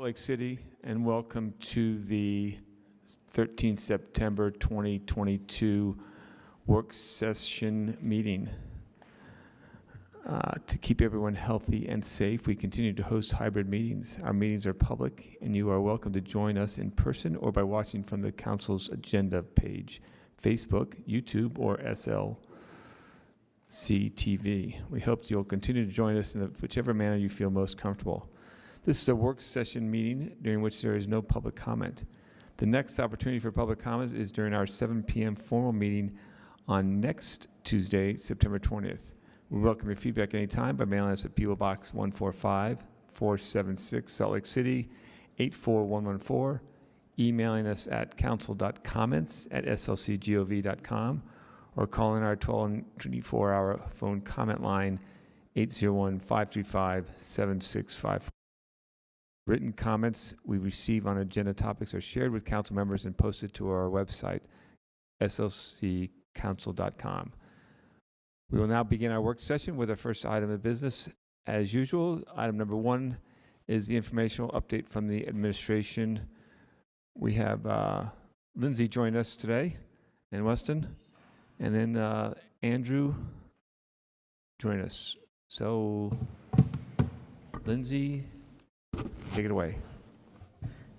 Lake City, and welcome to the 13th September 2022 work session meeting. To keep everyone healthy and safe, we continue to host hybrid meetings. Our meetings are public, and you are welcome to join us in person or by watching from the Council's agenda page, Facebook, YouTube, or SLC-TV. We hope you'll continue to join us in whichever manner you feel most comfortable. This is a work session meeting during which there is no public comment. The next opportunity for public comment is during our 7 p.m. formal meeting on next Tuesday, September 20th. We welcome your feedback anytime by mailing us at P.O. Box 145-476, Salt Lake City, 84114, emailing us at council.comments@slcgov.com, or calling our 24-hour phone comment line, 801-535-7654. Written comments we receive on agenda topics are shared with council members and posted to our website, slccouncil.com. We will now begin our work session with our first item of business. As usual, item number 1 is the informational update from the administration. We have Lindsay join us today in Weston, and then Andrew join us. So, Lindsay, take it away.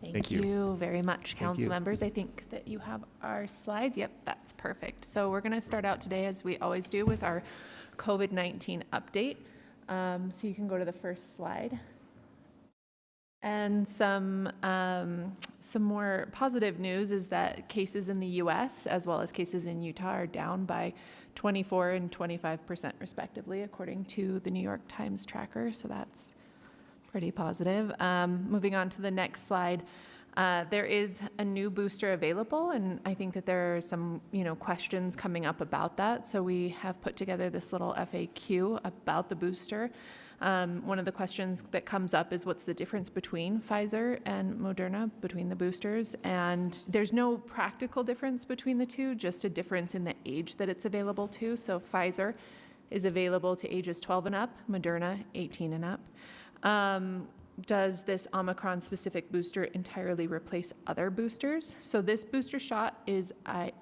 Thank you very much, council members. I think that you have our slides. Yep, that's perfect. So we're going to start out today, as we always do, with our COVID-19 update. So you can go to the first slide. And some more positive news is that cases in the U.S. as well as cases in Utah are down by 24% and 25% respectively, according to the New York Times tracker. So that's pretty positive. Moving on to the next slide, there is a new booster available, and I think that there are some, questions coming up about that. So we have put together this little FAQ about the booster. One of the questions that comes up is what's the difference between Pfizer and Moderna, between the boosters, and there's no practical difference between the two, just a difference in the age that it's available to. So Pfizer is available to ages 12 and up, Moderna 18 and up. Does this Omicron-specific booster entirely replace other boosters? So this booster shot is a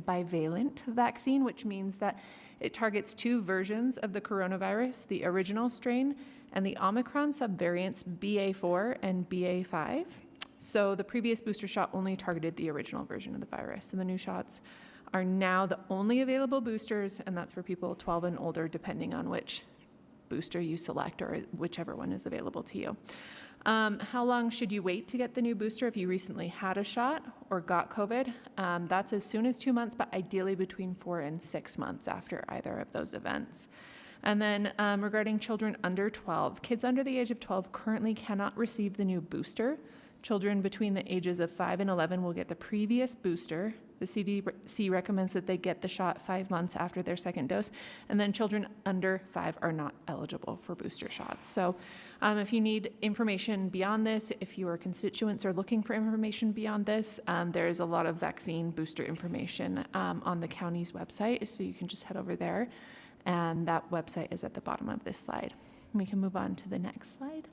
bivalent vaccine, which means that it targets 2 versions of the coronavirus, the original strain and the Omicron subvariants BA4 and BA5. So the previous booster shot only targeted the original version of the virus. So the new shots are now the only available boosters, and that's for people 12 and older, depending on which booster you select or whichever one is available to you. How long should you wait to get the new booster if you recently had a shot or got COVID? That's as soon as 2 months, but ideally between 4 and 6 months after either of those events. And then regarding children under 12, kids under the age of 12 currently cannot receive the new booster. Children between the ages of 5 and 11 will get the previous booster. The CDC recommends that they get the shot 5 months after their second dose, and then children under 5 are not eligible for booster shots. So if you need information beyond this, if your constituents are looking for information beyond this, there is a lot of vaccine booster information on the county's website, so you can just head over there, and that website is at the bottom of this slide. We can move on to the next slide.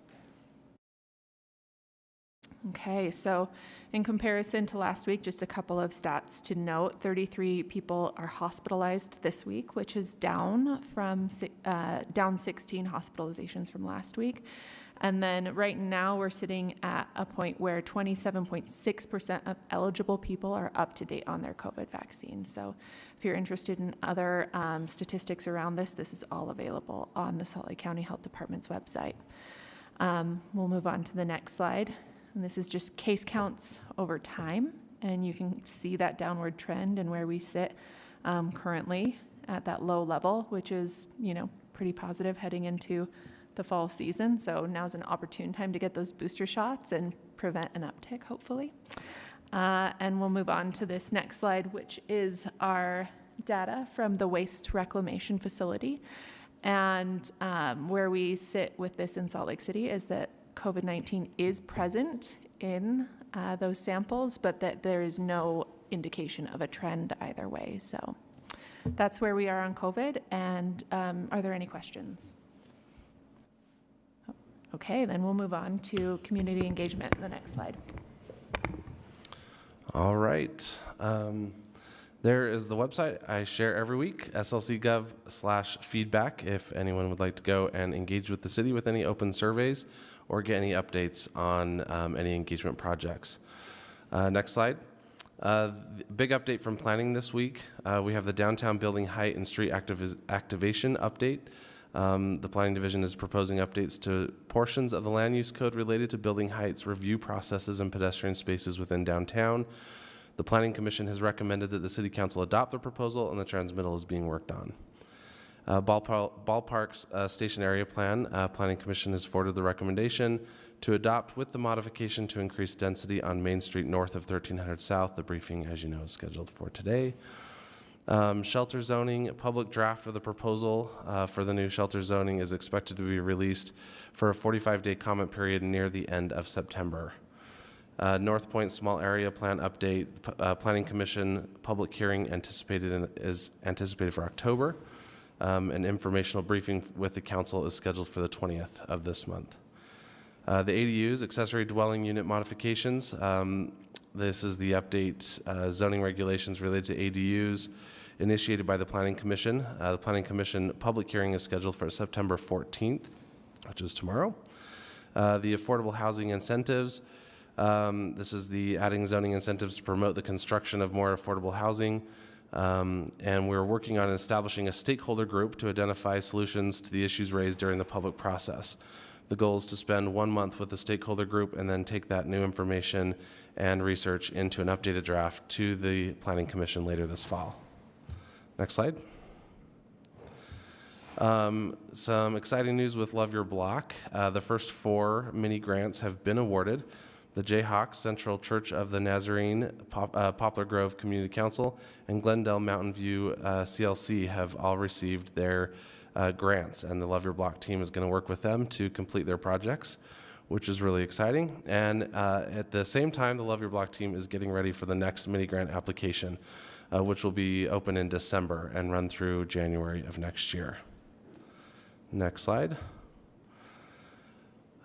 Okay, so in comparison to last week, just a couple of stats to note. 33 people are hospitalized this week, which is down 16 hospitalizations from last week. And then right now we're sitting at a point where 27.6% of eligible people are up to date on their COVID vaccine. So if you're interested in other statistics around this, this is all available on the Salt Lake County Health Department's website. We'll move on to the next slide. And this is just case counts over time, and you can see that downward trend and where we sit currently at that low level, which is, pretty positive heading into the fall season. So now's an opportune time to get those booster shots and prevent an uptick, hopefully. And we'll move on to this next slide, which is our data from the waste reclamation facility. And where we sit with this in Salt Lake City is that COVID-19 is present in those samples, but that there is no indication of a trend either way. So that's where we are on COVID. And are there any questions? Okay, then we'll move on to community engagement, the next slide. All right. There is the website I share every week, slc.gov/feedback, if anyone would like to go and engage with the city with any open surveys or get any updates on any engagement projects. Next slide. Big update from planning this week. We have the downtown building height and street activation update. The Planning Division is proposing updates to portions of the land use code related to building heights, review processes, and pedestrian spaces within downtown. The Planning Commission has recommended that the City Council adopt the proposal, and the transmittal is being worked on. Ballpark's station area plan, Planning Commission has forwarded the recommendation to adopt with the modification to increase density on Main Street north of 1300 South. The briefing, as you know, is scheduled for today. Shelter zoning, public draft of the proposal for the new shelter zoning is expected to be released for a 45-day comment period near the end of September. North Point small area plan update, Planning Commission public hearing is anticipated for October. An informational briefing with the council is scheduled for the 20th of this month. The ADUs, accessory dwelling unit modifications. This is the update zoning regulations related to ADUs initiated by the Planning Commission. The Planning Commission public hearing is scheduled for September 14th, which is tomorrow. The affordable housing incentives. This is the adding zoning incentives to promote the construction of more affordable housing. And we're working on establishing a stakeholder group to identify solutions to the issues raised during the public process. The goal is to spend 1 month with the stakeholder group and then take that new information and research into an updated draft to the Planning Commission later this fall. Next slide. Some exciting news with Love Your Block. The first 4 mini grants have been awarded. The Jayhawk Central Church of the Nazarene, Poplar Grove Community Council, and Glendale Mountain View CLC have all received their grants, and the Love Your Block team is going to work with them to complete their projects, which is really exciting. And at the same time, the Love Your Block team is getting ready for the next mini grant application, which will be open in December and run through January of next year. Next slide.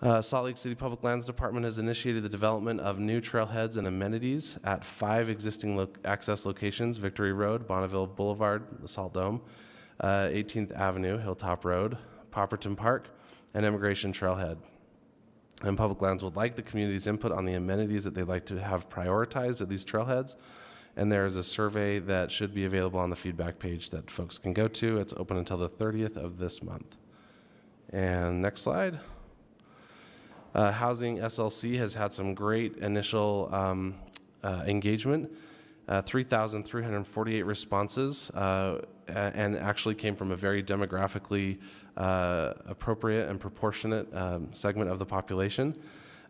Salt Lake City Public Lands Department has initiated the development of new trailheads and amenities at 5 existing access locations: Victory Road, Bonneville Boulevard, the Salt Dome, 18th Avenue, Hilltop Road, Popperton Park, and Immigration Trailhead. And Public Lands would like the community's input on the amenities that they'd like to have prioritized at these trailheads. And there is a survey that should be available on the feedback page that folks can go to. It's open until the 30th of this month. And next slide. Housing SLC has had some great initial engagement, 3,348 responses, and actually came from a very demographically appropriate and proportionate segment of the population.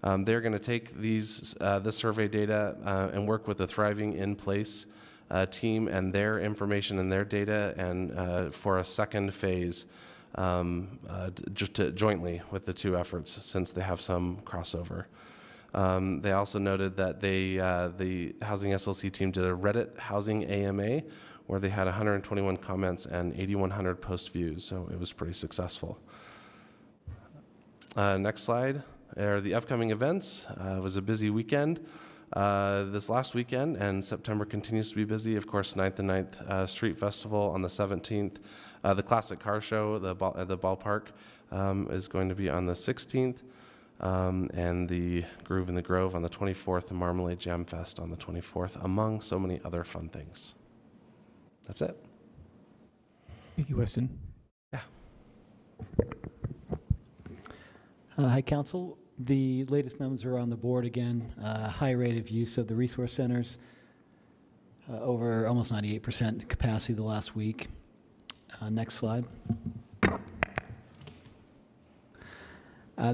They're going to take this survey data and work with the Thriving in Place team and their information and their data, and for a second phase, jointly with the 2 efforts, since they have some crossover. They also noted that the Housing SLC team did a Reddit Housing AMA where they had 121 comments and 8,100 post views, so it was pretty successful. Next slide are the upcoming events. It was a busy weekend this last weekend, and September continues to be busy. Of course, 9th and 9th Street Festival on the 17th. The Classic Car Show at the Ballpark is going to be on the 16th, and the Groove in the Grove on the 24th, the Marmalade Jam Fest on the 24th, among so many other fun things. That's it. Thank you, Weston. Yeah. Hi, Council. The latest numbers are on the board again. High rate of use of the resource centers, over almost 98% capacity the last week. Next slide.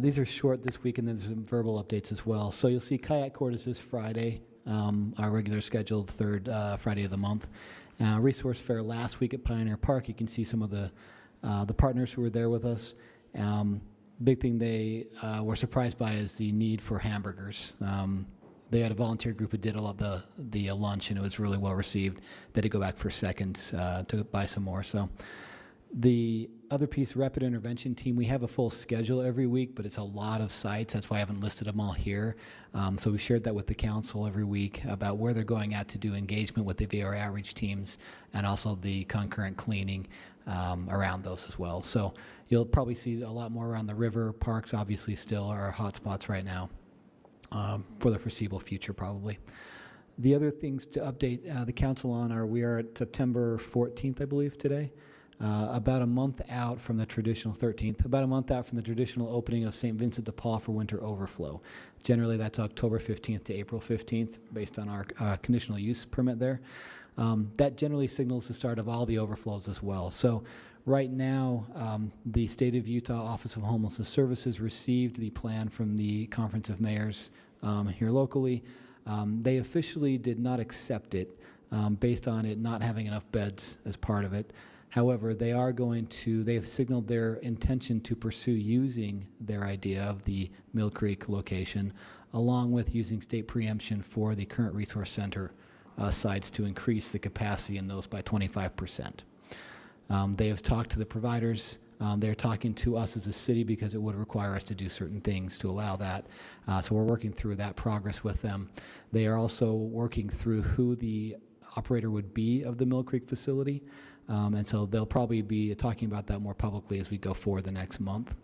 These are short this week, and then there's some verbal updates as well. So you'll see Kayak Court is this Friday, our regular scheduled 3rd Friday of the month. Resource Fair last week at Pioneer Park. You can see some of the partners who were there with us. Big thing they were surprised by is the need for hamburgers. They had a volunteer group who did a lot of the lunch, and it was really well received. They had to go back for seconds to buy some more. So The other piece, rapid intervention team, we have a full schedule every week, but it's a lot of sites. That's why I haven't listed them all here. So we shared that with the council every week about where they're going out to do engagement with the VRA outreach teams and also the concurrent cleaning around those as well. So you'll probably see a lot more around the river. Parks obviously still are hot spots right now for the foreseeable future probably. The other things to update the council on are we are at September 14th, I believe, today. About a month out from the traditional 13th, about a month out from the traditional opening of St. Vincent de Paul for winter overflow. Generally, that's October 15th to April 15th, based on our conditional use permit there. That generally signals the start of all the overflows as well. So right now, the State of Utah Office of Homelessness Services received the plan from the Conference of Mayors here locally. They officially did not accept it based on it not having enough beds as part of it. However, they have signaled their intention to pursue using their idea of the Mill Creek location, along with using state preemption for the current resource center sites to increase the capacity in those by 25%. They have talked to the providers. They're talking to us as a city because it would require us to do certain things to allow that. So we're working through that progress with them. They are also working through who the operator would be of the Mill Creek facility. And so they'll probably be talking about that more publicly as we go forward the next month,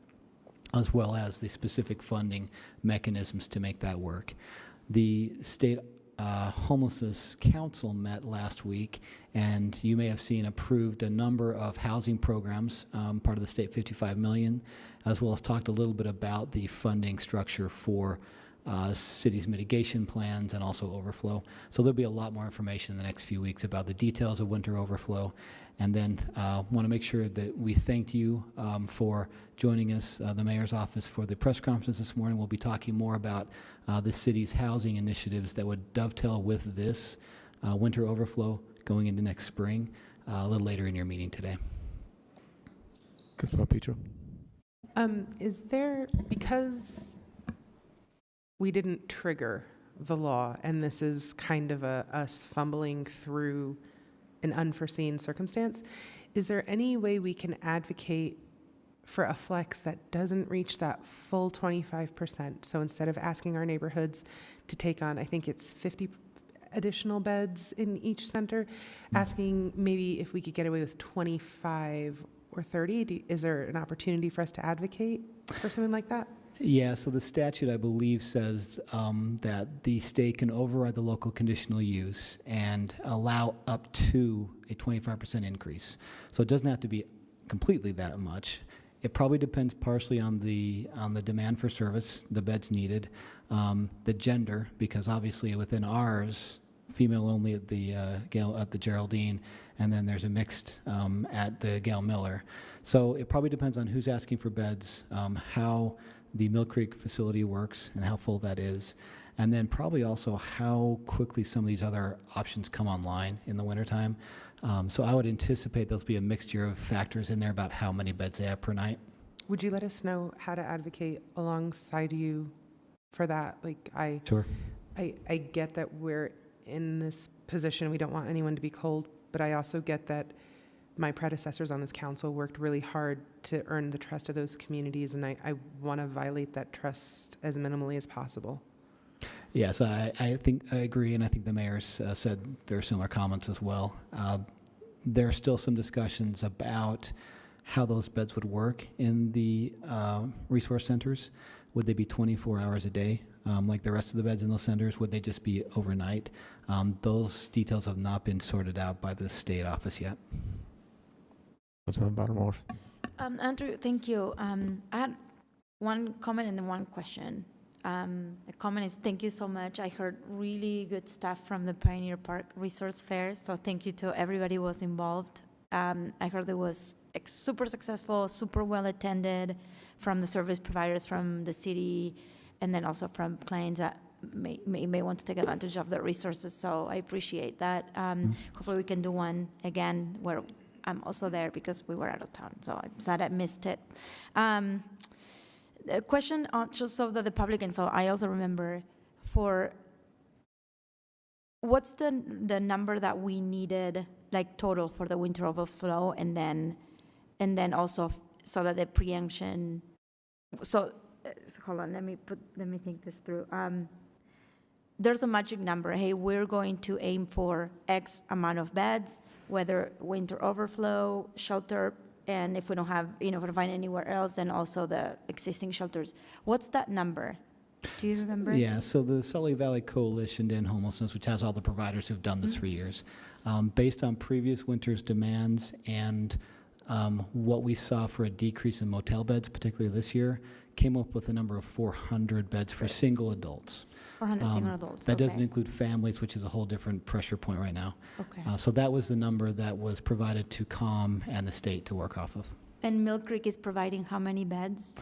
as well as the specific funding mechanisms to make that work. The State Homelessness Council met last week, and you may have seen approved a number of housing programs, part of the state $55 million, as well as talked a little bit about the funding structure for city's mitigation plans and also overflow. So there'll be a lot more information in the next few weeks about the details of winter overflow. And then want to make sure that we thanked you for joining us, the mayor's office, for the press conference this morning. We'll be talking more about the city's housing initiatives that would dovetail with this winter overflow going into next spring a little later in your meeting today. Councilman Petro. Is there, because we didn't trigger the law and this is kind of us fumbling through an unforeseen circumstance, is there any way we can advocate for a flex that doesn't reach that full 25%? So instead of asking our neighborhoods to take on, I think it's 50 additional beds in each center, asking maybe if we could get away with 25 or 30, is there an opportunity for us to advocate for something like that? Yeah, so the statute, I believe, says that the state can override the local conditional use and allow up to a 25% increase. So it doesn't have to be completely that much. It probably depends partially on the demand for service, the beds needed, the gender, because obviously within ours, female only at the Geraldine, and then there's a mixed at the Gail Miller. So it probably depends on who's asking for beds, how the Mill Creek facility works and how full that is, and then probably also how quickly some of these other options come online in the wintertime. So I would anticipate there'll be a mixture of factors in there about how many beds they have per night. Would you let us know how to advocate alongside you for that? Sure. I get that we're in this position, we don't want anyone to be cold, but I also get that my predecessors on this council worked really hard to earn the trust of those communities, and I want to violate that trust as minimally as possible. Yes, I think I agree, and I think the mayor's said very similar comments as well. There are still some discussions about how those beds would work in the resource centers. Would they be 24 hours a day, like the rest of the beds in those centers? Would they just be overnight? Those details have not been sorted out by the state office yet. Councilman Bottom-Morris. Andrew, thank you. I had one comment and then one question. The comment is thank you so much. I heard really good stuff from the Pioneer Park Resource Fair, so thank you to everybody who was involved. I heard it was super successful, super well attended from the service providers, from the city, and then also from clients that may want to take advantage of the resources, so I appreciate that. Hopefully we can do one again where I'm also there because we were out of town, so I'm sad I missed it. A question just so that the public, and so I also remember, for what's the number that we needed, like total for the winter overflow, and then And then also so that the preemption, so hold on, let me think this through. There's a magic number. Hey, we're going to aim for X amount of beds, whether winter overflow, shelter, and if we don't have, if we don't find anywhere else, and also the existing shelters. What's that number? Do you remember? Yeah, so the Sully Valley Coalition to End Homelessness, which has all the providers who've done this for years, based on previous winter's demands and what we saw for a decrease in motel beds, particularly this year, came up with a number of 400 beds for single adults. 400 single adults. That doesn't include families, which is a whole different pressure point right now. Okay. So that was the number that was provided to COM and the state to work off of. And Mill Creek is providing how many beds?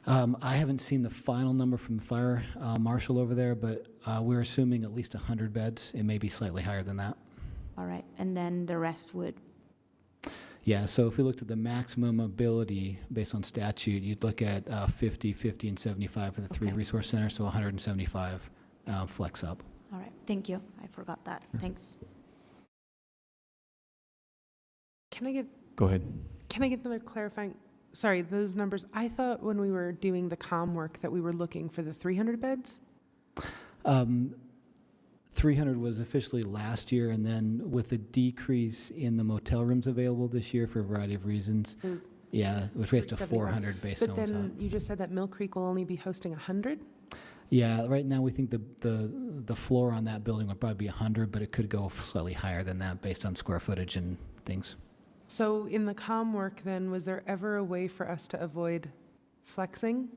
I haven't seen the final number from the fire marshal over there, but we're assuming at least 100 beds. It may be slightly higher than that. All right, and then the rest would. Yeah, so if we looked at the maximum ability based on statute, you'd look at 50, 50, and 75 for the three Okay. resource centers, so 175 flex up. All right, thank you. I forgot that. Thanks. Can I get Go ahead. another clarifying? Sorry, those numbers, I thought when we were doing the comm work that we were looking for the 300 beds? 300 was officially last year, and then with the decrease in the motel rooms available this year for a variety of reasons, It was- yeah, it was raised to 75. 400 based But on what's then on. you just said that Mill Creek will only be hosting 100? Yeah, right now we think the floor on that building would probably be 100, but it could go slightly higher than that based on square footage and things. So in the comm work then, was there ever a way for us to avoid flexing?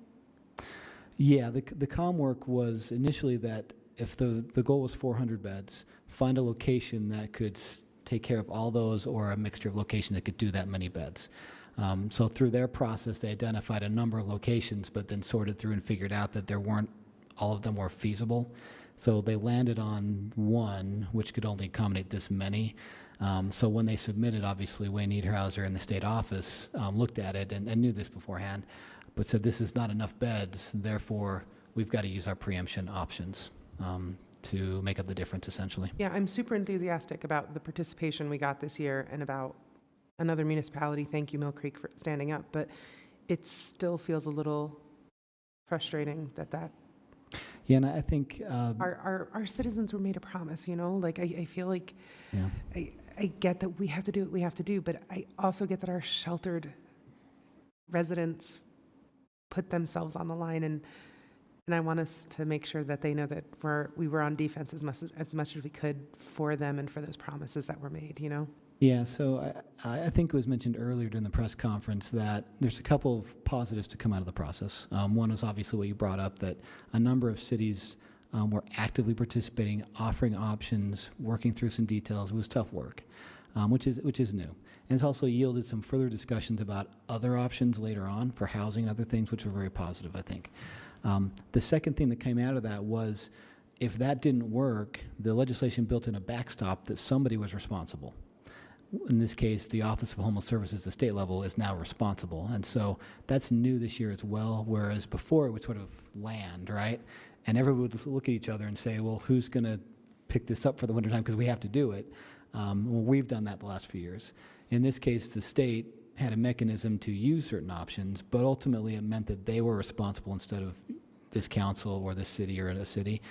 Yeah, the comm work was initially that if the goal was 400 beds, find a location that could take care of all those or a mixture of locations that could do that many beds. So through their process, they identified a number of locations, but then sorted through and figured out that all of them were feasible. So they landed on one, which could only accommodate this many. So when they submitted, obviously, Wayne Niederhauser in the state office looked at it and knew this beforehand, but said this is not enough beds, therefore we've got to use our preemption options to make up the difference, essentially. Yeah, I'm super enthusiastic about the participation we got this year and about another municipality. Thank you, Mill Creek, for standing up. But it still feels a little frustrating that Yeah, and I think our citizens were made a promise, Like, I feel like yeah. I get that we have to do what we have to do, but I also get that our sheltered residents put themselves on the line, and I want us to make sure that they know that we were on defense as much as we could for them and for those promises that were made, Yeah, so I think it was mentioned earlier during the press conference that there's a couple of positives to come out of the process. One is obviously what you brought up, that a number of cities were actively participating, offering options, working through some details. It was tough work, which is new. And it's also yielded some further discussions about other options later on for housing and other things, which were very positive, I think. The second thing that came out of that was if that didn't work, the legislation built in a backstop that somebody was responsible. In this case, the Office of Homeless Services, the state level, is now responsible. And so that's new this year as well, whereas before it would sort of land, right? And everyone would look at each other and say, well, who's going to pick this up for the wintertime because we have to do it? Well, we've done that the last few years. In this case, the state had a mechanism to use certain options, but ultimately it meant that they were responsible instead of this council or this city or a city.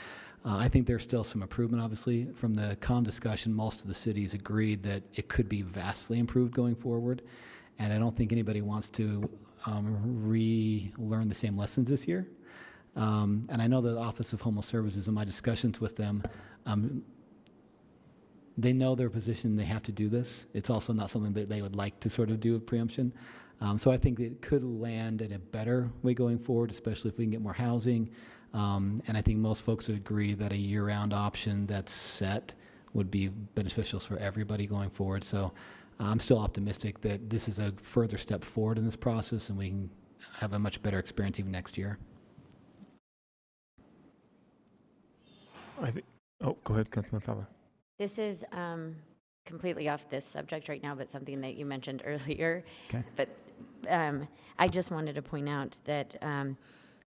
I think there's still some improvement, obviously. From the CON discussion, most of the cities agreed that it could be vastly improved going forward, and I don't think anybody wants to relearn the same lessons this year. And I know the Office of Homeless Services, in my discussions with them, they know their position, they have to do this. It's also not something that they would like to sort of do with preemption. So I think it could land in a better way going forward, especially if we can get more housing. And I think most folks would agree that a year-round option that's set would be beneficial for everybody going forward. So I'm still optimistic that this is a further step forward in this process and we can have a much better experience even next year. Go ahead, Councilman Fowler. This is completely off this subject right now, but something that you mentioned earlier. Okay. But I just wanted to point out that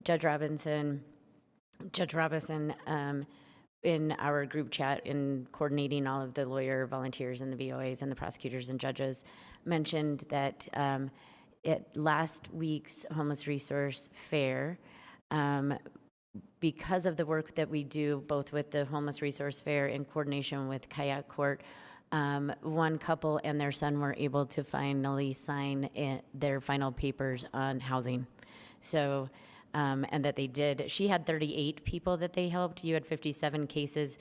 Judge Robinson in our group chat, in coordinating all of the lawyer volunteers and the VOAs and the prosecutors and judges, mentioned that at last week's Homeless Resource Fair, because of the work that we do both with the Homeless Resource Fair in coordination with Kayak Court, one couple and their son were able to finally sign their final papers on housing. So, and that they did. She had 38 people that they helped. You had 57 cases.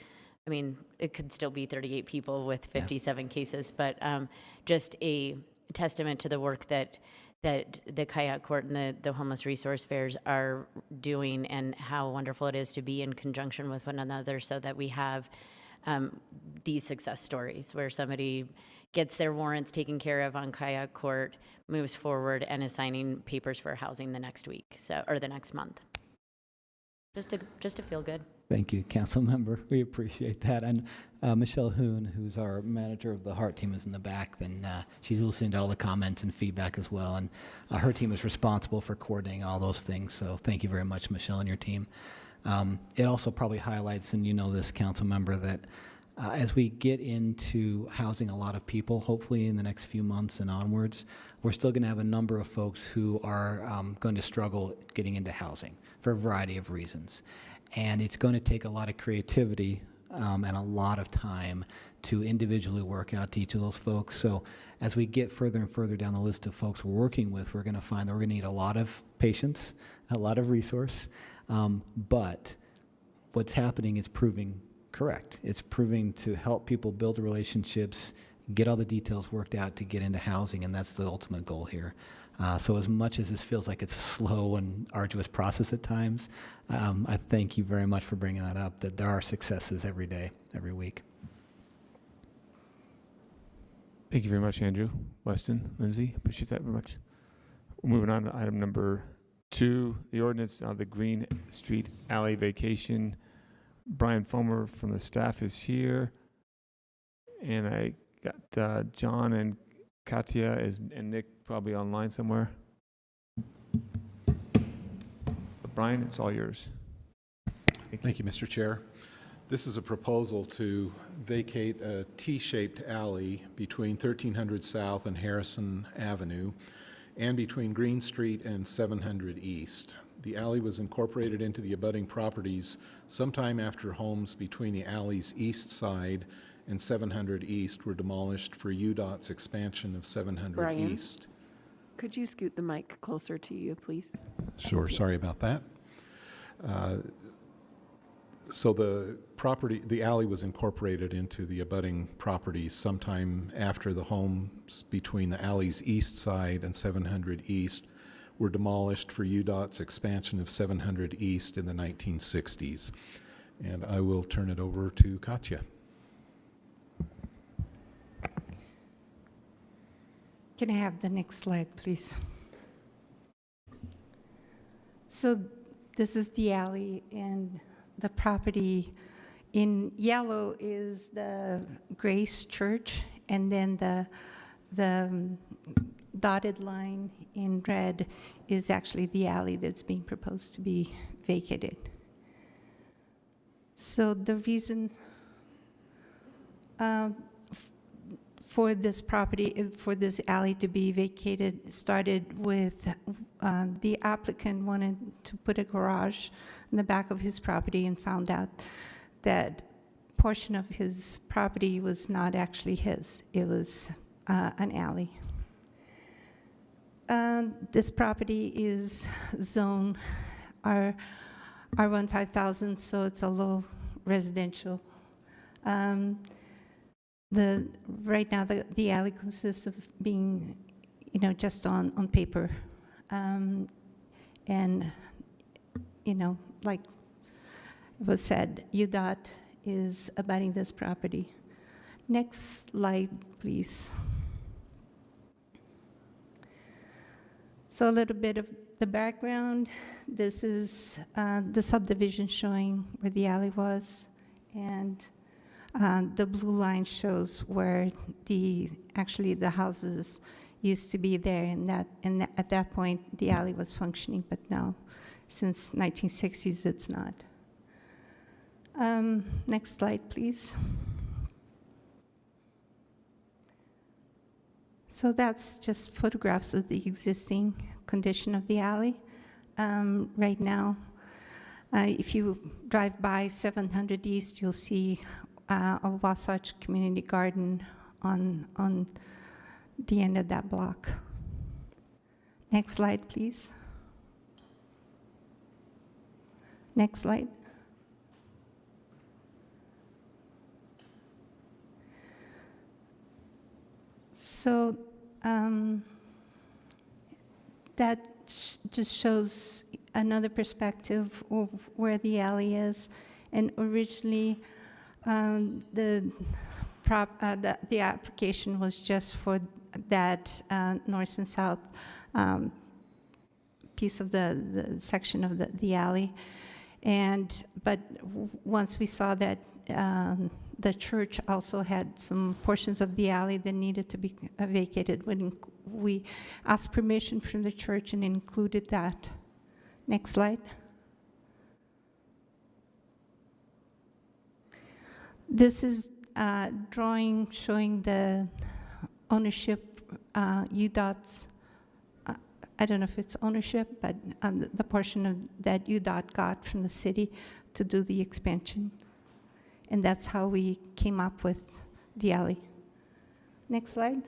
I mean, it could still be 38 people with 57 cases, but just a testament to the work that the Kayak Court and the Homeless Resource Fairs are doing, and how wonderful it is to be in conjunction with one another, so that we have these success stories where somebody gets their warrants taken care of on Kayak Court, moves forward, and is signing papers for housing the next week, or the next month. Just to feel good. Thank you, Council Member. We appreciate that. And Michelle Hoon, who's our manager of the HEART team, is in the back. Then she's listening to all the comments and feedback as well. And her team is responsible for coordinating all those things. So thank you very much, Michelle, and your team. It also probably highlights, and you know this, Council Member, that as we get into housing a lot of people, hopefully in the next few months and onwards, we're still going to have a number of folks who are going to struggle getting into housing for a variety of reasons. And it's going to take a lot of creativity and a lot of time to individually work out to each of those folks. So as we get further and further down the list of folks we're working with, we're going to find that we're going to need a lot of patience, a lot of resource. But what's happening is proving correct. It's proving to help people build relationships, get all the details worked out to get into housing, and that's the ultimate goal here. So as much as this feels like it's a slow and arduous process at times, I thank you very much for bringing that up, that there are successes every day, every week. Thank you very much, Andrew, Weston, Lindsay. Appreciate that very much. We're moving on to item number 2, the ordinance of the Green Street Alley vacation. Brian Fulmer from the staff is here. And I got John and Katya and Nick probably online somewhere. Brian, it's all yours. Thank you, Mr. Chair. This is a proposal to vacate a T-shaped alley between 1300 South and Harrison Avenue and between Green Street and 700 East. The alley was incorporated into the abutting properties sometime after homes between the alley's east side and 700 East were demolished for UDOT's expansion of 700 Brian, East. could you scoot the mic closer to you, please? Sure, sorry about that. So the alley was incorporated into the abutting properties sometime after the homes between the alley's east side and 700 East were demolished for UDOT's expansion of 700 East in the 1960s. And I will turn it over to Katya. Can I have the next slide, please? So this is the alley, and the property in yellow is the Grace Church, and then the dotted line in red is actually the alley that's being proposed to be vacated. So the reason for this property, for this alley to be vacated, started with the applicant wanted to put a garage in the back of his property and found out that portion of his property was not actually his. It was an alley. This property is zone R1 5000, so it's a low residential. Right now, the alley consists of being, just on paper. And, like was said, UDOT is abutting this property. Next slide, please. So a little bit of the background. This is the subdivision showing where the alley was, and the blue line shows where actually the houses used to be there, and at that point the alley was functioning, but now since 1960s it's not. Next slide, please. So that's just photographs of the existing condition of the alley. Right now, if you drive by 700 East, you'll see a Wasatch Community Garden on the end of that block. Next slide, please. Next slide. So that just shows another perspective of where the alley is. And originally, the application was just for that north and south piece of the section of the alley. But once we saw that the church also had some portions of the alley that needed to be vacated, when we asked permission from the church and included that. Next slide. This is a drawing showing the ownership, UDOT's, I don't know if it's ownership, but the portion of that UDOT got from the city to do the expansion. And that's how we came up with the alley. Next slide.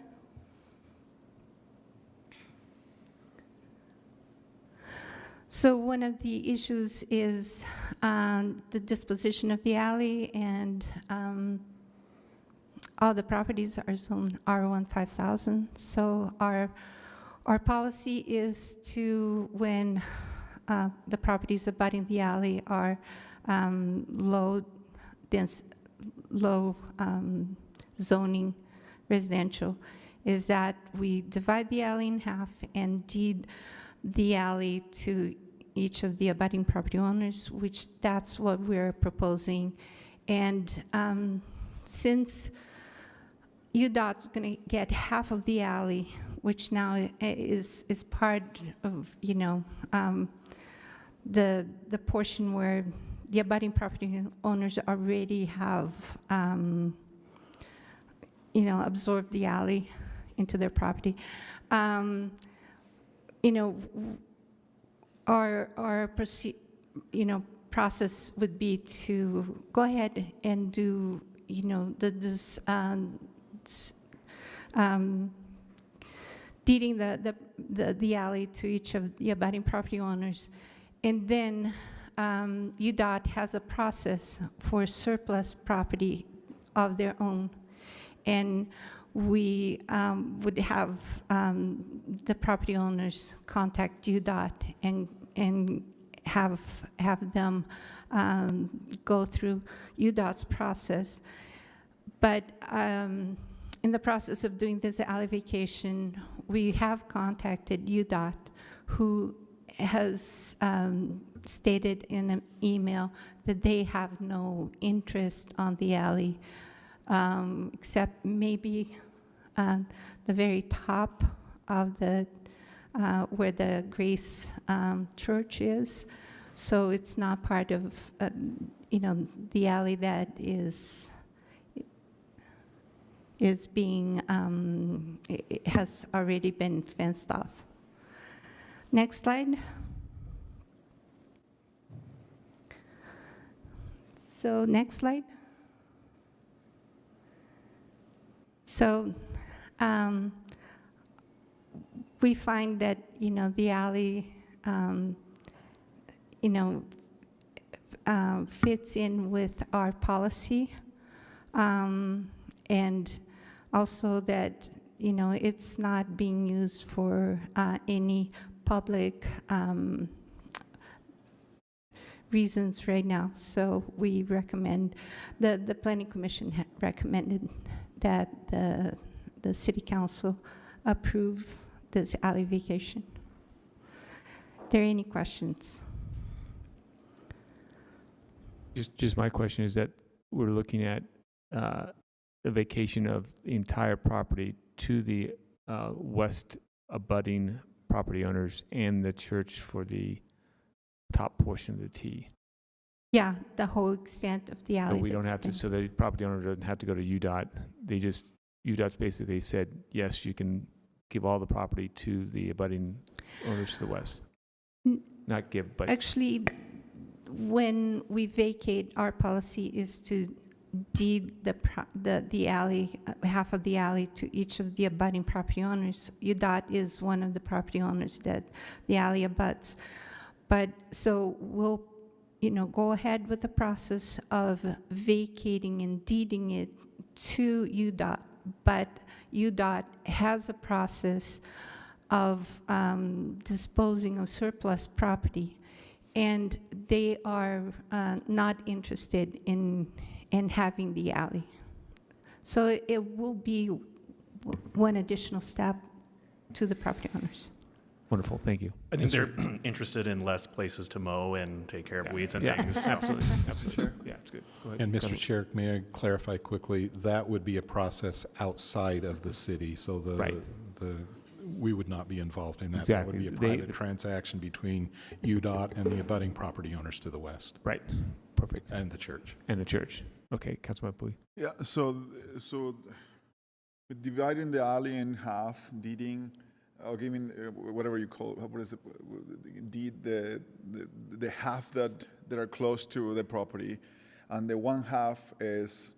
So one of the issues is the disposition of the alley, and all the properties are zoned R1 5000. So our policy is to, when the properties abutting the alley are low zoning residential, is that we divide the alley in half and deed the alley to each of the abutting property owners, which that's what we're proposing. And since UDOT's going to get half of the alley, which now is part of, the portion where the abutting property owners already have, absorbed the alley into their property. Our process would be to go ahead and do, deeding the alley to each of the abutting property owners, and then UDOT has a process for surplus property of their own, and we would have the property owners contact UDOT and have them go through UDOT's process. But in the process of doing this alley vacation, we have contacted UDOT, who has stated in an email that they have no interest on the alley, except maybe the very top of the where the Grace Church is. So it's not part of the alley that is being it has already been fenced off. Next slide. So next slide. So we find that the alley fits in with our policy, and also that it's not being used for any public reasons right now. So we recommend, the Planning Commission recommended that the City Council approve this alley vacation. Are there any questions? Just my question is that we're looking at the vacation of the entire property to the west abutting property owners and the church for the top portion of the T. Yeah, the whole extent of the alley. So we don't that's have to, been- so the property owner doesn't have to go to UDOT. UDOT's basically said, yes, you can give all the property to the abutting owners to the west. N- Not give, but, Actually, when we vacate, our policy is to deed the alley, half of the alley to each of the abutting property owners. UDOT is one of the property owners that the alley abuts. But, so we'll, go ahead with the process of vacating and deeding it to UDOT. But UDOT has a process of disposing of surplus property, and they are not interested in having the alley. So it will be one additional step to the property owners. wonderful, thank you. I think they're interested in less places to mow and take care of weeds and Yeah, things. absolutely, absolutely. Yeah, it's good. Go ahead. And Go Mr. ahead. Chair, may I clarify quickly? That would be a process outside of the city, so Right. we would not be involved in that. Exactly. That would be a They- private transaction between UDOT and the abutting property owners to the west, Right, perfect. and the church. And the church. Okay, Councilman Pui. Yeah, so dividing the alley in half, deeding, or giving, whatever you call, what is it, deed, the half that are close to the property, and the one half is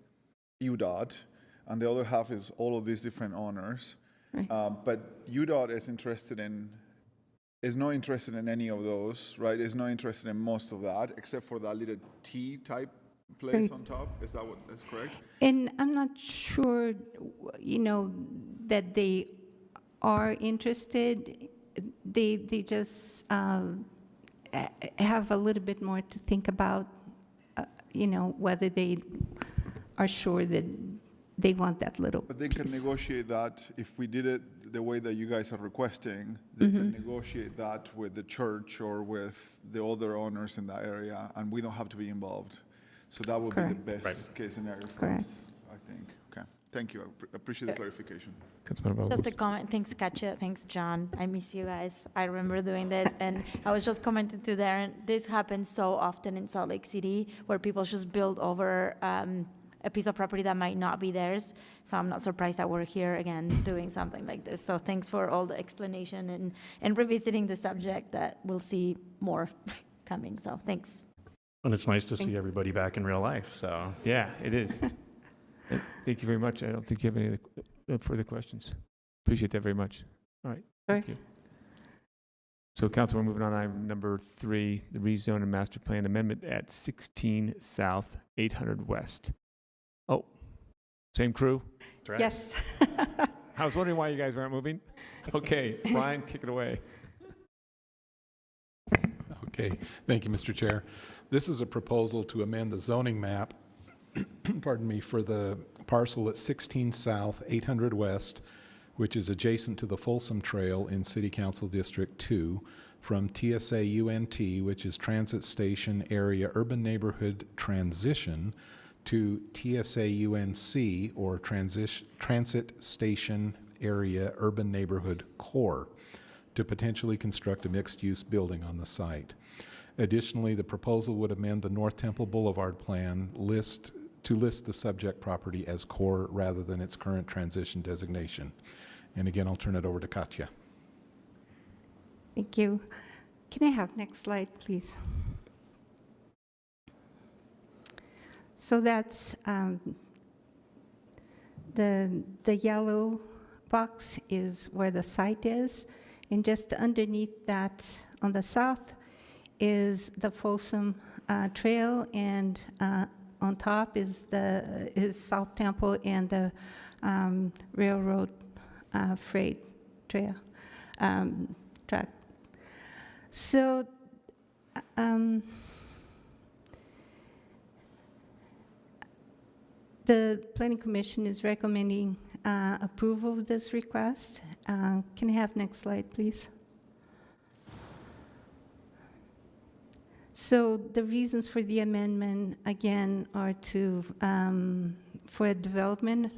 UDOT, and the other half is all of these different owners. Right. But UDOT is not interested in any of those, right? Is not interested in most of that, except for that little T type place Right. on top. Is that what is correct? And I'm not sure, that they are interested. They just have a little bit more to think about, whether they are sure that they want that little But they can piece. negotiate that if we did it the way that you guys are requesting, they can negotiate that with the church or with the other owners in that area, and we don't have to be involved. So that would be Correct. the best case scenario for Correct. us, I think. Okay, thank you. I appreciate the clarification. Councilman Just a comment. Thanks, Katja. Thanks, John. I miss you guys. I remember doing this, and I was just commenting to Darren. This happens so often in Salt Lake City, where people just build over a piece of property that might not be theirs. So I'm not surprised that we're here again doing something like this. So thanks for all the explanation and revisiting the subject that we'll see more coming. So thanks. And it's nice to see everybody back in real life, so. Yeah, it is. Thank you very much. I don't think you have any further questions. Appreciate that very much. All right, thank you. So, Council, we're moving on to item number 3, the rezone and master plan amendment at 16 South, 800 West. Oh, same crew? That's right. Yes. I was wondering why you guys weren't moving. Okay, Brian, kick it away. Okay, thank you, Mr. Chair. This is a proposal to amend the zoning map, pardon me, for the parcel at 16 South, 800 West, which is adjacent to the Folsom Trail in City Council District 2, from TSA UNT, which is Transit Station Area Urban Neighborhood Transition, to TSA UNC, or Transit Station Area Urban Neighborhood Core, to potentially construct a mixed-use building on the site. Additionally, the proposal would amend the North Temple Boulevard plan to list the subject property as core rather than its current transition designation. And again, I'll turn it over to Katja. Thank you. Can I have next slide, please? So that's the yellow box is where the site is, and just underneath that on the south is the Folsom Trail, and on top is South Temple and the railroad freight trail track. So the Planning Commission is recommending approval of this request. Can I have next slide, please? So the reasons for the amendment, again, are to for a development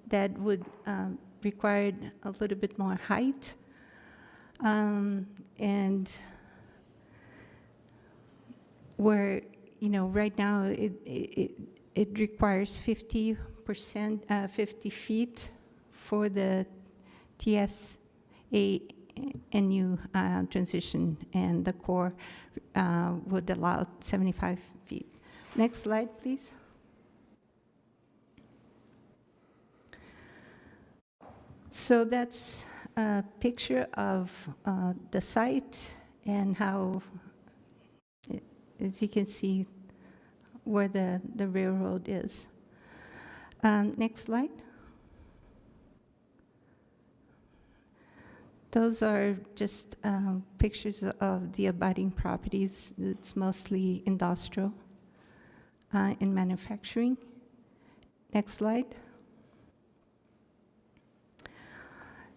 that would require a little bit more height, and where, right now it requires 50%, 50 feet for the TSA NU transition, and the core would allow 75 feet. Next slide, please. So that's a picture of the site and how, as you can see, where the railroad is. Next slide. Those are just pictures of the abutting properties. It's mostly industrial and manufacturing. Next slide.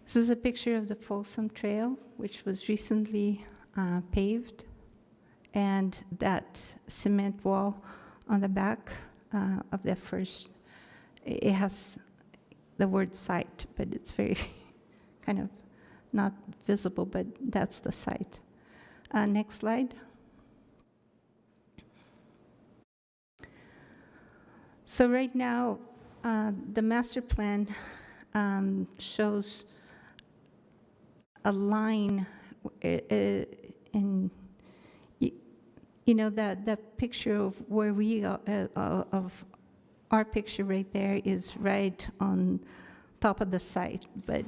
This is a picture of the Folsom Trail, which was recently paved, and that cement wall on the back of the first, it has the word site, but it's very kind of not visible, but that's the site. Next slide. So right now, the master plan shows a line in, the picture of where we are, of our picture right there is right on top of the site, but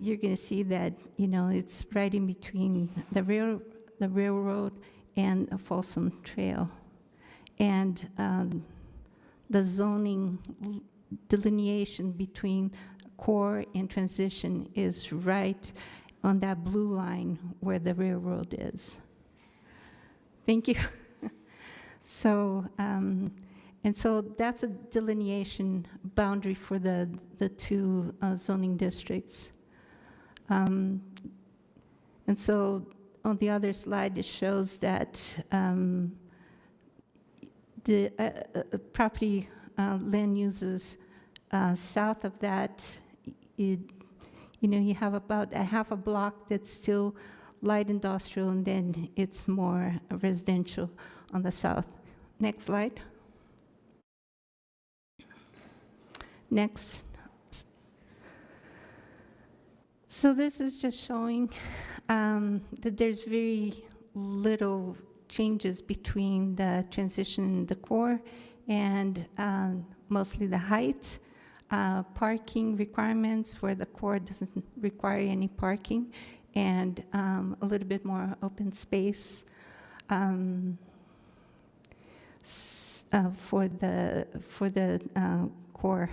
you're going to see that, it's right in between the railroad and a Folsom Trail. And the zoning delineation between core and transition is right on that blue line where the railroad is. Thank you. So, and so that's a delineation boundary for the two zoning districts. And so on the other slide, it shows that the property land uses south of that, you have about a half a block that's still light industrial, and then it's more residential on the south. Next slide. Next. So this is just showing that there's very little changes between the transition and the core, and mostly the height, parking requirements where the core doesn't require any parking, and a little bit more open space for the core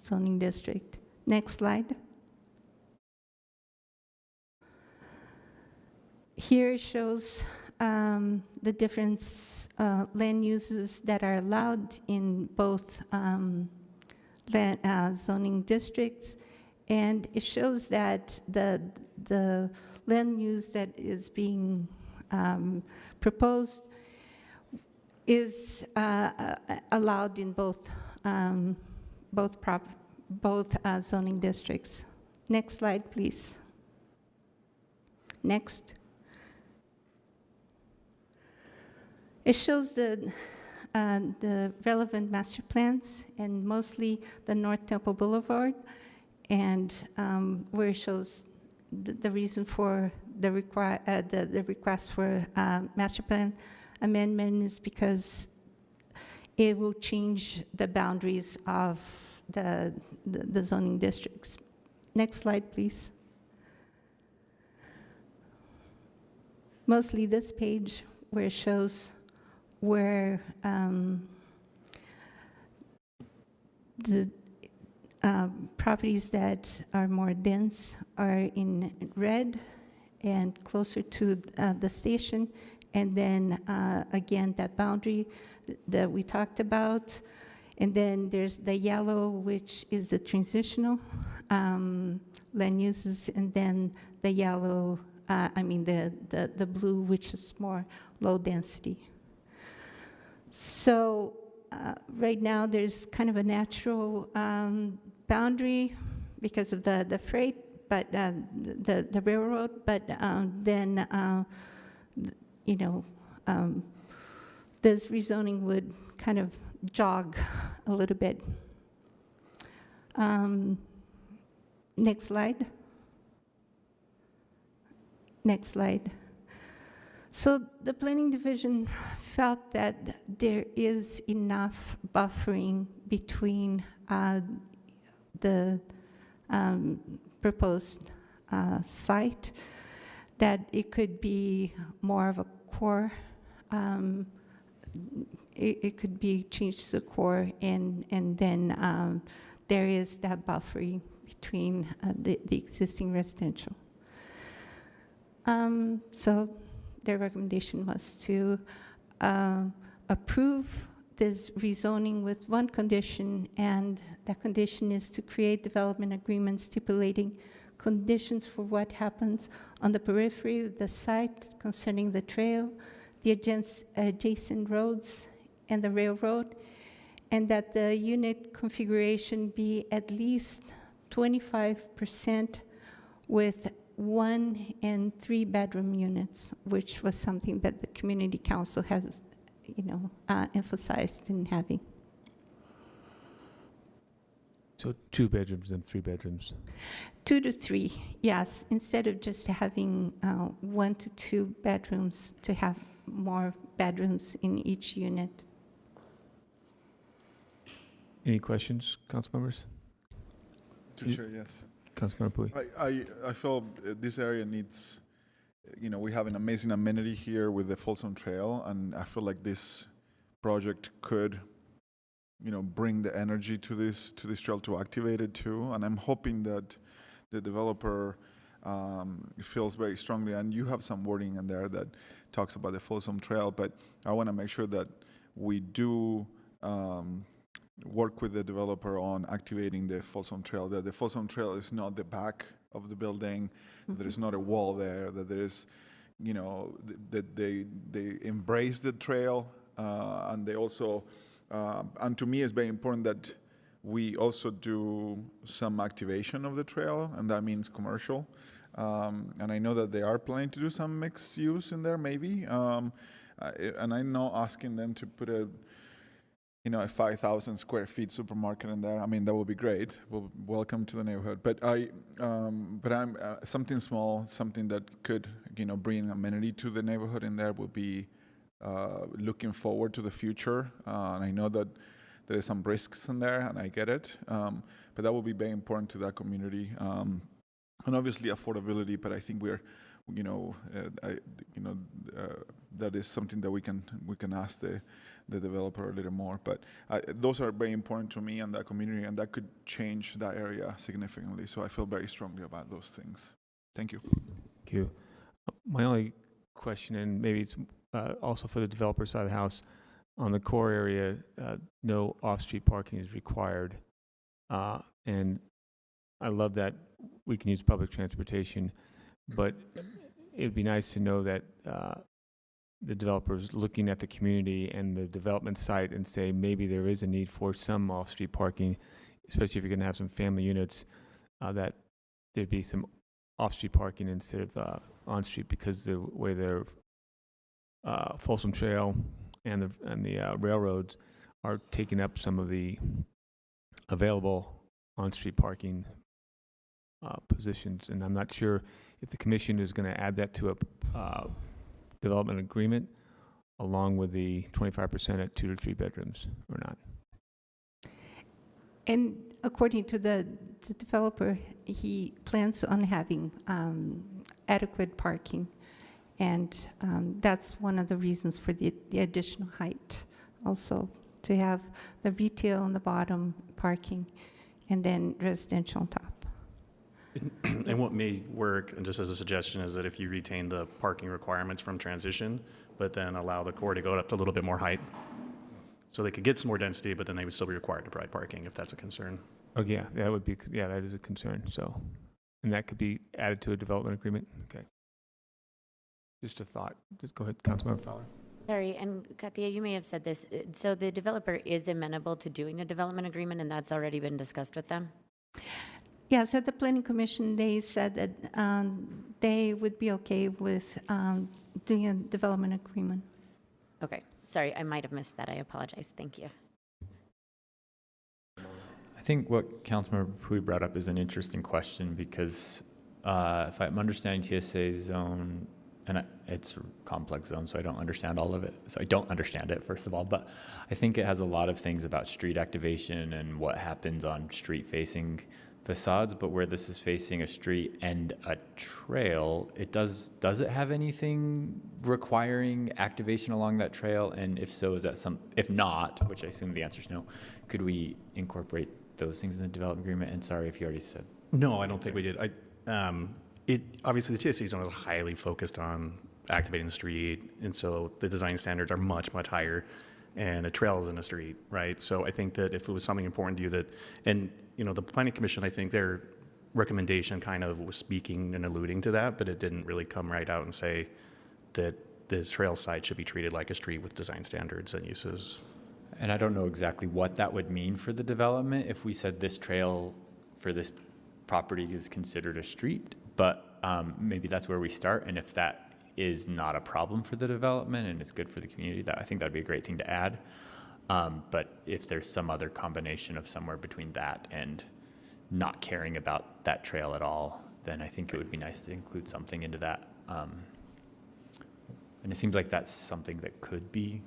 zoning district. Next slide. Here shows the different land uses that are allowed in both zoning districts, and it shows that the land use that is being proposed is allowed in both zoning districts. Next slide, please. Next. It shows the relevant master plans, and mostly the North Temple Boulevard, and where it shows the reason for the request for master plan amendment is because it will change the boundaries of the zoning districts. Next slide, please. Mostly this page where it shows where the properties that are more dense are in red and closer to the station, and then again that boundary that we talked about, and then there's the yellow, which is the transitional land uses, and then the yellow, the blue, which is more low density. So right now there's kind of a natural boundary because of the freight, but the railroad, but then this rezoning would kind of jog a little bit. Next slide. Next slide. So the planning division felt that there is enough buffering between the proposed site that it could be more of a core. It could be changed to core, and then there is that buffering between the existing residential. So their recommendation was to approve this rezoning with one condition, and that condition is to create development agreements stipulating conditions for what happens on the periphery of the site concerning the trail, the adjacent roads, and the railroad, and that the unit configuration be at least 25% with 1 and 3 bedroom units, which was something that the community council has, emphasized in having. So 2 bedrooms and 3 bedrooms. 2 to 3, yes. Instead of just having 1 to 2 bedrooms, to have more bedrooms in each unit. Any questions, council members? To Chair, yes. Councilmember Pui. I feel this area needs, we have an amazing amenity here with the Folsom Trail, and I feel like this project could, bring the energy to this trail, to activate it too. And I'm hoping that the developer feels very strongly, and you have some wording in there that talks about the Folsom Trail, but I want to make sure that we do work with the developer on activating the Folsom Trail, that the Folsom Trail is not the back of the building, that there is not a wall there, that there is, that they embrace the trail, and they also, and to me it's very important that we also do some activation of the trail, and that means commercial. And I know that they are planning to do some mixed use in there, maybe. And I'm not asking them to put a 5,000 square feet supermarket in there. I mean, that would be great. Well, welcome to the neighborhood. But I'm something small, something that could, bring amenity to the neighborhood in there would be looking forward to the future. And I know that there is some risks in there, and I get it. But that would be very important to that community. And obviously affordability, but I think we're, that is something that we can ask the developer a little more. But those are very important to me and that community, and that could change that area significantly. So I feel very strongly about those things. Thank you. Thank you. My only question, and maybe it's also for the developer side of the house, on the core area, no off-street parking is required. And I love that we can use public transportation, but it would be nice to know that the developers looking at the community and the development site and say maybe there is a need for some off-street parking, especially if you're going to have some family units, that there'd be some off-street parking instead of on-street, because the way their Folsom Trail and the railroads are taking up some of the available on-street parking positions, and I'm not sure if the commission is going to add that to a development agreement along with the 25% at 2 to 3 bedrooms or not. And according to the developer, he plans on having adequate parking, and that's one of the reasons for the additional height, also to have the retail on the bottom, parking, and then residential on top. And what may work, and just as a suggestion, is that if you retain the parking requirements from transition, but then allow the core to go up to a little bit more height, so they could get some more density, but then they would still be required to provide parking if that's a concern. Oh yeah, that would be, yeah, that is a concern. So, and that could be added to a development agreement. Okay. Just a thought. Just go ahead, Councilmember Fowler. Sorry, and Katia, you may have said this. So the developer is amenable to doing a development agreement, and that's already been discussed with them? Yes, at the Planning Commission, they said that they would be okay with doing a development agreement. Okay, sorry, I might have missed that. I apologize. Thank you. I think what Councilmember Pui brought up is an interesting question because if I'm understanding TSA zone, and it's a complex zone, so I don't understand all of it. So I don't understand it, first of all, but I think it has a lot of things about street activation and what happens on street-facing facades, but where this is facing a street and a trail, does it have anything requiring activation along that trail? And if so, is that if not, which I assume the answer is no, could we incorporate those things in the development agreement? And sorry if you already said. No, I don't think we did. Obviously the TSA zone is highly focused on activating the street, and so the design standards are much, much higher, and a trail is in a street, right? So I think that if it was something important to you that, and the Planning Commission, I think their recommendation kind of was speaking and alluding to that, but it didn't really come right out and say that this trail site should be treated like a street with design standards and uses. And I don't know exactly what that would mean for the development if we said this trail for this property is considered a street, but maybe that's where we start. And if that is not a problem for the development and it's good for the community, I think that'd be a great thing to add. But if there's some other combination of somewhere between that and not caring about that trail at all, then I think it would be nice to include something into that. And it seems like that's something that could be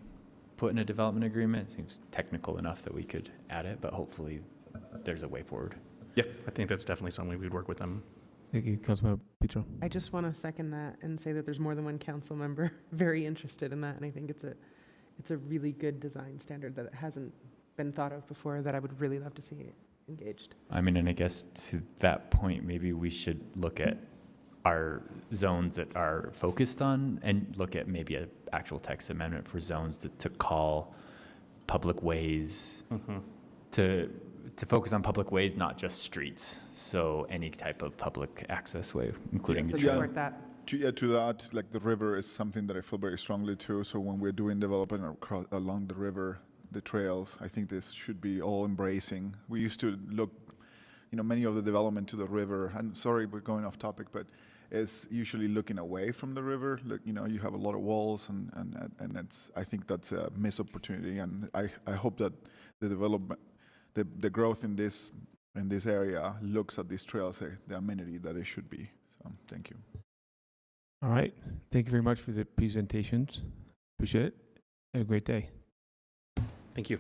put in a development agreement. It seems technical enough that we could add it, but hopefully there's a way forward. Yeah, I think that's definitely something we'd work with them. Thank you, Councilmember Petro. I just want to second that and say that there's more than one council member very interested in that, and I think it's a really good design standard that hasn't been thought of before that I would really love to see engaged. I mean, and I guess to that point, maybe we should look at our zones that are focused on and look at maybe an actual text amendment for zones to call public ways, to focus on public ways, not just streets. So any type of public access way, including a trail. Support that. To that, like the river is something that I feel very strongly to. So when we're doing development along the river, the trails, I think this should be all embracing. We used to look, many of the development to the river, and sorry, we're going off topic, but it's usually looking away from the river. Look, you have a lot of walls, and I think that's a missed opportunity. And I hope that the development, the growth in this area looks at these trails, the amenity that it should be. So thank you. All right. Thank you very much for the presentations. Appreciate it. Have a great day. Thank you.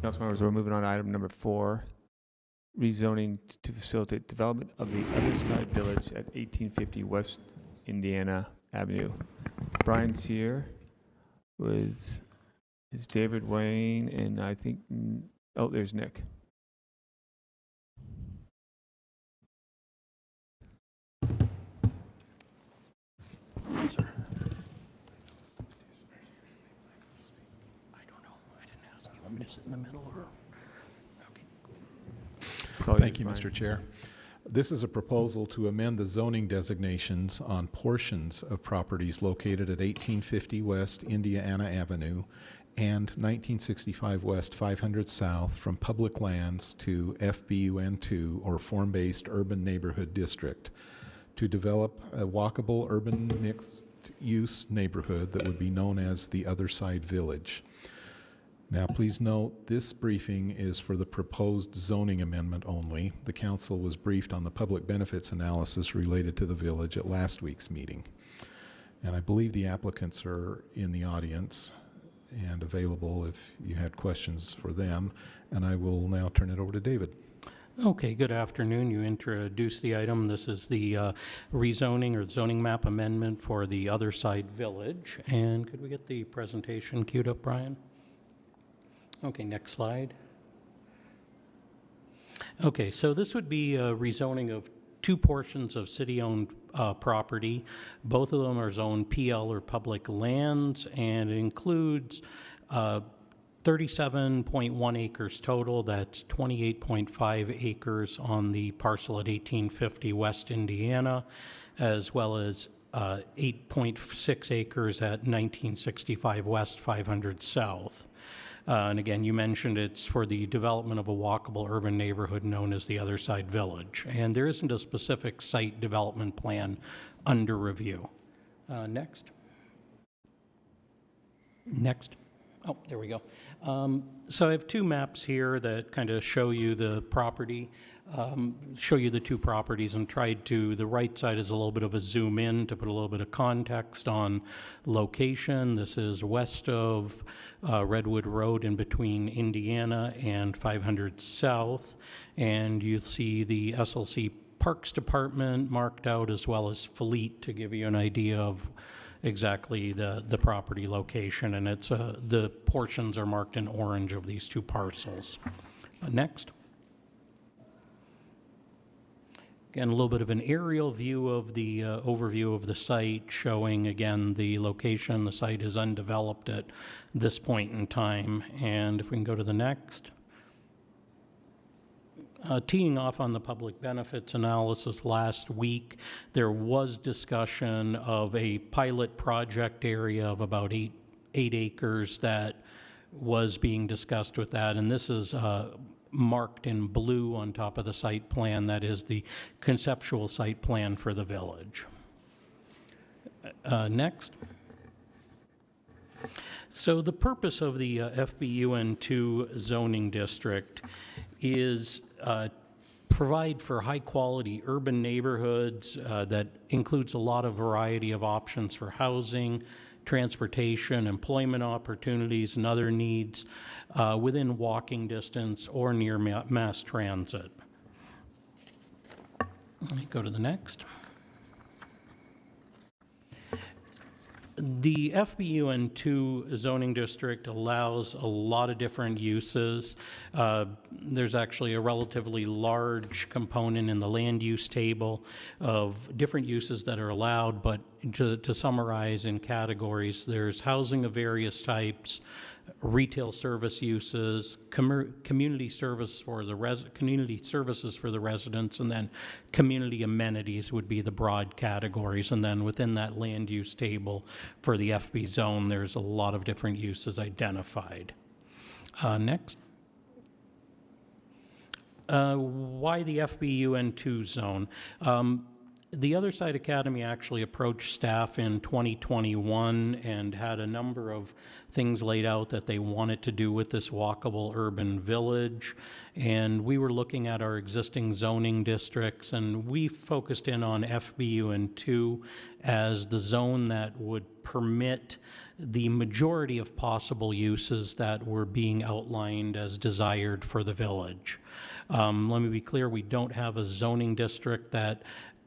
Council members, we're moving on to item number 4, rezoning to facilitate development of the other side village at 1850 West Indiana Avenue. Brian's here with David Wayne, and I think, there's Nick. Sir. I don't know. I didn't ask you. I'm going to sit in the middle or? Okay. Thank you, Mr. Chair. This is a proposal to amend the zoning designations on portions of properties located at 1850 West Indiana Avenue and 1965 West 500 South from public lands to FBUN2, or Form-Based Urban Neighborhood District, to develop a walkable urban mixed-use neighborhood that would be known as the Other Side Village. Now, please note, this briefing is for the proposed zoning amendment only. The council was briefed on the public benefits analysis related to the village at last week's meeting. And I believe the applicants are in the audience and available if you had questions for them. And I will now turn it over to David. Okay, good afternoon. You introduced the item. This is the rezoning or zoning map amendment for the Other Side Village. And could we get the presentation queued up, Brian? Okay, next slide. Okay, so this would be a rezoning of 2 portions of city-owned property. Both of them are zoned PL, or public lands, and it includes 37.1 acres total. That's 28.5 acres on the parcel at 1850 West Indiana, as well as 8.6 acres at 1965 West 500 South. And again, you mentioned it's for the development of a walkable urban neighborhood known as the Other Side Village. And there isn't a specific site development plan under review. Next. Next. Oh, there we go. So I have two maps here that kind of show you the property, show you the two properties, and tried to, the right side is a little bit of a zoom in to put a little bit of context on location. This is west of Redwood Road in between Indiana and 500 South, and you see the SLC Parks Department marked out, as well as Fleet, to give you an idea of exactly the property location, and it's the portions are marked in orange of these two parcels. Next. Again, a little bit of an aerial view of the overview of the site, showing again the location. The site is undeveloped at this point in time, and if we can go to the next. Teeing off on the public benefits analysis last week, there was discussion of a pilot project area of about eight acres that was being discussed with that, and this is marked in blue on top of the site plan. That is the conceptual site plan for the village. Next. So the purpose of the FBUN2 zoning district is provide for high-quality urban neighborhoods that includes a lot of variety of options for housing, transportation, employment opportunities, and other needs within walking distance or near mass transit. Let me go to the next. The FBUN2 zoning district allows a lot of different uses. There's actually a relatively large component in the land use table of different uses that are allowed, but to summarize in categories, there's housing of various types, retail service uses, community services for the residents, and then community amenities would be the broad categories. And then within that land use table for the FB zone, there's a lot of different uses identified. Next. Why the FBUN2 zone? The Other Side Academy actually approached staff in 2021 and had a number of things laid out that they wanted to do with this walkable urban village. And we were looking at our existing zoning districts, and we focused in on FBUN2 as the zone that would permit the majority of possible uses that were being outlined as desired for the village. Let me be clear, we don't have a zoning district that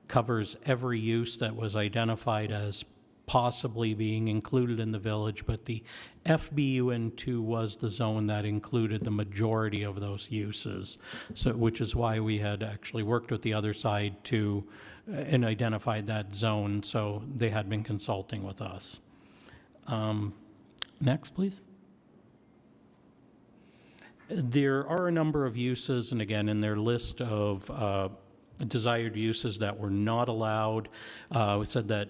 covers every use that was identified as possibly being included in the village, but the FBUN2 was the zone that included the majority of those uses, so which is why we had actually worked with the other side to and identified that zone, so they had been consulting with us. Next, please. There are a number of uses, and again, in their list of desired uses that were not allowed. We said that,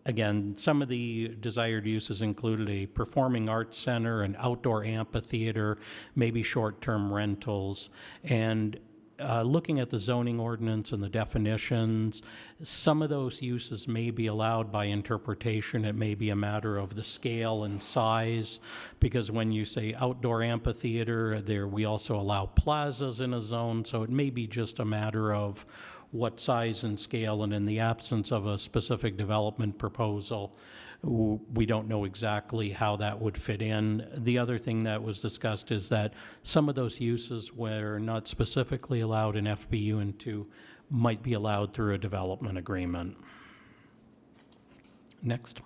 again, some of the desired uses included a performing arts center, an outdoor amphitheater, maybe short-term rentals. And looking at the zoning ordinance and the definitions, some of those uses may be allowed by interpretation. It may be a matter of the scale and size, because when you say outdoor amphitheater, there we also allow plazas in a zone, so it may be just a matter of what size and scale, and in the absence of a specific development proposal, we don't know exactly how that would fit in. The other thing that was discussed is that some of those uses were not specifically allowed in FBUN2 might be allowed through a development agreement. Next.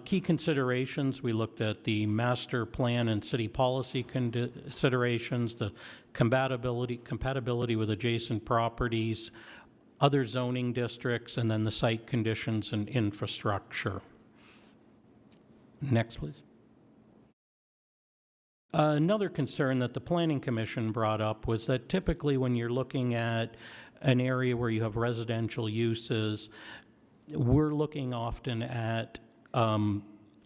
Key considerations, we looked at the master plan and city policy considerations, the compatibility with adjacent properties, other zoning districts, and then the site conditions and infrastructure. Next, please. Another concern that the Planning Commission brought up was that typically when you're looking at an area where you have residential uses, we're looking often at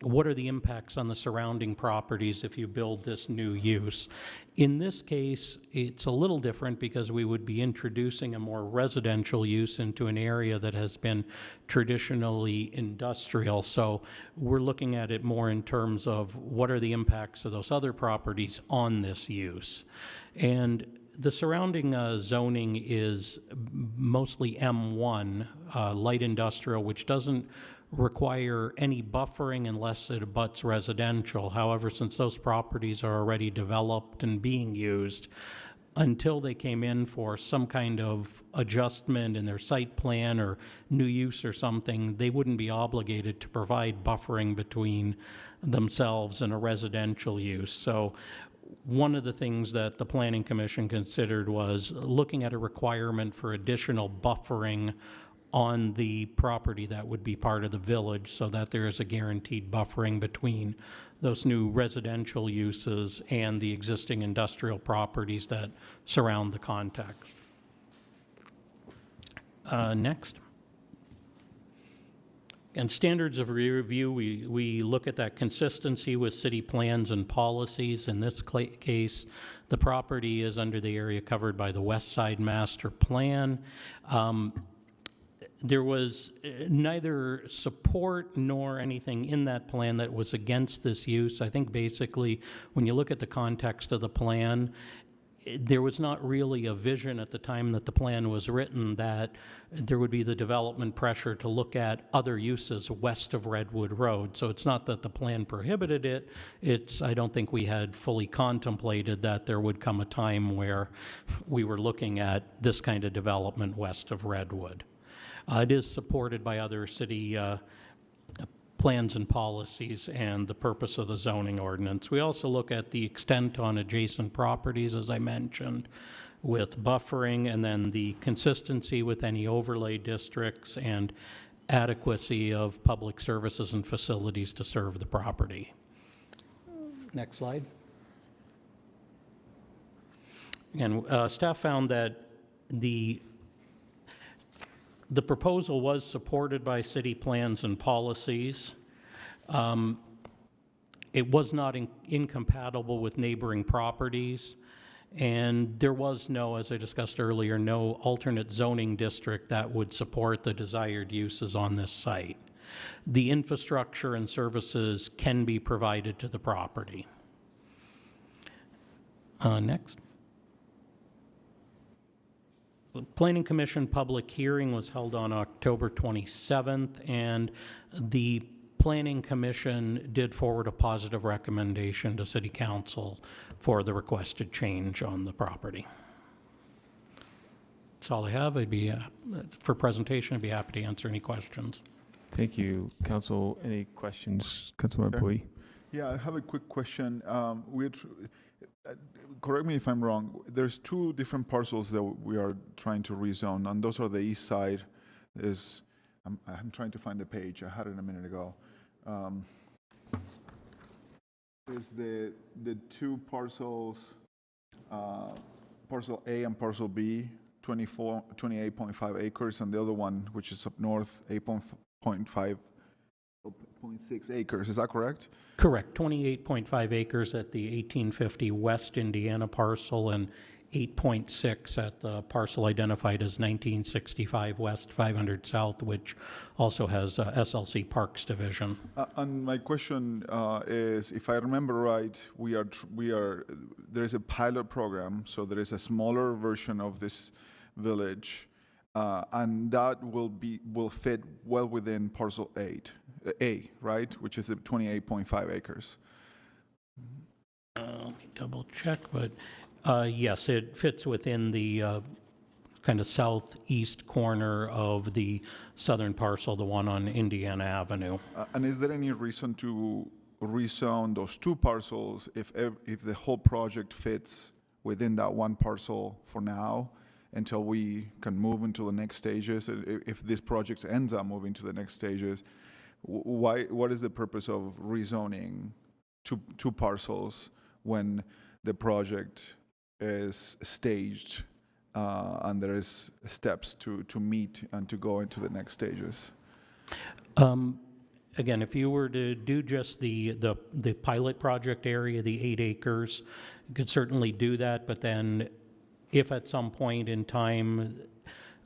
what are the impacts on the surrounding properties if you build this new use? In this case, it's a little different because we would be introducing a more residential use into an area that has been traditionally industrial. So we're looking at it more in terms of what are the impacts of those other properties on this use. And the surrounding zoning is mostly M1, light industrial, which doesn't require any buffering unless it abuts residential. However, since those properties are already developed and being used, until they came in for some kind of adjustment in their site plan or new use or something, they wouldn't be obligated to provide buffering between themselves and a residential use. So one of the things that the Planning Commission considered was looking at a requirement for additional buffering on the property that would be part of the village so that there is a guaranteed buffering between those new residential uses and the existing industrial properties that surround the context. Next. And standards of review, we look at that consistency with city plans and policies. In this case, the property is under the area covered by the West Side Master Plan. There was neither support nor anything in that plan that was against this use. I think basically when you look at the context of the plan, there was not really a vision at the time that the plan was written that there would be the development pressure to look at other uses west of Redwood Road. So it's not that the plan prohibited it. I don't think we had fully contemplated that there would come a time where we were looking at this kind of development west of Redwood. It is supported by other city plans and policies and the purpose of the zoning ordinance. We also look at the extent on adjacent properties, as I mentioned, with buffering, and then the consistency with any overlay districts and adequacy of public services and facilities to serve the property. Next slide. And staff found that the proposal was supported by city plans and policies. It was not incompatible with neighboring properties, and there was no, as I discussed earlier, no alternate zoning district that would support the desired uses on this site. The infrastructure and services can be provided to the property. Next. The Planning Commission public hearing was held on October 27th, and the Planning Commission did forward a positive recommendation to City Council for the requested change on the property. That's all I have. For presentation, I'd be happy to answer any questions. Thank you, Council. Any questions, Councilmember Pui? Yeah, I have a quick question. Correct me if I'm wrong. There's two different parcels that we are trying to rezone, and those are the east side. I'm trying to find the page. I had it a minute ago. There's the two parcels, parcel A and parcel B, 28.5 acres, and the other one, which is up north, 8.6 acres. Is that correct? Correct. 28.5 acres at the 1850 West Indiana parcel and 8.6 at the parcel identified as 1965 West 500 South, which also has SLC Parks Division. And my question is, if I remember right, there is a pilot program, so there is a smaller version of this village, and that will fit well within parcel A, right, which is 28.5 acres. Let me double check, but yes, it fits within the kind of southeast corner of the southern parcel, the one on Indiana Avenue. And is there any reason to rezone those two parcels if the whole project fits within that one parcel for now, until we can move into the next stages? If this project ends up moving to the next stages, what is the purpose of rezoning two parcels when the project is staged and there is steps to meet and to go into the next stages? again, if you were to do just the pilot project area, the 8 acres, you could certainly do that, but then if at some point in time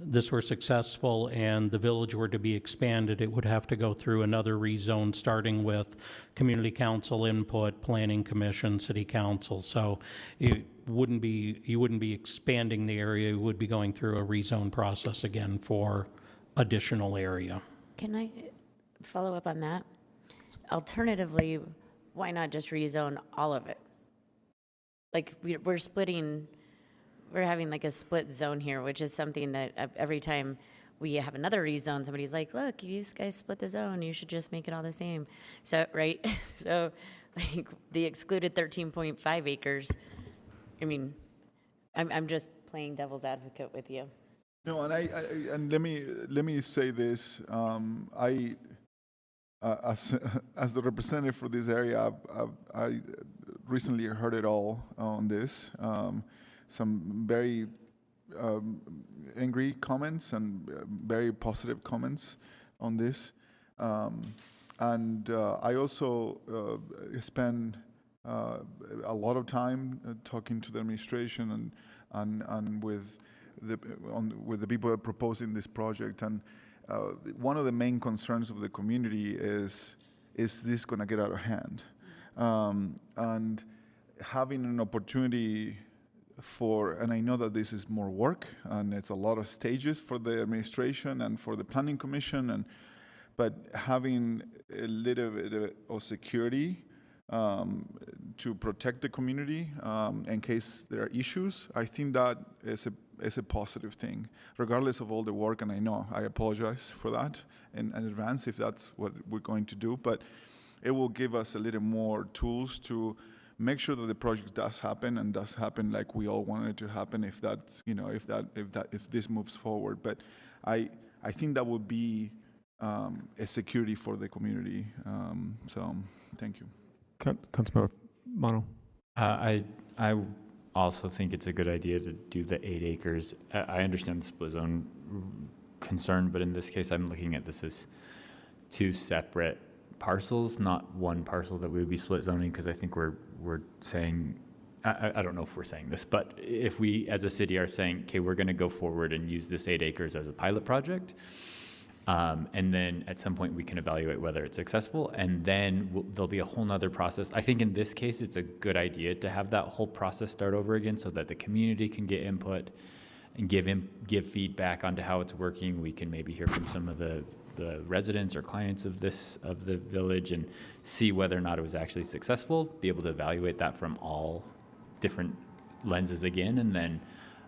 this were successful and the village were to be expanded, it would have to go through another rezone, starting with community council input, planning commission, city council. So you wouldn't be expanding the area, you would be going through a rezone process again for additional area. Can I follow up on that? Alternatively, why not just rezone all of it? Like we're having like a split zone here, which is something that every time we have another rezone, somebody's like, look, you guys split the zone, you should just make it all the same. So, right? So like the excluded 13.5 acres, I mean, I'm just playing devil's advocate with you. No, and let me say this. As the representative for this area, I recently heard it all on this. Some very angry comments and very positive comments on this. And I also spend a lot of time talking to the administration and with the people that are proposing this project. And one of the main concerns of the community is this going to get out of hand? And having an opportunity and I know that this is more work and it's a lot of stages for the administration and for the planning commission, but having a little bit of security to protect the community in case there are issues, I think that is a positive thing, regardless of all the work. And I know I apologize for that in advance if that's what we're going to do, but it will give us a little more tools to make sure that the project does happen and does happen like we all want it to happen. If that's, if this moves forward, but I think that would be a security for the community. So thank you. Councilmember Mono. I also think it's a good idea to do the 8 acres. I understand the split zone concern, but in this case, I'm looking at this as 2 separate parcels, not one parcel that we would be split zoning, because I think we're saying, I don't know if we're saying this, but if we as a city are saying, okay, we're going to go forward and use this 8 acres as a pilot project, and then at some point we can evaluate whether it's successful, and then there'll be a whole nother process. I think in this case, it's a good idea to have that whole process start over again so that the community can get input and give feedback onto how it's working. We can maybe hear from some of the residents or clients of the village and see whether or not it was actually successful, be able to evaluate that from all different lenses again, and then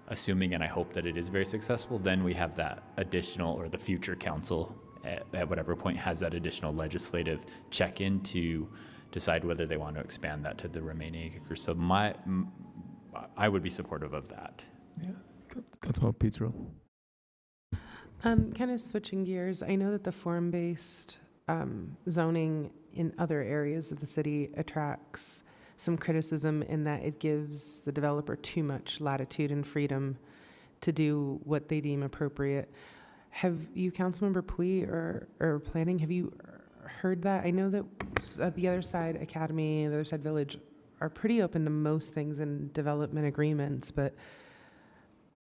assuming, and I hope that it is very successful, then we have that additional, or the future council at whatever point has that additional legislative check-in to decide whether they want to expand that to the remaining acres. So I would be supportive of that. Yeah, Councilmember Pedro. Kind of switching gears, I know that the form-based zoning in other areas of the city attracts some criticism in that it gives the developer too much latitude and freedom to do what they deem appropriate. Have you, Councilmember Pui or Planning, have you heard that? I know that the other side, Academy, the other side, Village, are pretty open to most things in development agreements, but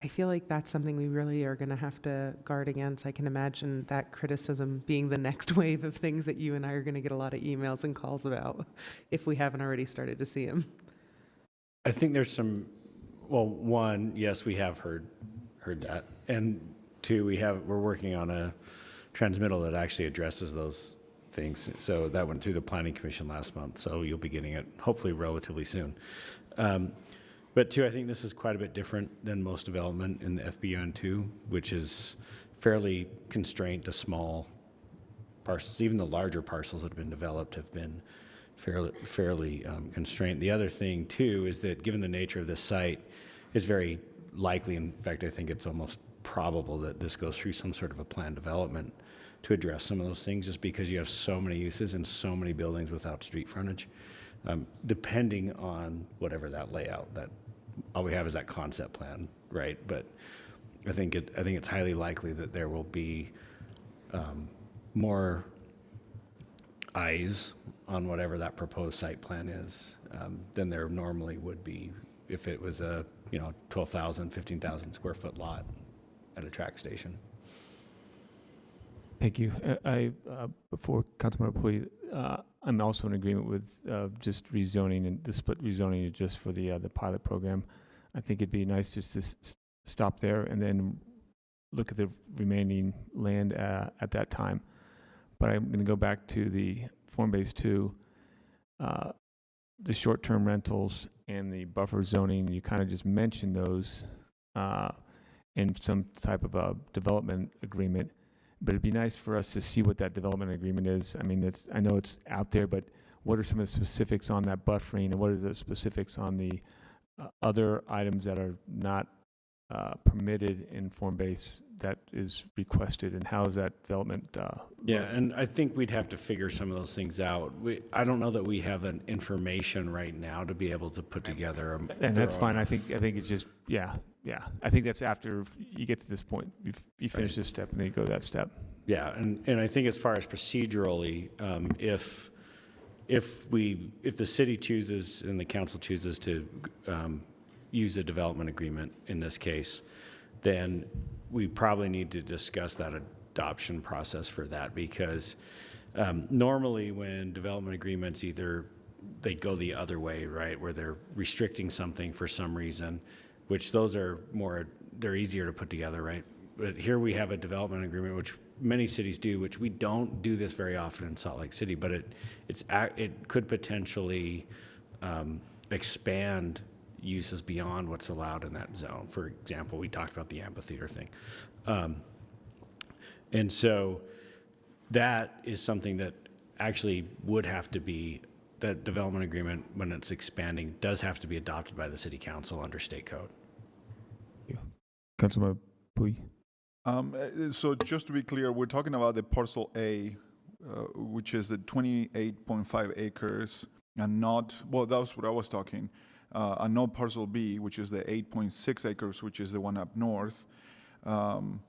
I feel like that's something we really are going to have to guard against. I can imagine that criticism being the next wave of things that you and I are going to get a lot of emails and calls about if we haven't already started to see them. I think there's some, well, one, yes, we have heard that. And 2, we're working on a transmittal that actually addresses those things. So that went through the Planning Commission last month. So you'll be getting it hopefully relatively soon. But 2, I think this is quite a bit different than most development in the FBN2, which is fairly constrained to small parcels. Even the larger parcels that have been developed have been fairly constrained. The other thing, too, is that given the nature of this site, it's very likely, in fact, I think it's almost probable that this goes through some sort of a planned development to address some of those things, just because you have so many uses and so many buildings without street frontage, depending on whatever that layout, that all we have is that concept plan, right? But I think it's highly likely that there will be more eyes on whatever that proposed site plan is than there normally would be if it was a 12,000, 15,000 square foot lot at a track station. Thank you. Before Councilmember Puy, I'm also in agreement with just rezoning and the split rezoning just for the pilot program. I think it'd be nice just to stop there and then look at the remaining land at that time. But I'm going to go back to the form-based 2, the short-term rentals and the buffer zoning. You kind of just mentioned those in some type of a development agreement. But it'd be nice for us to see what that development agreement is. I mean, I know it's out there, but what are some of the specifics on that buffering, and what are the specifics on the other items that are not permitted in form-based that is requested, and how is that development? Yeah, and I think we'd have to figure some of those things out. I don't know that we have an information right now to be able to put together. And that's fine. I think it's just, yeah. I think that's after you get to this point. You finish this step and then you go to that step. Yeah, and I think as far as procedurally, if the city chooses and the council chooses to use a development agreement in this case, then we probably need to discuss that adoption process for that, because normally when development agreements they go the other way, right, where they're restricting something for some reason, which those are they're easier to put together, right? But here we have a development agreement, which many cities do, which we don't do this very often in Salt Lake City, but it could potentially expand uses beyond what's allowed in that zone. For example, we talked about the amphitheater thing. And so that is something that actually would have to be, that development agreement, when it's expanding, does have to be adopted by the city council under state code. Councilmember Puy. So just to be clear, we're talking about the parcel A, which is the 28.5 acres, and not, well, that's what I was talking, and not parcel B, which is the 8.6 acres, which is the one up north, and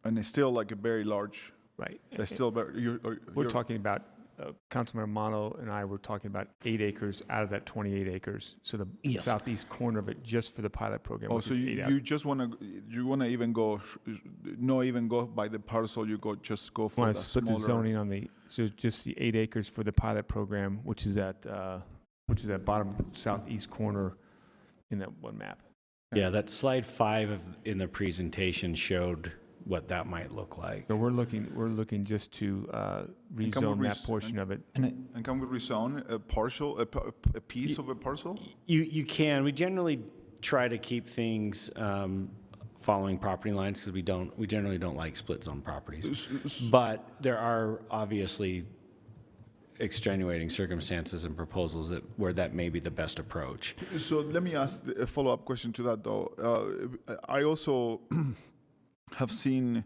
it's still like a very large. Right. That's still very. We're talking about. Councilmember Mono and I were talking about 8 acres out of that 28 acres. So the southeast corner of it, just for the pilot program. Oh, so you just want to even go, not even go by the parcel. You just go for the split smaller. The zoning on so just the 8 acres for the pilot program, which is at bottom southeast corner in that one map. Yeah, that slide 5 in the presentation showed what that might look like. So we're looking just to rezone that portion of it. And can we rezone a parcel, a piece of a parcel? You can. We generally try to keep things following property lines, because we generally don't like split zone properties. But there are obviously extenuating circumstances and proposals where that may be the best approach. So let me ask a follow-up question to that, though. I also have seen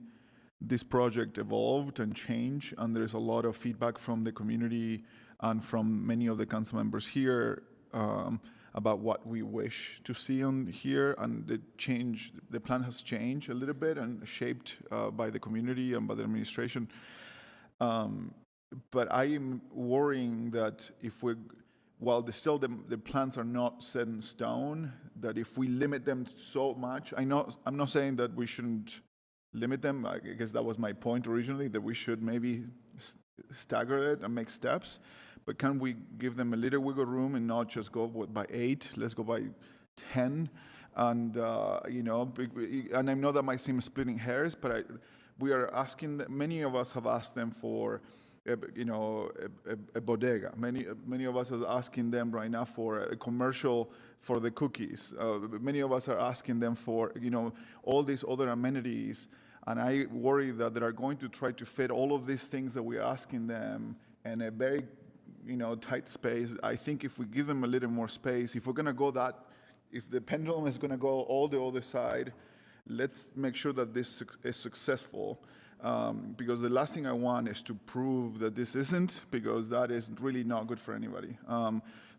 this project evolved and change, and there's a lot of feedback from the community and from many of the council members here about what we wish to see on here, and the plan has changed a little bit and shaped by the community and by the administration. But I am worrying that while the plans are not set in stone, that if we limit them so much, I'm not saying that we shouldn't limit them. I guess that was my point originally, that we should maybe stagger it and make steps. But can we give them a little wiggle room and not just go by 8? Let's go by 10. And and I know that might seem splitting hairs, but we are asking. Many of us have asked them for, a bodega. Many of us are asking them right now for a commercial for the cookies. Many of us are asking them for, all these other amenities. And I worry that they are going to try to fit all of these things that we're asking them in a very, tight space. I think if we give them a little more space, if we're going to go if the pendulum is going to go all the other side, let's make sure that this is successful. Because the last thing I want is to prove that this isn't, because that is really not good for anybody.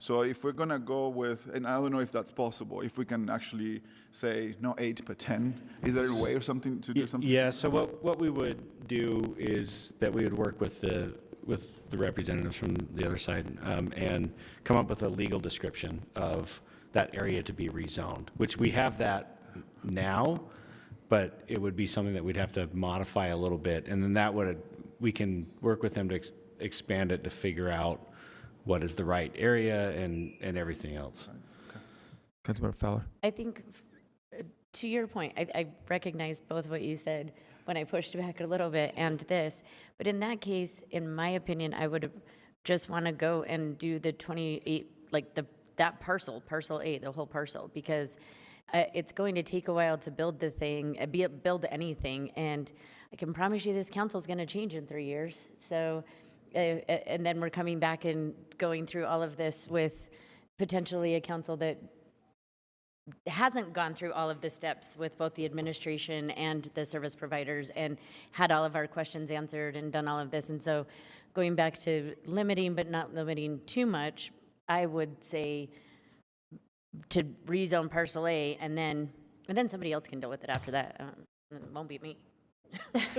So if we're going to go with, and I don't know if that's possible, if we can actually say, not 8, but 10, is there a way or something to do something? Yeah, so what we would do is that we would work with the with the representatives from the other side and come up with a legal description of that area to be rezoned, which we have that now, but it would be something that we'd have to modify a little bit. And then that would, we can work with them to expand it to figure out what is the right area and everything else. Councilmember Fowler. I think, to your point, I recognize both what you said when I pushed back a little bit and this, but in that case, in my opinion, I would just want to go and do the 28, like that parcel A, the whole parcel, because it's going to take a while to build the thing, build anything, and I can promise you this council is going to change in 3 years. So, and then we're coming back and going through all of this with potentially a council that hasn't gone through all of the steps with both the administration and the service providers and had all of our questions answered and done all of this. And so going back to limiting but not limiting too much, I would say to rezone parcel A and then somebody else can deal with it after that. It won't be me.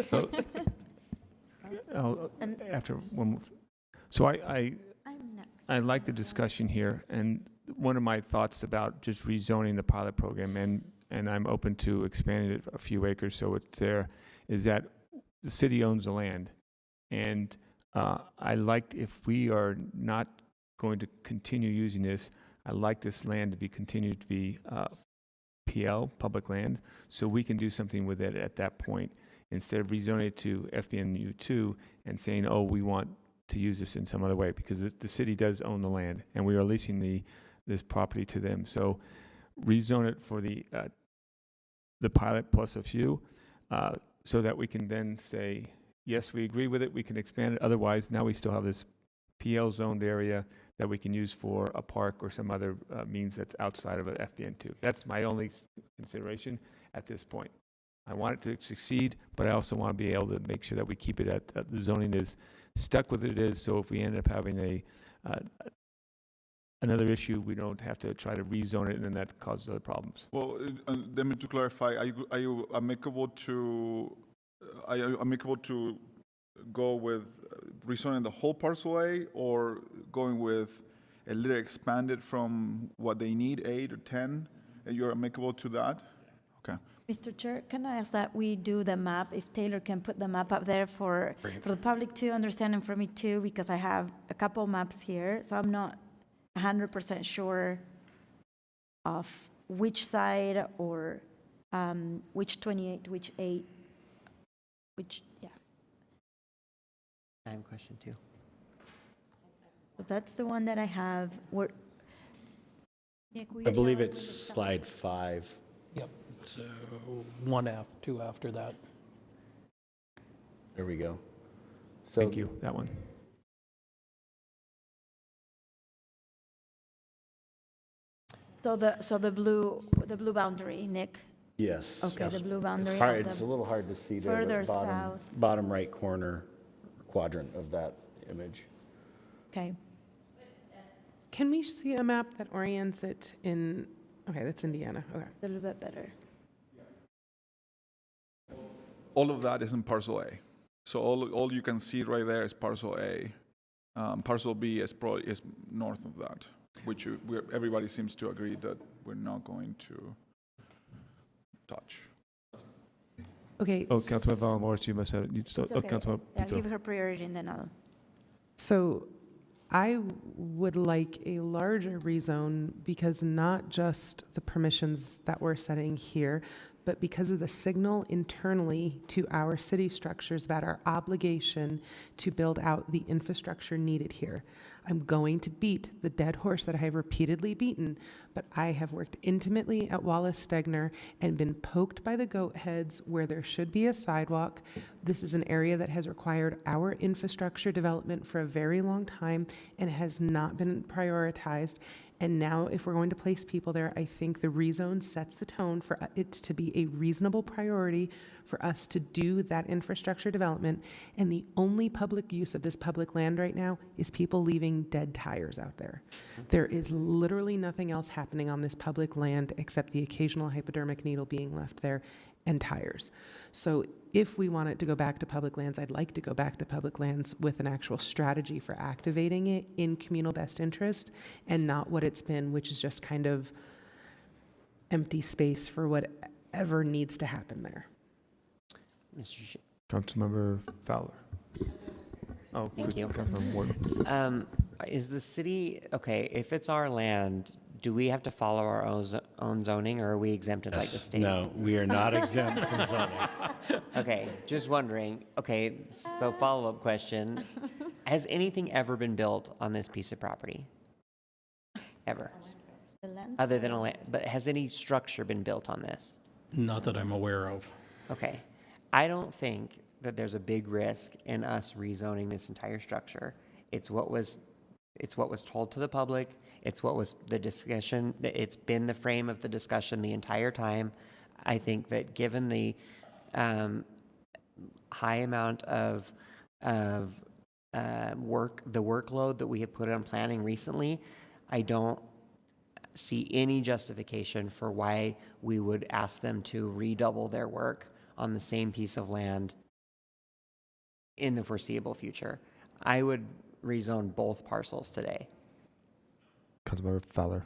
So, after one, so I like the discussion here, and one of my thoughts about just rezoning the pilot program, and I'm open to expanding it a few acres so it's there, is that the city owns the land. And I liked, if we are not going to continue using this, I like this land to be continued to be PL, public land, so we can do something with it at that point, instead of rezoning it to FBNU2 and saying, oh, we want to use this in some other way, because the city does own the land, and we are leasing this property to them. So rezone it for the pilot plus a few, so that we can then say, yes, we agree with it, we can expand it. Otherwise, now we still have this PL zoned area that we can use for a park or some other means that's outside of an FBN2. That's my only consideration at this point. I want it to succeed, but I also want to be able to make sure that we keep it at the zoning is stuck with it is. So if we end up having another issue, we don't have to try to rezone it, and then that causes other problems. Well, let me to clarify, are you amicable to go with rezoning the whole parcel A, or going with a little expanded from what they need, 8 or 10? You're amicable to that? Okay. Mr. Chair, can I ask that we do the map, if Taylor can put the map up there for the public to understand and for me too, because I have a couple maps here, so I'm not 100% sure of which side or which 28, which 8, which, yeah. I have a question too. So that's the one that I have. I believe it's slide 5. Yep. So two after that. There we go. So Thank you, that one. So the blue boundary, Nick. yes. Okay, the blue boundary. It's a little hard to see there, further the south. bottom right corner quadrant of that image. Okay. Can we see a map that orients it in, okay, that's Indiana, okay. A little bit better. All of that is in parcel A. So all you can see right there is parcel A. Parcel B is north of that, which everybody seems to agree that we're not going to touch. Okay. Oh, Councilman Valamorris, you must have, It's okay. Councilman Yeah, Pito. give her priority and then I'll. So I would like a larger rezone, because not just the permissions that we're setting here, but because of the signal internally to our city structures about our obligation to build out the infrastructure needed here. I'm going to beat the dead horse that I have repeatedly beaten, but I have worked intimately at Wallace Stegner and been poked by the goat heads where there should be a sidewalk. This is an area that has required our infrastructure development for a very long time and has not been prioritized. And now if we're going to place people there, I think the rezone sets the tone for it to be a reasonable priority for us to do that infrastructure development. And the only public use of this public land right now is people leaving dead tires out there. There is literally nothing else happening on this public land except the occasional hypodermic needle being left there. and tires. So if we want it to go back to public lands, I'd like to go back to public lands with an actual strategy for activating it in communal best interest, and not what it's been, which is just kind of empty space for whatever needs to happen there. Mr. Ch- Councilmember Fowler. Oh, Thank you. Councilmember Ward. Is the city, okay, if it's our land, do we have to follow our own zoning, or are we exempted like the state? No, we are not exempt from zoning. Okay, just wondering. Okay, so follow-up question. Has anything ever been built on this piece of property? Ever? The land? Other than a land, but has any structure been built on this? Not that I'm aware of. Okay. I don't think that there's a big risk in us rezoning this entire structure. It's what was told to the public. It's what was the discussion. It's been the frame of the discussion the entire time. I think that given the high amount of workload that we have put on planning recently, I don't see any justification for why we would ask them to redouble their work on the same piece of land in the foreseeable future. I would rezone both parcels today. Councilmember Fowler.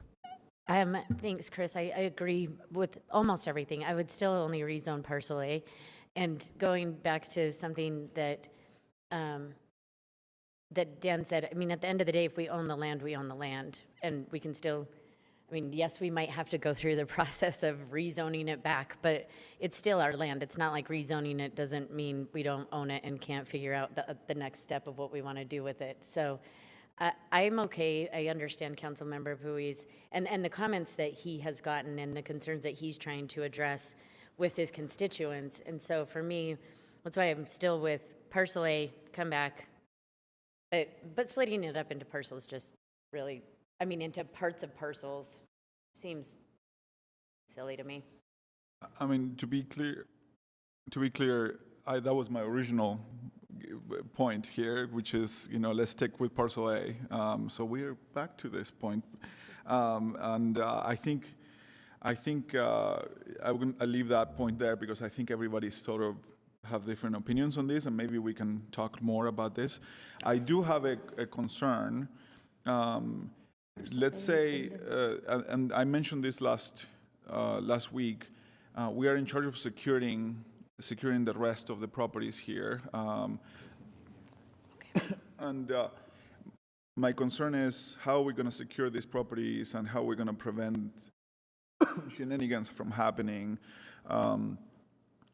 Thanks, Chris. I agree with almost everything. I would still only rezone parcel A. And going back to something that that Dan said, I mean, at the end of the day, if we own the land, we own the land. And we can still, I mean, yes, we might have to go through the process of rezoning it back, but it's still our land. It's not like rezoning it doesn't mean we don't own it and can't figure out the next step of what we want to do with it. So I'm okay. I understand Councilmember Pui's and the comments that he has gotten and the concerns that he's trying to address with his constituents. And so for me, that's why I'm still with parcel A, come back. But splitting it up into parcels just really, I mean, into parts of parcels seems silly to me. I mean, to be clear, that was my original point here, which is, let's stick with parcel A. So we're back to this point, and I think I'll leave that point there because I think everybody's sort of have different opinions on this, and maybe we can talk more about this. I do have a concern. Let's say, and I mentioned this last week, we are in charge of securing the rest of the properties here. And my concern is how are we going to secure these properties and how we're going to prevent shenanigans from happening.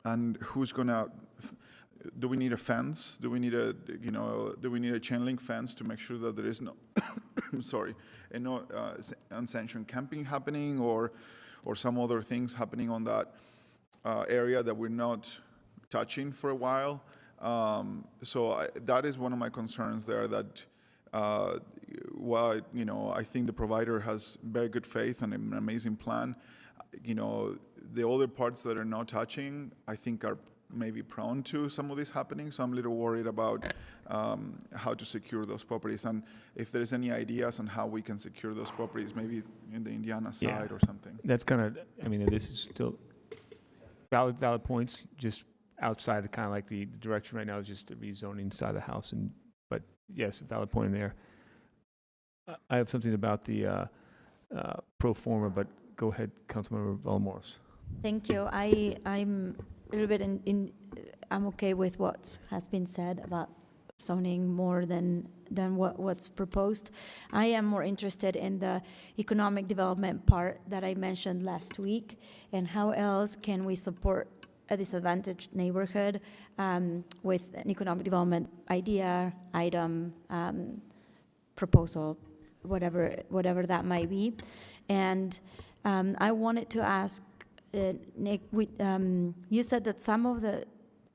And who's going to, do we need a fence? Do we need a chain link fence to make sure that there is no, no unsanctioned camping happening or some other things happening on that area that we're not touching for a while? So that is one of my concerns there, that while, I think the provider has very good faith and an amazing plan, the other parts that are not touching, I think are maybe prone to some of this happening. So I'm a little worried about how to secure those properties. And if there's any ideas on how we can secure those properties, maybe in the Indiana side or something. That's kind of, I mean, this is still valid points, just outside of kind of like the direction right now is just the rezoning side of the house. But yes, a valid point in there. I have something about the pro forma, but go ahead, Councilmember Valamoros. Thank you. I'm a little bit I'm okay with what has been said about zoning more than what's proposed. I am more interested in the economic development part that I mentioned last week, and how else can we support a disadvantaged neighborhood with an economic development idea, item, proposal, whatever that might be. And I wanted to ask, Nick, you said that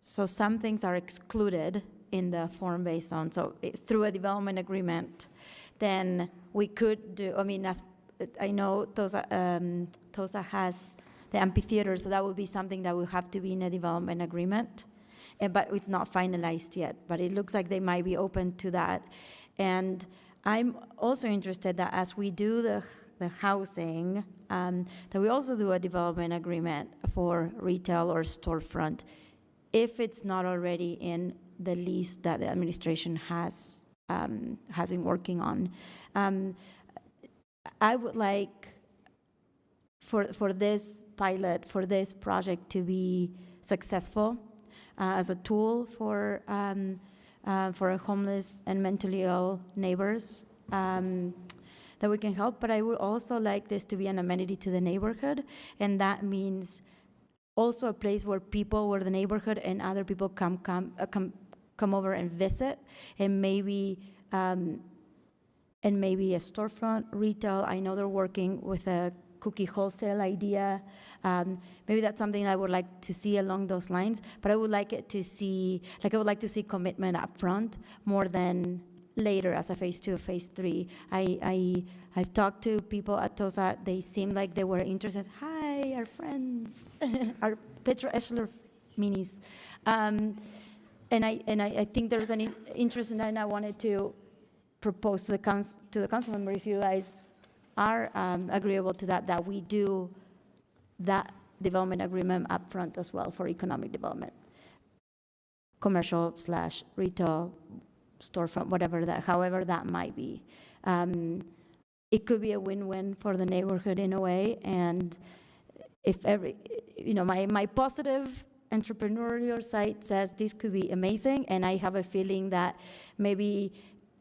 some things are excluded in the form-based zone. So through a development agreement, then we could do, I mean, as I know Tosa has the amphitheater, so that would be something that would have to be in a development agreement, but it's not finalized yet. But it looks like they might be open to that. And I'm also interested that as we do the housing, that we also do a development agreement for retail or storefront if it's not already in the lease that the administration has been working on. I would like for this pilot, for this project to be successful as a tool for homeless and mentally ill neighbors that we can help. But I would also like this to be an amenity to the neighborhood, and that means also a place where the neighborhood and other people come over and visit, and maybe a storefront, retail. I know they're working with a cookie wholesale idea. Maybe that's something I would like to see along those lines, but I would like to see commitment up front more than later as a phase 2 or phase 3. I've talked to people at TOSA. They seemed like they were interested. Hi, our friends, our Petro Eschler minis. And I think there's an interest in that, and I wanted to propose to the council member, if you guys are agreeable to that we do that development agreement up front as well for economic development, commercial/retail, storefront, however that might be. It could be a win-win for the neighborhood in a way, and if my positive entrepreneurial side says this could be amazing, and I have a feeling that maybe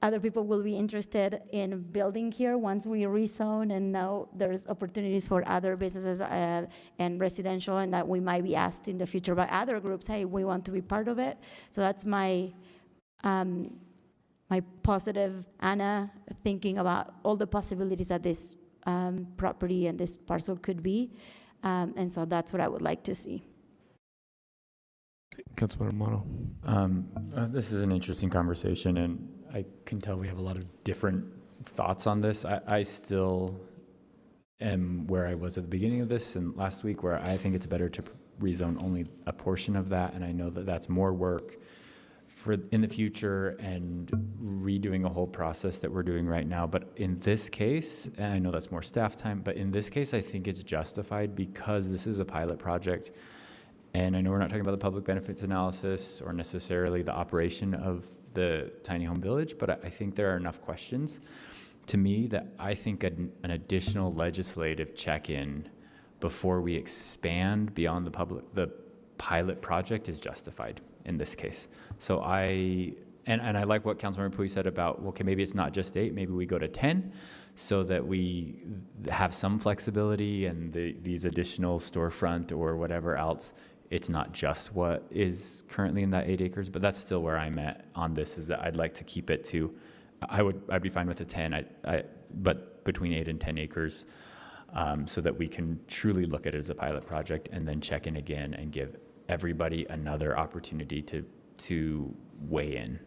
other people will be interested in building here once we rezone, and now there's opportunities for other businesses and residential, and that we might be asked in the future by other groups, hey, we want to be part of it. So that's my positive Anna thinking about all the possibilities that this property and this parcel could be, and so that's what I would like to see. Councilmember Mono. This is an interesting conversation, and I can tell we have a lot of different thoughts on this. I still am where I was at the beginning of this and last week, where I think it's better to rezone only a portion of that, and I know that that's more work for in the future and redoing a whole process that we're doing right now. But in this case, and I know that's more staff time, but in this case, I think it's justified because this is a pilot project. And I know we're not talking about the public benefits analysis or necessarily the operation of the tiny home village, but I think there are enough questions to me that I think an additional legislative check-in before we expand beyond the pilot project is justified in this case. So I like what Councilmember Pui said about, okay, maybe it's not just 8, maybe we go to 10 so that we have some flexibility, and these additional storefront or whatever else, it's not just what is currently in that 8 acres, but that's still where I'm at on this, is that I'd like to keep it to, I'd be fine with a 10, but between 8 and 10 acres, so that we can truly look at it as a pilot project and then check in again and give everybody another opportunity to weigh in.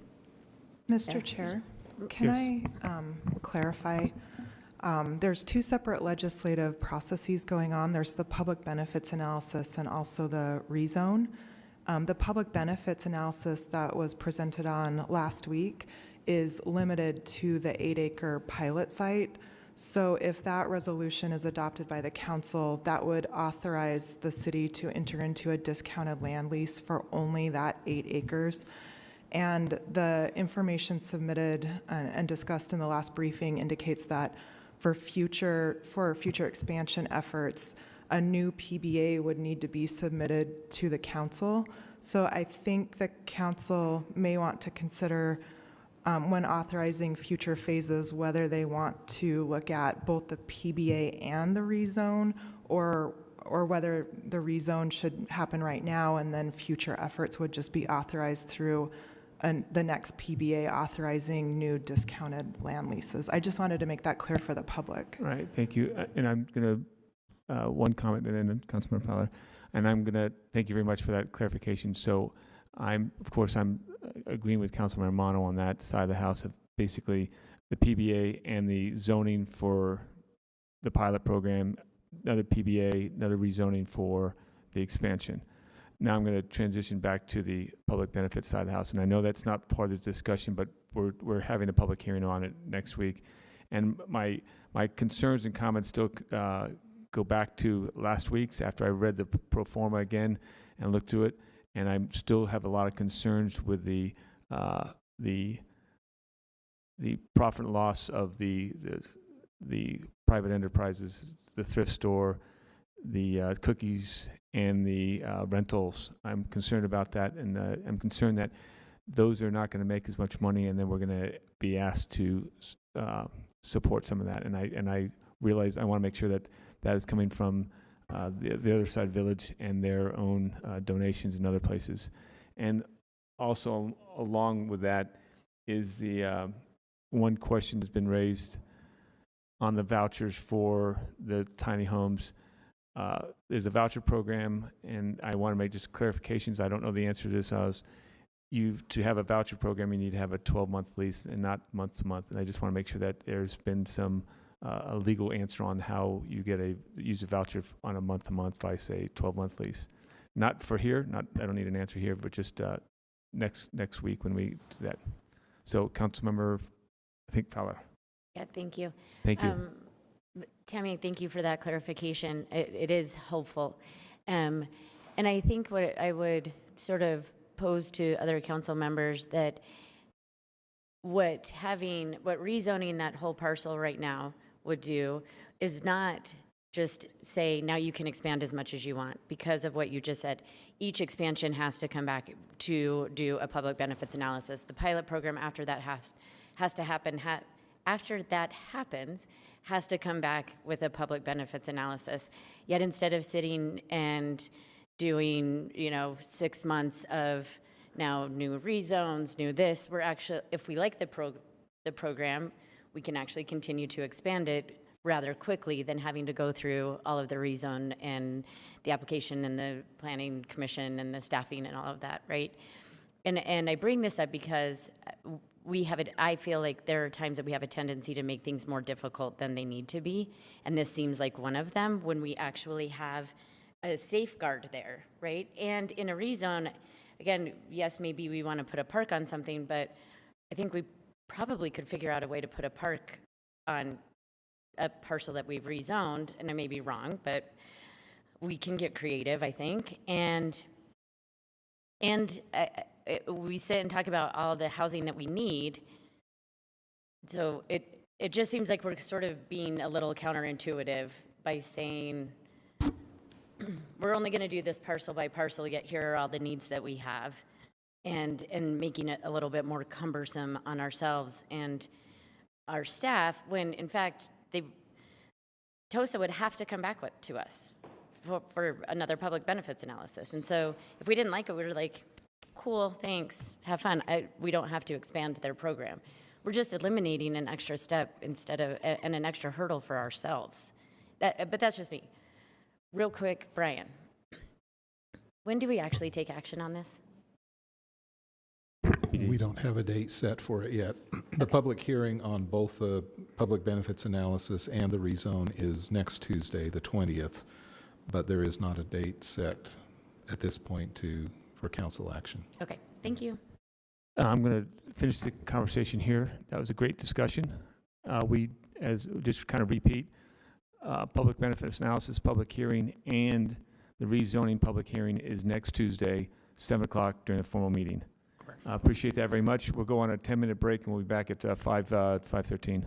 Mr. Chair, can I clarify? There's 2 separate legislative processes going on. There's the public benefits analysis and also the rezone. The public benefits analysis that was presented on last week is limited to the 8-acre pilot site. So if that resolution is adopted by the council, that would authorize the city to enter into a discounted land lease for only that 8 acres. And the information submitted and discussed in the last briefing indicates that for future expansion efforts, a new PBA would need to be submitted to the council. So I think the council may want to consider, when authorizing future phases, whether they want to look at both the PBA and the rezone, or whether the rezone should happen right now and then future efforts would just be authorized through the next PBA authorizing new discounted land leases. I just wanted to make that clear for the public. Right, thank you. And I'm going to, one comment and then Councilmember Fowler, and I'm going to thank you very much for that clarification. So I'm agreeing with Councilmember Mono on that side of the house of basically the PBA and the zoning for the pilot program, another PBA, another rezoning for the expansion. Now I'm going to transition back to the public benefits side of the house, and I know that's not part of the discussion, but we're having a public hearing on it next week, and my concerns and comments still go back to last week's after I read the pro forma again and looked through it, and I still have a lot of concerns with the profit and loss of the private enterprises, the thrift store, the cookies, and the rentals. I'm concerned about that, and I'm concerned that those are not going to make as much money, and then we're going to be asked to support some of that. And I realize I want to make sure that that is coming from the other side village and their own donations in other places. And also along with that is the one question has been raised on the vouchers for the tiny homes. There's a voucher program, and I want to make just clarifications. I don't know the answer to this. To have a voucher program, you need to have a 12-month lease and not month to month. And I just want to make sure that there's been some a legal answer on how you use a voucher on a month to month by, say, 12-month lease. Not for here. I don't need an answer here, but just next week when we do that. So, Councilmember, I think Fowler. Yeah, thank you. Thank you. Tammy, thank you for that clarification. It is helpful. And I think what I would sort of pose to other council members that what rezoning that whole parcel right now would do is not just say, now you can expand as much as you want, because of what you just said. Each expansion has to come back to do a public benefits analysis. The pilot program after that has to happen. After that happens, has to come back with a public benefits analysis. Yet instead of sitting and doing, 6 months of now new rezones, new this, we're actually, if we like the program, we can actually continue to expand it rather quickly than having to go through all of the rezone and the application and the planning commission and the staffing and all of that, right? And I bring this up because I feel like there are times that we have a tendency to make things more difficult than they need to be, and this seems like one of them when we actually have a safeguard there, right? And in a rezone, again, yes, maybe we want to put a park on something, but I think we probably could figure out a way to put a park on a parcel that we've rezoned, and I may be wrong, but we can get creative, I think. And we sit and talk about all the housing that we need. So it just seems like we're sort of being a little counterintuitive by saying, we're only going to do this parcel by parcel, yet here are all the needs that we have, and making it a little bit more cumbersome on ourselves and our staff, when in fact TOSA would have to come back to us for another public benefits analysis. And so if we didn't like it, we were like, cool, thanks, have fun. We don't have to expand their program. We're just eliminating an extra step and an extra hurdle for ourselves. But that's just me. Real quick, Brian, when do we actually take action on this? We don't have a date set for it yet. The public hearing on both the public benefits analysis and the rezone is next Tuesday, the 20th, but there is not a date set at this point for council action. Okay, thank you. I'm going to finish the conversation here. That was a great discussion. Just kind of repeat, public benefits analysis public hearing and the rezoning public hearing is next Tuesday, 7 o'clock during the formal meeting. I appreciate that very much. We'll go on a 10-minute break, and we'll be back at 5:13.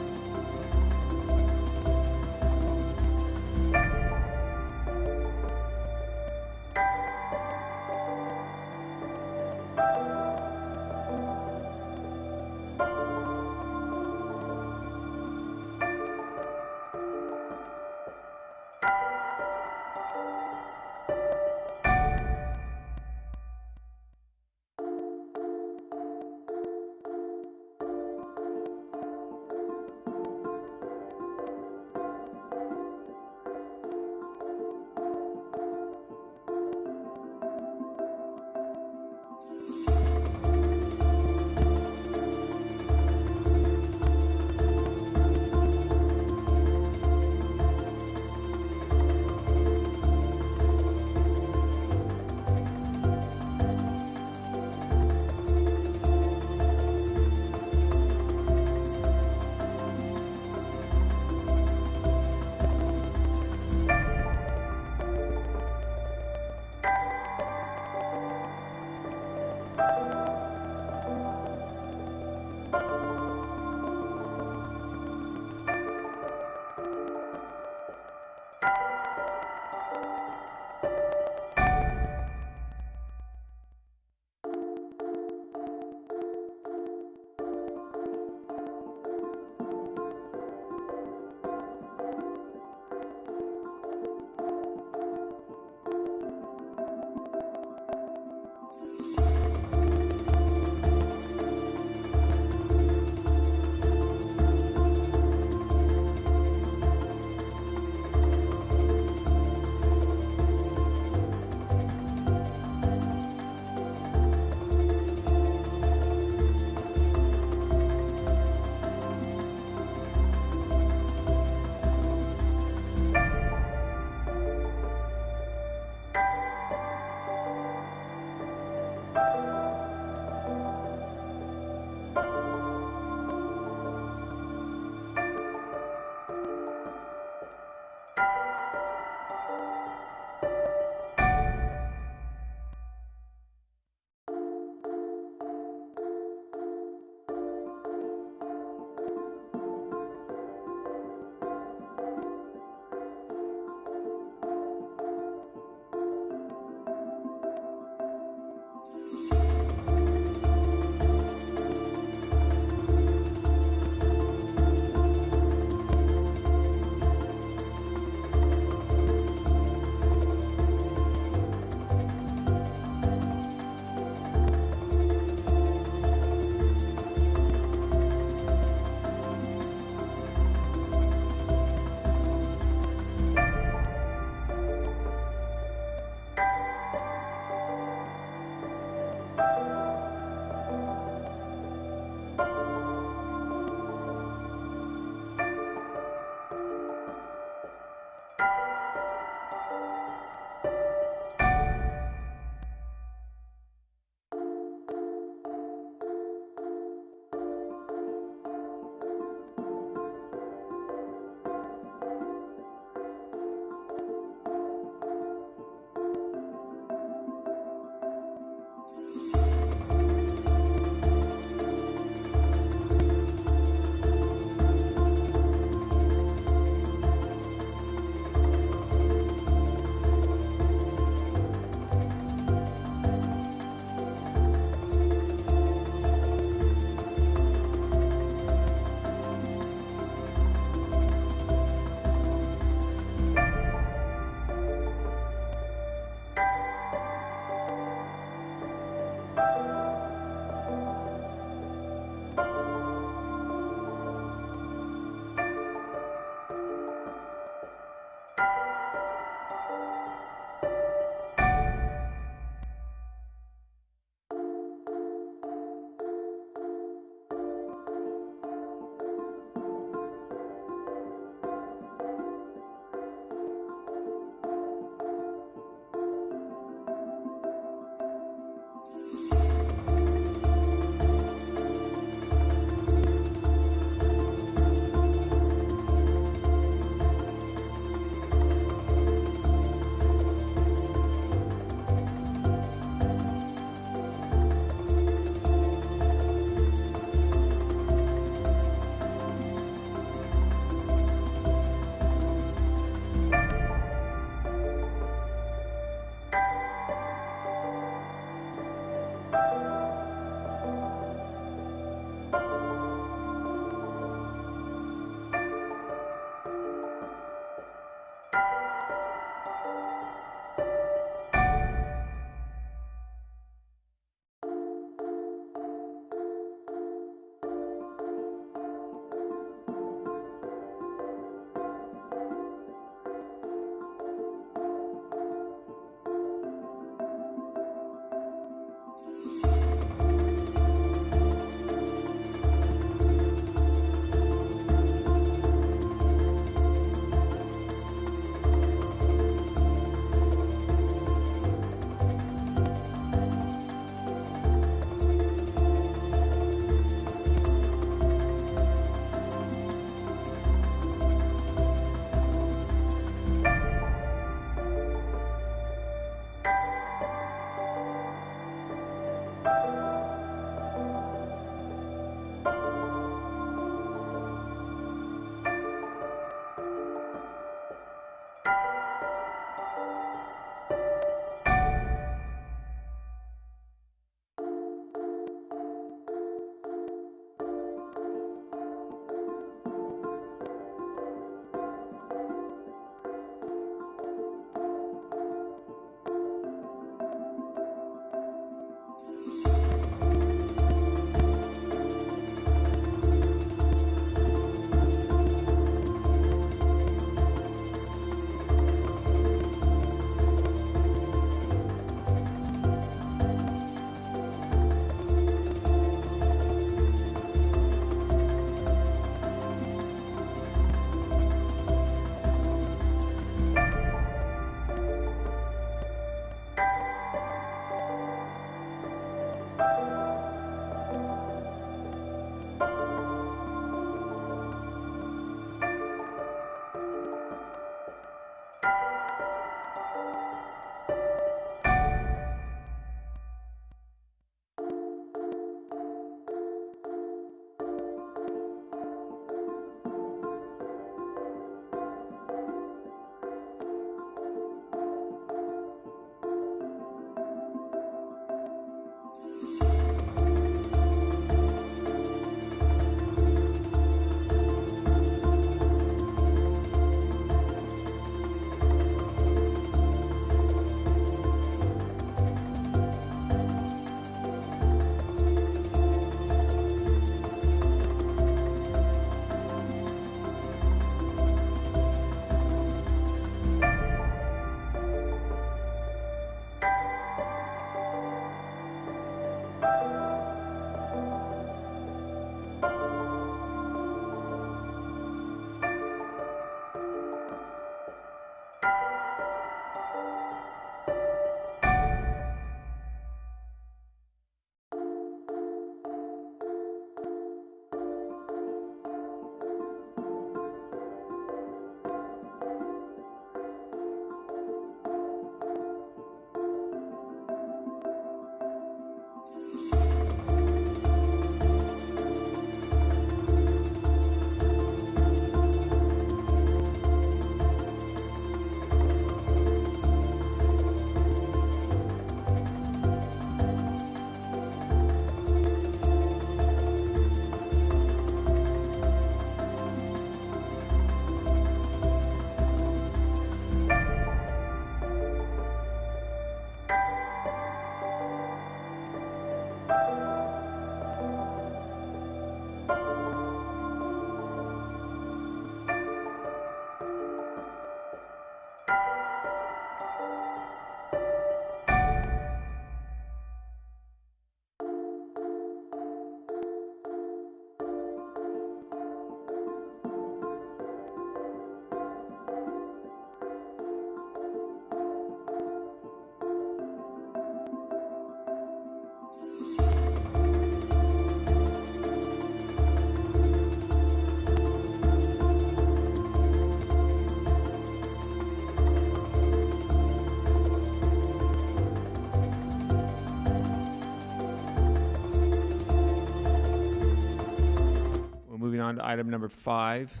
item number 5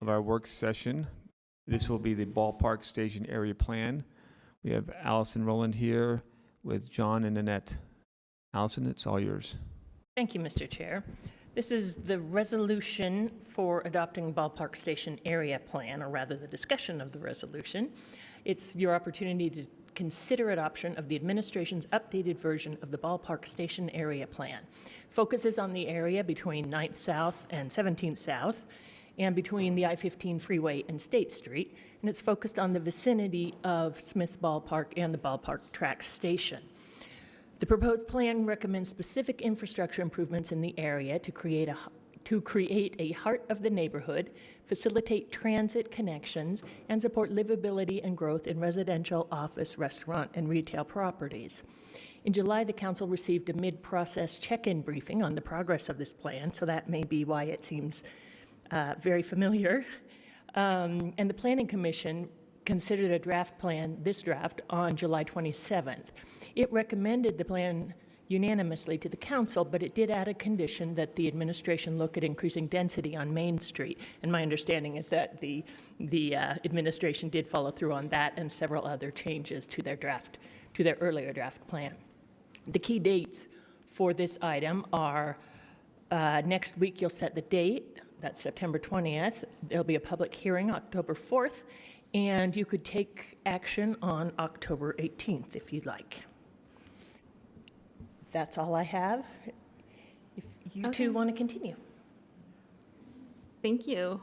of our work session. This will be the Ballpark Station Area Plan. We have Allison Rowland here with John and Annette. Allison, it's all yours. Thank you, Mr. Chair. This is the resolution for adopting Ballpark Station Area Plan, or rather the discussion of the resolution. It's your opportunity to consider adoption of the administration's updated version of the Ballpark Station Area Plan. Focuses on the area between 9th South and 17th South, and between the I-15 freeway and State Street, and it's focused on the vicinity of Smith's Ballpark and the Ballpark Track Station. The proposed plan recommends specific infrastructure improvements in the area to create a heart of the neighborhood, facilitate transit connections, and support livability and growth in residential, office, restaurant, and retail properties. In July, the council received a mid-process check-in briefing on the progress of this plan, so that may be why it seems very familiar. And the Planning Commission considered a draft plan, this draft, on July 27th. It recommended the plan unanimously to the council, but it did add a condition that the administration look at increasing density on Main Street. And my understanding is that the administration did follow through on that and several other changes to their draft, to their earlier draft plan. The key dates for this item are next week you'll set the date. That's September 20th. There'll be a public hearing October 4th, and you could take action on October 18th if you'd like. That's all I have. If you two want to continue. Thank you.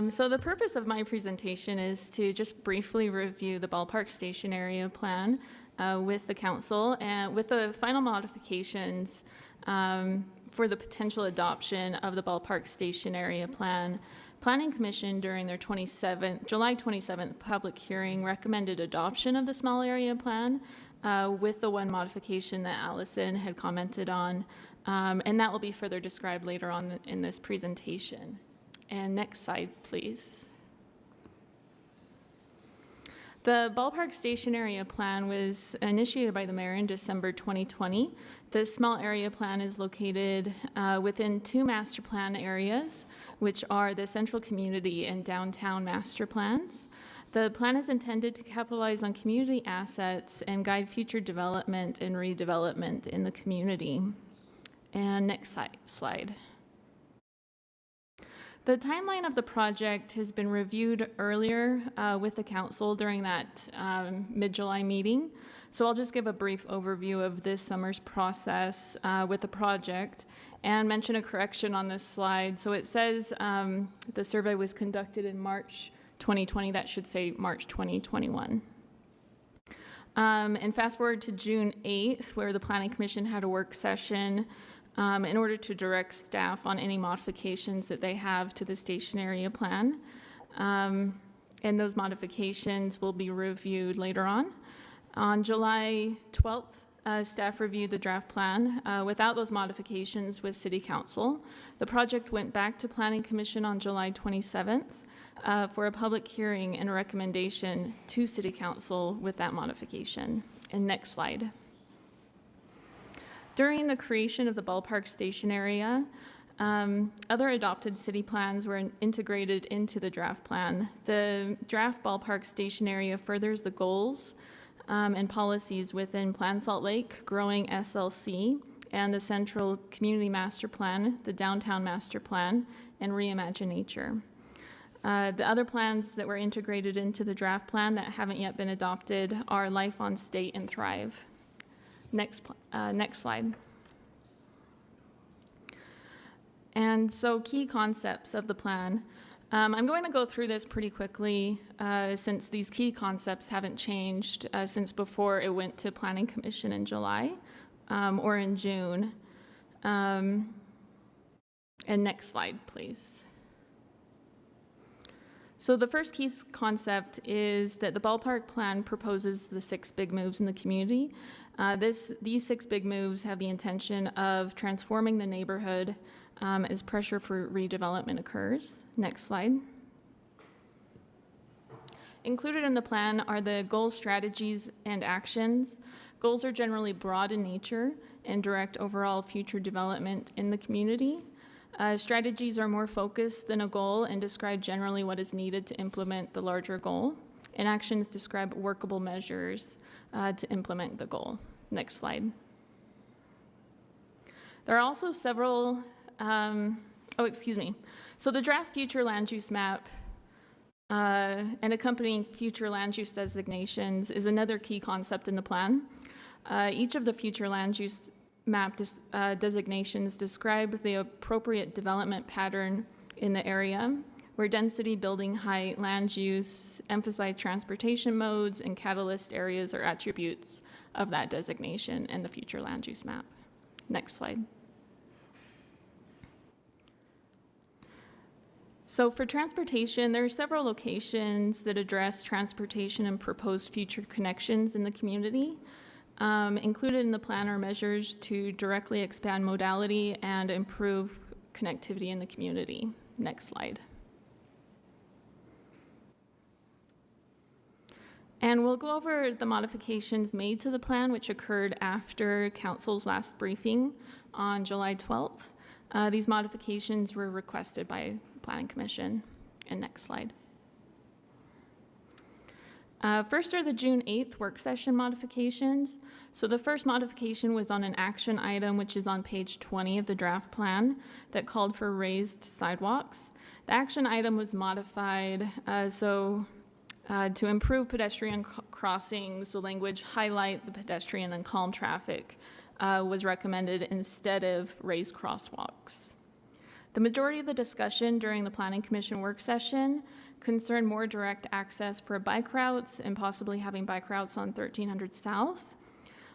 So the purpose of my presentation is to just briefly review the Ballpark Station Area Plan with the council and with the final modifications for the potential adoption of the Ballpark Station Area Plan. Planning Commission during their July 27th public hearing recommended adoption of the small area plan with the one modification that Allison had commented on, and that will be further described later on in this presentation. And next slide, please. The Ballpark Station Area Plan was initiated by the mayor in December 2020. The small area plan is located within 2 master plan areas, which are the central community and downtown master plans. The plan is intended to capitalize on community assets and guide future development and redevelopment in the community. And next slide. The timeline of the project has been reviewed earlier with the council during that mid-July meeting. So I'll just give a brief overview of this summer's process with the project and mention a correction on this slide. So it says the survey was conducted in March 2020. That should say March 2021. And fast forward to June 8th, where the Planning Commission had a work session in order to direct staff on any modifications that they have to the station area plan. And those modifications will be reviewed later on. On July 12th, staff reviewed the draft plan without those modifications with City Council. The project went back to Planning Commission on July 27th for a public hearing and a recommendation to City Council with that modification. And next slide. During the creation of the Ballpark Station area, other adopted city plans were integrated into the draft plan. The draft Ballpark Station area furthers the goals and policies within Plan Salt Lake, Growing SLC, and the Central Community Master Plan, the Downtown Master Plan, and Reimagine Nature. The other plans that were integrated into the draft plan that haven't yet been adopted are Life on State and Thrive. Next slide. And so key concepts of the plan. I'm going to go through this pretty quickly since these key concepts haven't changed since before it went to Planning Commission in July or in June. And next slide, please. So the first key concept is that the Ballpark plan proposes the 6 big moves in the community. These 6 big moves have the intention of transforming the neighborhood as pressure for redevelopment occurs. Next slide. Included in the plan are the goals, strategies, and actions. Goals are generally broad in nature and direct overall future development in the community. Strategies are more focused than a goal and describe generally what is needed to implement the larger goal. And actions describe workable measures to implement the goal. Next slide. There are also several, So the draft future land use map and accompanying future land use designations is another key concept in the plan. Each of the future land use map designations describe the appropriate development pattern in the area, where density, building height, land use, emphasize transportation modes, and catalyst areas are attributes of that designation in the future land use map. Next slide. So for transportation, there are several locations that address transportation and proposed future connections in the community. Included in the plan are measures to directly expand modality and improve connectivity in the community. Next slide. And we'll go over the modifications made to the plan, which occurred after Council's last briefing on July 12th. These modifications were requested by Planning Commission. And next slide. First are the June 8th work session modifications. So the first modification was on an action item, which is on page 20 of the draft plan, that called for raised sidewalks. The action item was modified to improve pedestrian crossings. The language highlight the pedestrian and calm traffic was recommended instead of raised crosswalks. The majority of the discussion during the Planning Commission work session concerned more direct access for bike routes and possibly having bike routes on 1300 South.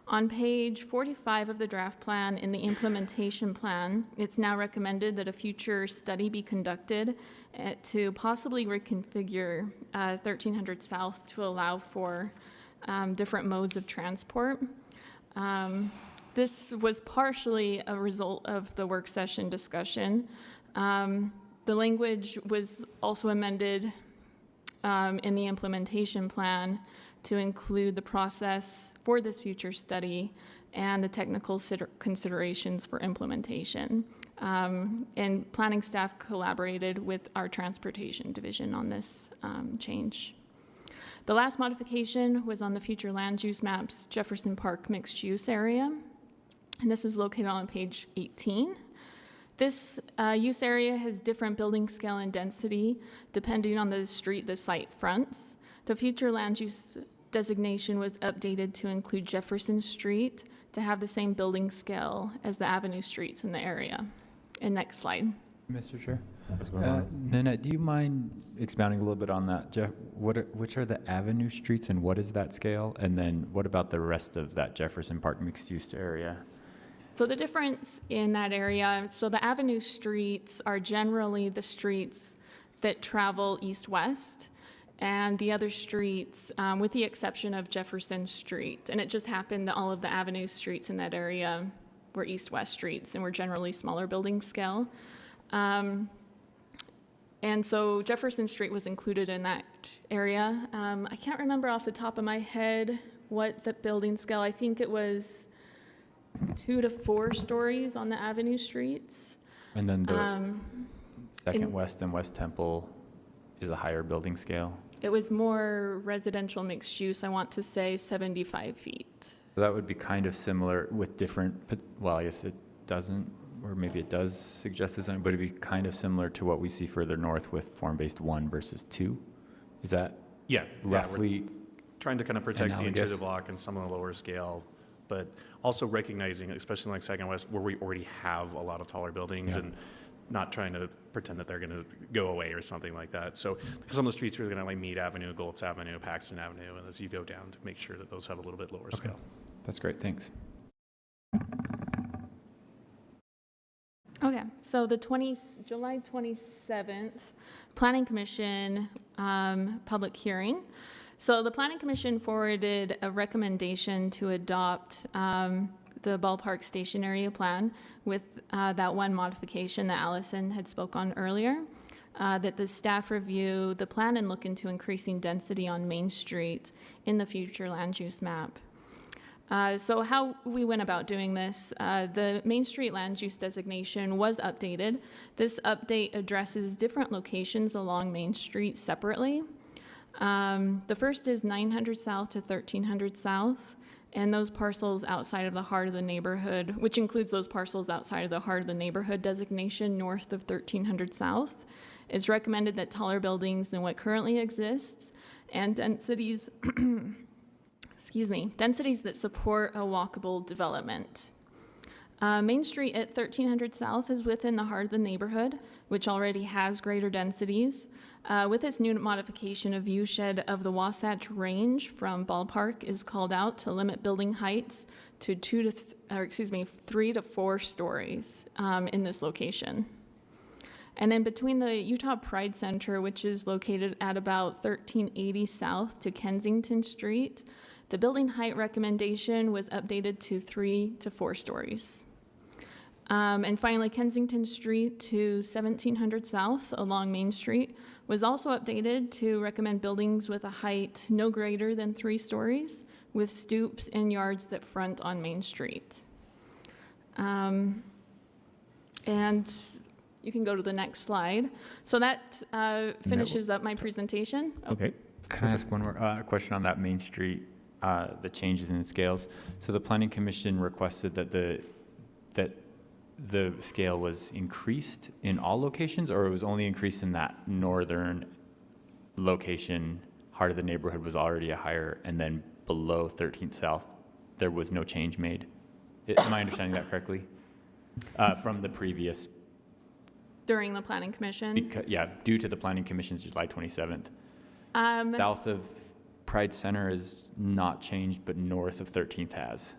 On page 45 of the draft plan in the implementation plan, it's now recommended that a future study be conducted to possibly reconfigure 1300 South to allow for different modes of transport. This was partially a result of the work session discussion. The language was also amended in the implementation plan to include the process for this future study and the technical considerations for implementation. And planning staff collaborated with our transportation division on this change. The last modification was on the future land use maps Jefferson Park mixed use area. And this is located on page 18. This use area has different building scale and density depending on the street the site fronts. The future land use designation was updated to include Jefferson Street to have the same building scale as the avenue streets in the area. And next slide. Mr. Chair. Nanette, do you mind expounding a little bit on that? Which are the avenue streets and what is that scale? And then what about the rest of that Jefferson Park mixed use area? So the difference in that area, so the avenue streets are generally the streets that travel east-west, and the other streets, with the exception of Jefferson Street. And it just happened that all of the avenue streets in that area were east-west streets and were generally smaller building scale. And so Jefferson Street was included in that area. I can't remember off the top of my head what the building scale, I think it was 2 to 4 stories on the avenue streets. And then the Second West and West Temple is a higher building scale? It was more residential mixed use, I want to say 75 feet. So that would be kind of similar with different, well, I guess it doesn't, or maybe it does suggest this, but it'd be kind of similar to what we see further north with form-based 1 versus 2. Is that roughly? We're trying to kind of protect the interior analogous? block and some of the lower scale, but also recognizing, especially like Second West, where we already have a lot of taller buildings and not trying to pretend that they're going to go away or something like that. So some of the streets are going to like Meade Avenue, Goltz Avenue, Paxton Avenue, and as you go down to make sure that those have a little bit lower scale. That's great, thanks. Okay, so the July 27th Planning Commission public hearing. So the Planning Commission forwarded a recommendation to adopt the Ballpark Station Area Plan with that one modification that Allison had spoke on earlier, that the staff review the plan and look into increasing density on Main Street in the future land use map. So how we went about doing this, the Main Street land use designation was updated. This update addresses different locations along Main Street separately. The first is 900 South to 1300 South, and those parcels outside of the heart of the neighborhood, which includes those parcels outside of the heart of the neighborhood designation north of 1300 South. It's recommended that taller buildings than what currently exists and densities, densities that support a walkable development. Main Street at 1300 South is within the heart of the neighborhood, which already has greater densities. With this new modification, a view shed of the Wasatch Range from Ballpark is called out to limit building heights to 3 to 4 stories in this location. And then between the Utah Pride Center, which is located at about 1380 South to Kensington Street, the building height recommendation was updated to 3 to 4 stories. And finally, Kensington Street to 1700 South along Main Street was also updated to recommend buildings with a height no greater than 3 stories with stoops and yards that front on Main Street. And you can go to the next slide. So that finishes up my presentation. Okay. Can I ask one more question on that Main Street, the changes in the scales? So the Planning Commission requested that the scale was increased in all locations, or it was only increased in that northern location, heart of the neighborhood was already a higher, and then below 13th South, there was no change made? Am I understanding that correctly? From the previous? During the Planning Commission? Due to the Planning Commission's July 27th. South of Pride Center is not changed, but north of 13th has.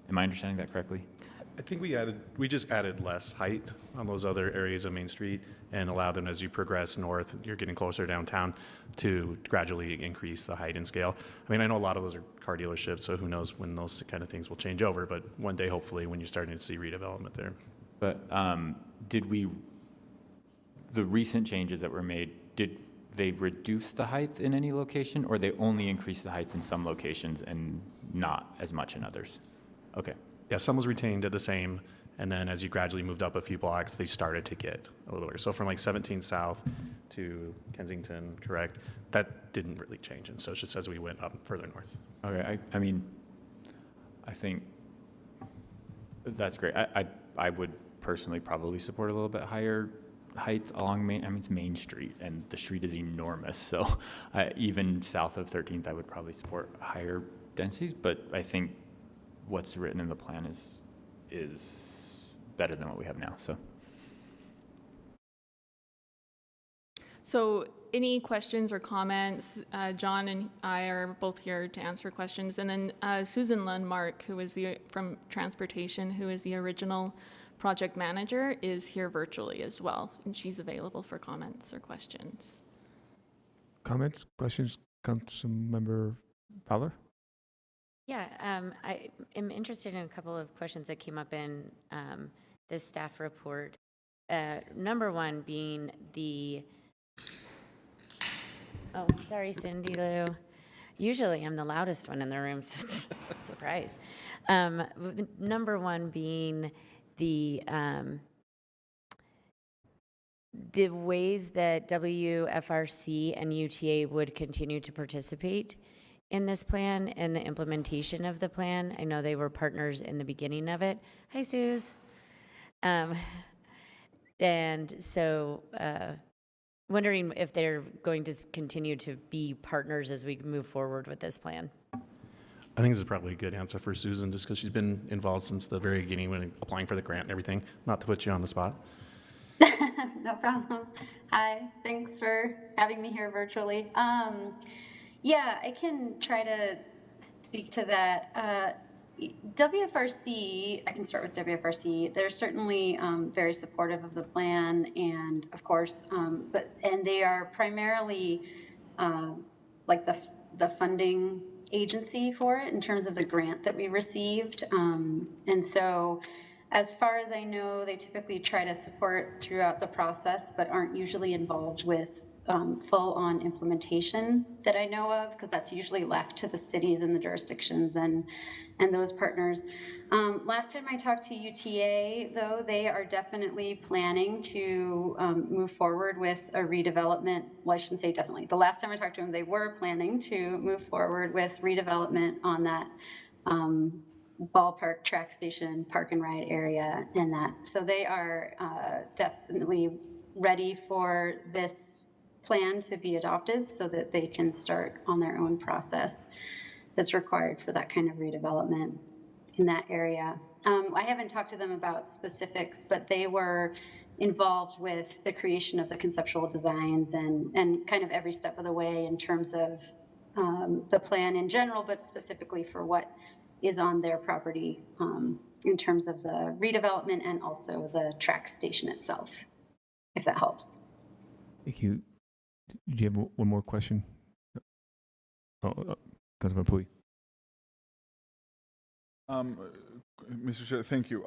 Am I understanding that correctly? I think we just added less height on those other areas of Main Street and allowed them, as you progress north, you're getting closer downtown, to gradually increase the height and scale. I mean, I know a lot of those are car dealerships, so who knows when those kind of things will change over, but one day, hopefully, when you're starting to see redevelopment there. But the recent changes that were made, did they reduce the height in any location, or they only increased the height in some locations and not as much in others? Okay. Yeah, some was retained at the same, and then as you gradually moved up a few blocks, they started to get a little bigger. So from like 17 South to Kensington, correct, that didn't really change, and so it's just as we went up further north. Okay, I mean, I think that's great. I would personally probably support a little bit higher heights along it's Main Street, and the street is enormous, so even south of 13th, I would probably support higher densities, but I think what's written in the plan is better than what we have now. So any questions or comments? John and I are both here to answer questions. And then Susan Lundmark, who is from Transportation, who is the original project manager, is here virtually as well, and she's available for comments or questions. Comments, questions, Councilmember Fowler? Yeah, I am interested in a couple of questions that came up in this staff report. Number one being oh, sorry, Cindy Lou. Usually I'm the loudest one in the room, so it's a surprise. Number one being the ways that WFRC and UTA would continue to participate in this plan and the implementation of the plan. I know they were partners in the beginning of it. Hi, Suze. And so wondering if they're going to continue to be partners as we move forward with this plan. I think this is probably a good answer for Susan, just because she's been involved since the very beginning when applying for the grant and everything. Not to put you on the spot. No problem. Hi, thanks for having me here virtually. Yeah, I can try to speak to that. WFRC, I can start with WFRC. They're certainly very supportive of the plan, and of course, and they are primarily like the funding agency for it in terms of the grant that we received. And so, as far as I know, they typically try to support throughout the process, but aren't usually involved with full-on implementation that I know of, because that's usually left to the cities and the jurisdictions and those partners. Last time I talked to UTA, though, they are definitely planning to move forward with a redevelopment. Well, I shouldn't say definitely. The last time I talked to them, they were planning to move forward with redevelopment on that Ballpark track station, park and ride area and that. So they are definitely ready for this plan to be adopted so that they can start on their own process that's required for that kind of redevelopment in that area. I haven't talked to them about specifics, but they were involved with the creation of the conceptual designs and kind of every step of the way in terms of the plan in general, but specifically for what is on their property in terms of the redevelopment and also the track station itself, if that helps. Thank you. Do you have one more question? Councilman Pui. Mr. Chair, thank you.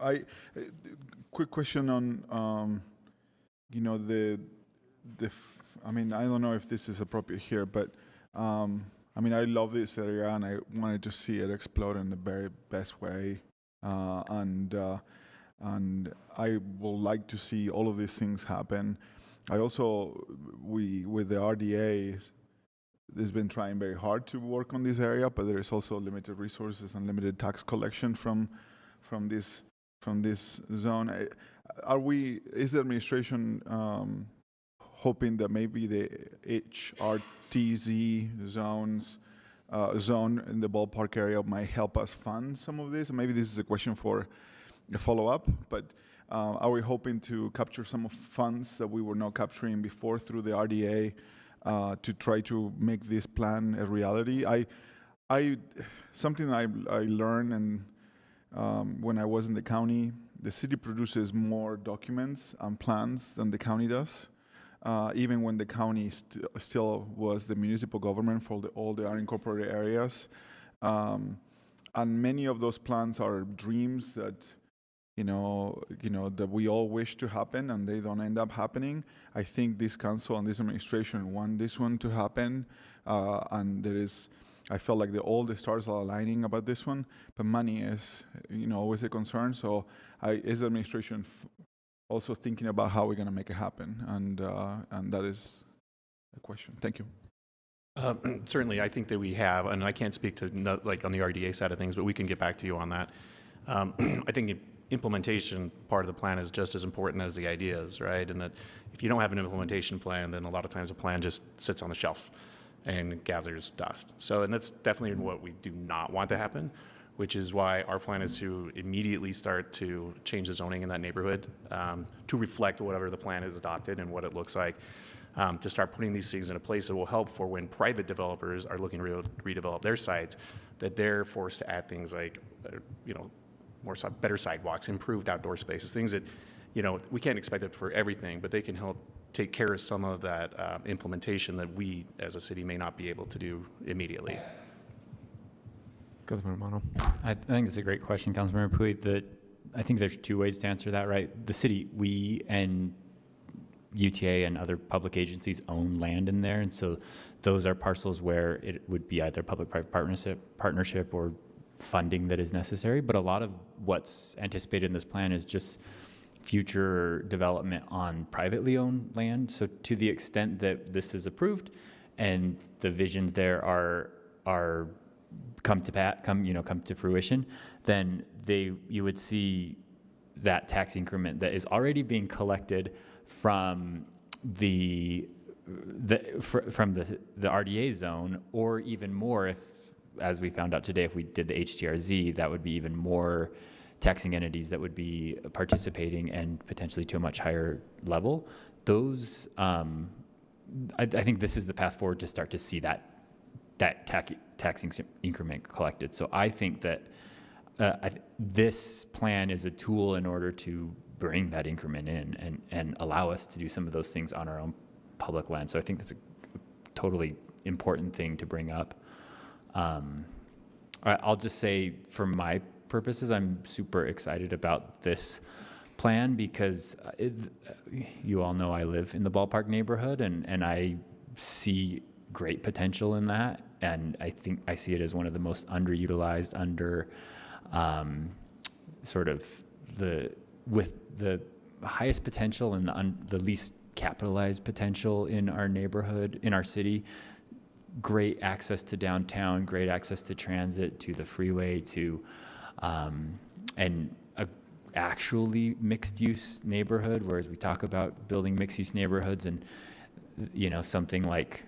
Quick question on, I mean, I don't know if this is appropriate here, but I mean, I love this area and I wanted to see it explode in the very best way. And I would like to see all of these things happen. I also, with the RDA, has been trying very hard to work on this area, but there is also limited resources and limited tax collection from this zone. Is the administration hoping that maybe the HRTZ zone in the Ballpark area might help us fund some of this? Maybe this is a question for a follow-up, but are we hoping to capture some of funds that we were not capturing before through the RDA to try to make this plan a reality? Something I learned and when I was in the county, the city produces more documents and plans than the county does. Even when the county still was the municipal government for all the unincorporated areas. And many of those plans are dreams that, that we all wish to happen and they don't end up happening. I think this council and this administration want this one to happen. And I felt like all the stars are aligning about this one, but money is, always a concern. So is the administration also thinking about how we're going to make it happen, and that is a question. Thank you. Certainly, I think that we have, and I can't speak to like on the RDA side of things, but we can get back to you on that. I think implementation part of the plan is just as important as the ideas, right? And that if you don't have an implementation plan, then a lot of times a plan just sits on the shelf and gathers dust. So, and that's definitely what we do not want to happen, which is why our plan is to immediately start to change the zoning in that neighborhood to reflect whatever the plan is adopted and what it looks like, to start putting these things in a place that will help for when private developers are looking to redevelop their sites, that they're forced to add things like, better sidewalks, improved outdoor spaces, things that, we can't expect it for everything, but they can help take care of some of that implementation that we as a city may not be able to do immediately. Councilmember Romano. I think it's a great question, Councilmember Pui. I think there's two ways to answer that, right? The city, we and UTA and other public agencies own land in there, and so those are parcels where it would be either public-private partnership or funding that is necessary. But a lot of what's anticipated in this plan is just future development on privately owned land. So to the extent that this is approved and the visions there are come to fruition, then you would see that tax increment that is already being collected from the RDA zone, or even more if, as we found out today, if we did the HTRZ, that would be even more taxing entities that would be participating and potentially to a much higher level. Those, I think this is the path forward to start to see that taxing increment collected. So I think that this plan is a tool in order to bring that increment in and allow us to do some of those things on our own public land. So I think that's a totally important thing to bring up. I'll just say, for my purposes, I'm super excited about this plan because you all know I live in the Ballpark neighborhood, and I see great potential in that, and I think I see it as one of the most underutilized, sort of with the highest potential and the least capitalized potential in our neighborhood, in our city. Great access to downtown, great access to transit, to the freeway, to and a actually mixed-use neighborhood. Whereas we talk about building mixed-use neighborhoods, and something like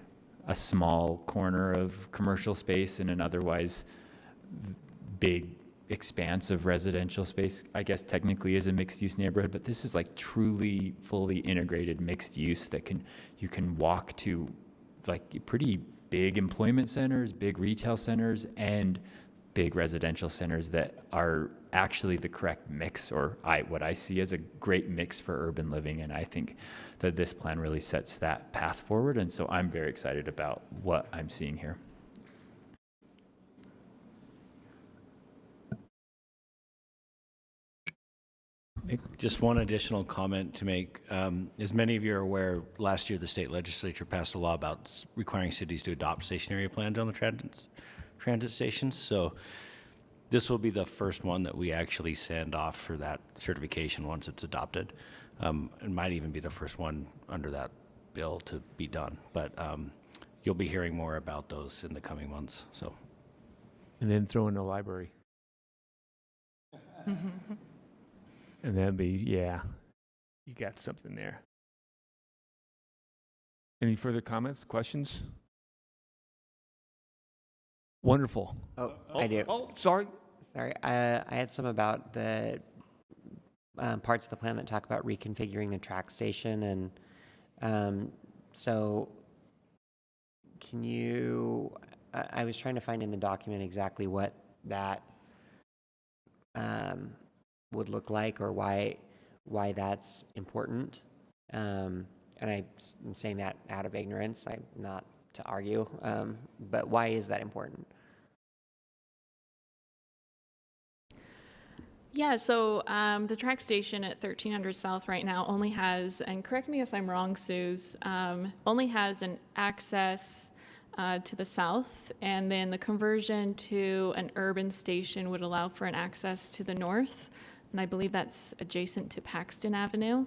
a small corner of commercial space and an otherwise big expanse of residential space, I guess technically is a mixed-use neighborhood, but this is like truly fully integrated mixed use that you can walk to, like pretty big employment centers, big retail centers, and big residential centers that are actually the correct mix, or what I see as a great mix for urban living. And I think that this plan really sets that path forward. And so I'm very excited about what I'm seeing here. Just one additional comment to make. As many of you are aware, last year the state legislature passed a law about requiring cities to adopt stationary plans on the transit stations. So this will be the first one that we actually send off for that certification once it's adopted. It might even be the first one under that bill to be done. But you'll be hearing more about those in the coming months. So, And then throw in the library. And that'd be, yeah, you got something there. Any further comments, questions? Wonderful. Oh, I do. Oh, sorry. Sorry, I had some about the parts of the plan that talk about reconfiguring the track station, and so can you? I was trying to find in the document exactly what that would look like, or why that's important. And I'm saying that out of ignorance. I'm not to argue, but why is that important? Yeah, so the track station at 1300 South right now only has, and correct me if I'm wrong, Suze, only has an access to the south, and then the conversion to an urban station would allow for an access to the north, and I believe that's adjacent to Paxton Avenue.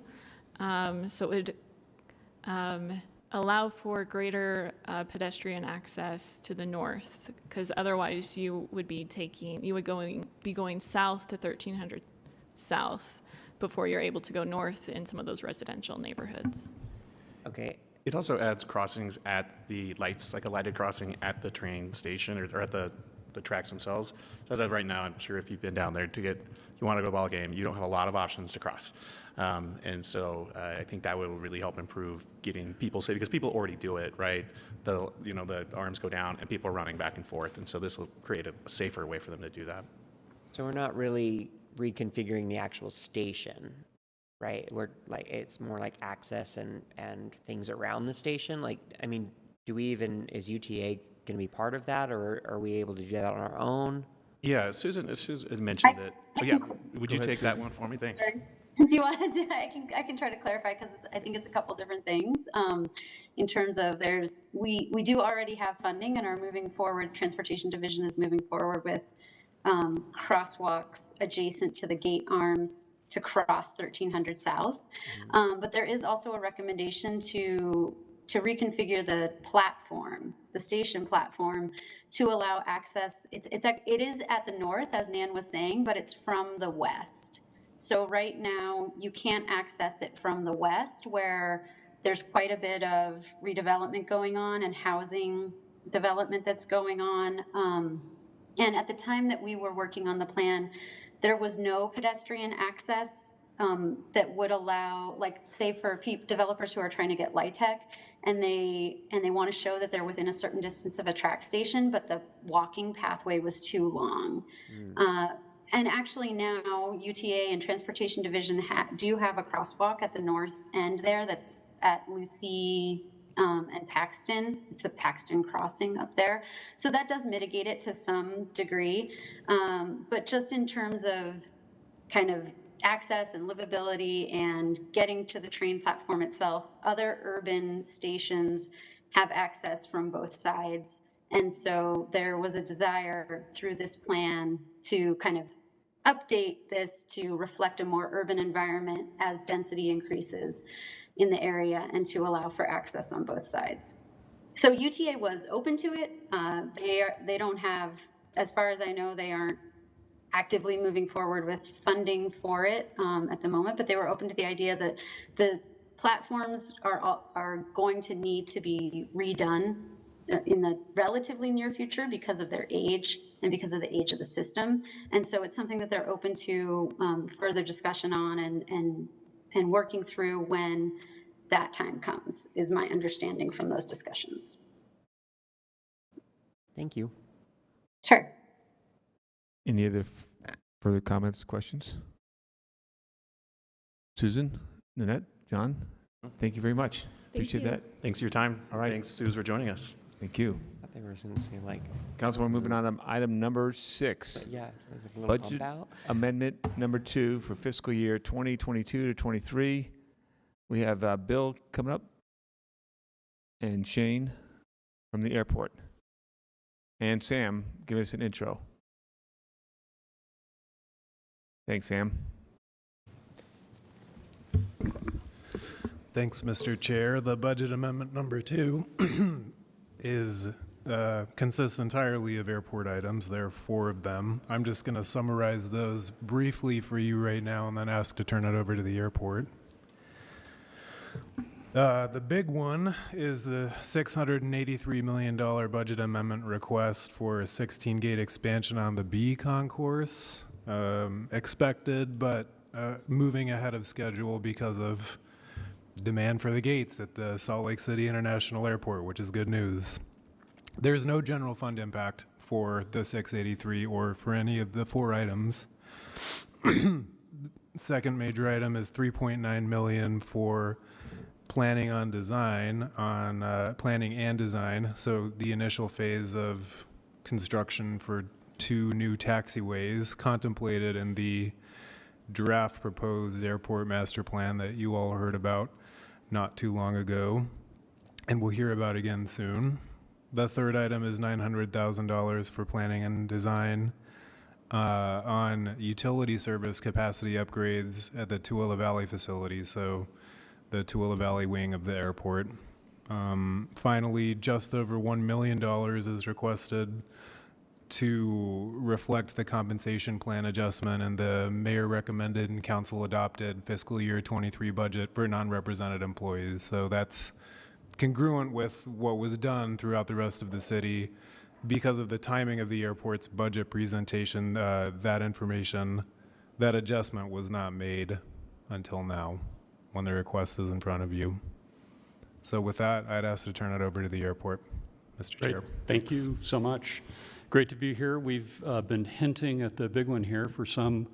So it would allow for greater pedestrian access to the north, because otherwise you would be going south to 1300 South before you're able to go north in some of those residential neighborhoods. Okay. It also adds crossings at the lights, like a lighted crossing at the train station or at the tracks themselves. So as of right now, I'm sure if you've been down there you want to go to a ball game, you don't have a lot of options to cross. And so I think that will really help improve getting people safe, because people already do it, right? The arms go down and people are running back and forth. And so this will create a safer way for them to do that. So we're not really reconfiguring the actual station, right? We're like, it's more like access and things around the station. Like, I mean, is UTA going to be part of that, or are we able to do that on our own? Yeah, Susan mentioned that. Oh, yeah, would you take that one for me? Thanks. If you wanted to, I can try to clarify, because I think it's a couple different things. In terms of we do already have funding and are moving forward. Transportation Division is moving forward with crosswalks adjacent to the gate arms to cross 1300 South. But there is also a recommendation to reconfigure the platform, the station platform, to allow access. It is at the north, as Nan was saying, but it's from the west. So right now you can't access it from the west, where there's quite a bit of redevelopment going on and housing development that's going on. And at the time that we were working on the plan, there was no pedestrian access that would allow, like, say for developers who are trying to get LIHTC, and they want to show that they're within a certain distance of a track station, but the walking pathway was too long. And actually now UTA and Transportation Division do have a crosswalk at the north end there that's at Lucy and Paxton. It's the Paxton crossing up there. So that does mitigate it to some degree. But just in terms of kind of access and livability and getting to the train platform itself, other urban stations have access from both sides. And so there was a desire through this plan to kind of update this to reflect a more urban environment as density increases in the area and to allow for access on both sides. So UTA was open to it. They don't have, as far as I know, they aren't actively moving forward with funding for it at the moment, but they were open to the idea that the platforms are going to need to be redone in the relatively near future because of their age and because of the age of the system. And so it's something that they're open to further discussion on and working through when that time comes, is my understanding from those discussions. Thank you. Sure. Any other further comments, questions? Susan, Nanette, John, thank you very much. Appreciate that. Thanks for your time. All right. Thanks, Suze, for joining us. Thank you. I thought they were going to say like. Council, we're moving on to item number 6. Yeah, like a little Budget pump out. amendment number 2 for fiscal year 2022 to 23. We have Bill coming up and Shane from the airport. And Sam, give us an intro. Thanks, Sam. Thanks, Mr. Chair. The budget amendment number 2 consists entirely of airport items. There are 4 of them. I'm just going to summarize those briefly for you right now and then ask to turn it over to the airport. The big one is the $683 million budget amendment request for a 16-gate expansion on the B concourse. Expected, but moving ahead of schedule because of demand for the gates at the Salt Lake City International Airport, which is good news. There's no general fund impact for the 683 or for any of the 4 items. Second major item is $3.9 million for planning and design. So the initial phase of construction for 2 new taxiways contemplated in the draft proposed airport master plan that you all heard about not too long ago, and we'll hear about again soon. The third item is $900,000 for planning and design on utility service capacity upgrades at the Tooele Valley facility, so the Tooele Valley wing of the airport. Finally, just over $1 million is requested to reflect the compensation plan adjustment and the mayor recommended and council adopted fiscal year 23 budget for non-represented employees. So that's congruent with what was done throughout the rest of the city. Because of the timing of the airport's budget presentation, that adjustment was not made until now when the request is in front of you. So with that, I'd ask to turn it over to the airport, Mr. Great. Chair. Thank you so much. Great to be here. We've been hinting at the big one here for some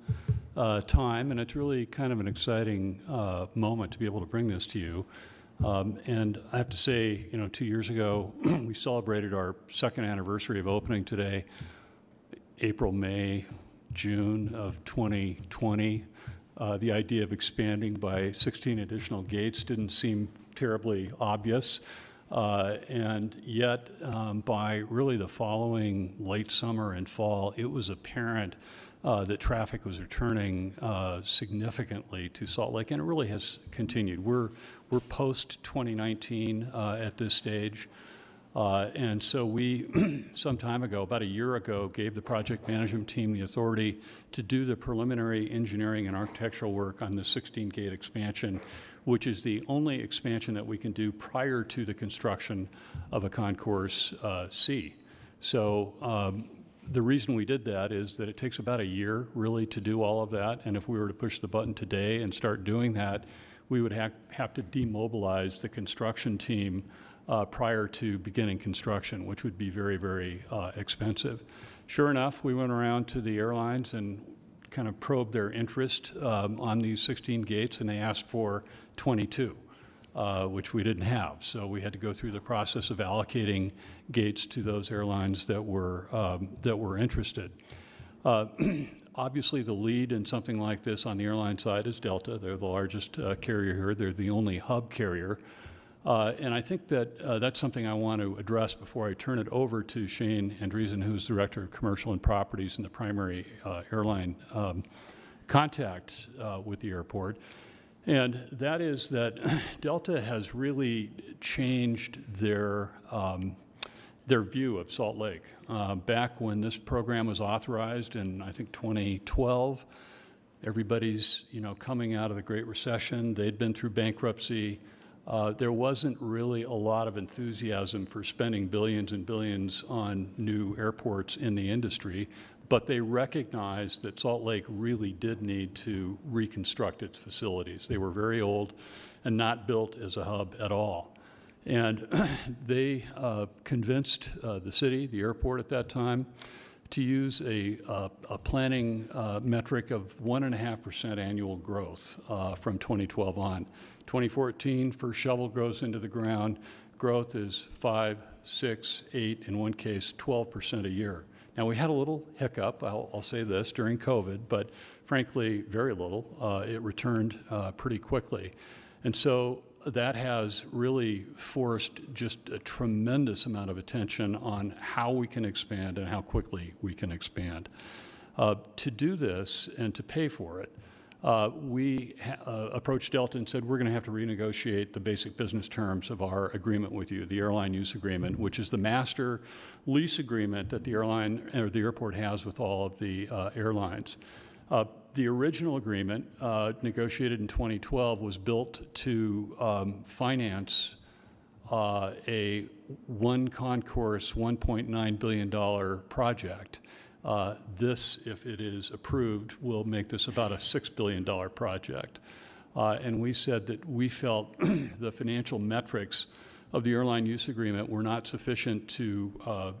time, and it's really kind of an exciting moment to be able to bring this to you. And I have to say, 2 years ago, we celebrated our 2nd anniversary of opening today, April, May, June of 2020. The idea of expanding by 16 additional gates didn't seem terribly obvious. And yet, by really the following late summer and fall, it was apparent that traffic was returning significantly to Salt Lake, and it really has continued. We're post-2019 at this stage, and so we, some time ago, about a year ago, gave the project management team the authority to do the preliminary engineering and architectural work on the 16-gate expansion, which is the only expansion that we can do prior to the construction of a Concourse C. So the reason we did that is that it takes about a year really to do all of that, and if we were to push the button today and start doing that, we would have to demobilize the construction team prior to beginning construction, which would be very, very expensive. Sure enough, we went around to the airlines and kind of probed their interest on these 16 gates, and they asked for 22, which we didn't have. So we had to go through the process of allocating gates to those airlines that were interested. Obviously, the lead in something like this on the airline side is Delta. They're the largest carrier here. They're the only hub carrier. And I think that that's something I want to address before I turn it over to Shane Andreessen, who's Director of Commercial and Properties and the primary airline contact with the airport. And that is that Delta has really changed their view of Salt Lake. Back when this program was authorized in, I think, 2012, everybody's, coming out of the Great Recession. They'd been through bankruptcy. There wasn't really a lot of enthusiasm for spending billions and billions on new airports in the industry, but they recognized that Salt Lake really did need to reconstruct its facilities. They were very old and not built as a hub at all. And they convinced the city, the airport at that time, to use a planning metric of 1.5% annual growth from 2012 on. 2014, first shovel goes into the ground. Growth is 5, 6, 8, in one case, 12% a year. Now, we had a little hiccup, I'll say this, during COVID, but frankly, very little. It returned pretty quickly. And so that has really forced just a tremendous amount of attention on how we can expand and how quickly we can expand. To do this and to pay for it, we approached Delta and said, we're going to have to renegotiate the basic business terms of our agreement with you, the airline use agreement, which is the master lease agreement that the airline or the airport has with all of the airlines. The original agreement, negotiated in 2012, was built to finance a one concourse, $1.9 billion project. This, if it is approved, will make this about a $6 billion project. And we said that we felt the financial metrics of the airline use agreement were not sufficient to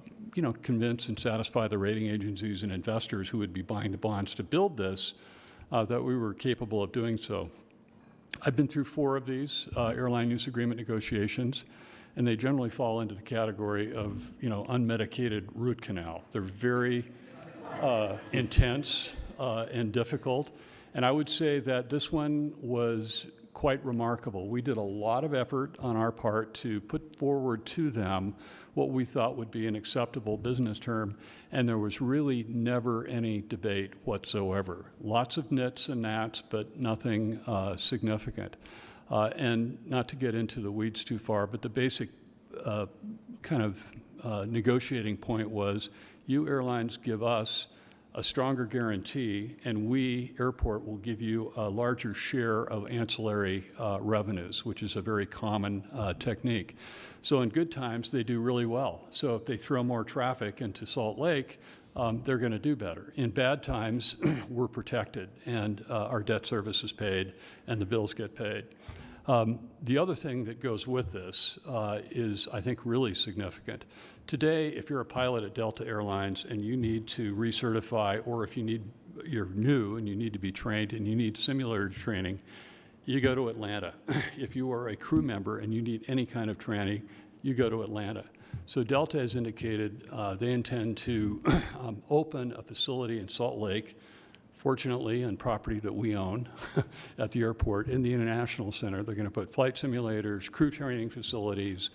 convince and satisfy the rating agencies and investors who would be buying the bonds to build this, that we were capable of doing so. I've been through 4 of these airline use agreement negotiations, and they generally fall into the category of unmedicated root canal. They're very intense and difficult. And I would say that this one was quite remarkable. We did a lot of effort on our part to put forward to them what we thought would be an acceptable business term, and there was really never any debate whatsoever. Lots of nits and gnats, but nothing significant. And not to get into the weeds too far, but the basic negotiating point was, you airlines give us a stronger guarantee, and we, airport, will give you a larger share of ancillary revenues, which is a very common technique. So in good times, they do really well. So if they throw more traffic into Salt Lake, they're going to do better. In bad times, we're protected, and our debt service is paid, and the bills get paid. The other thing that goes with this is, I think, really significant. Today, if you're a pilot at Delta Airlines and you need to recertify, or if you're new and you need to be trained and you need simulator training, you go to Atlanta. If you are a crew member and you need any kind of training, you go to Atlanta. So Delta has indicated they intend to open a facility in Salt Lake, fortunately on property that we own at the airport, in the International Center. They're going to put flight simulators, crew training facilities.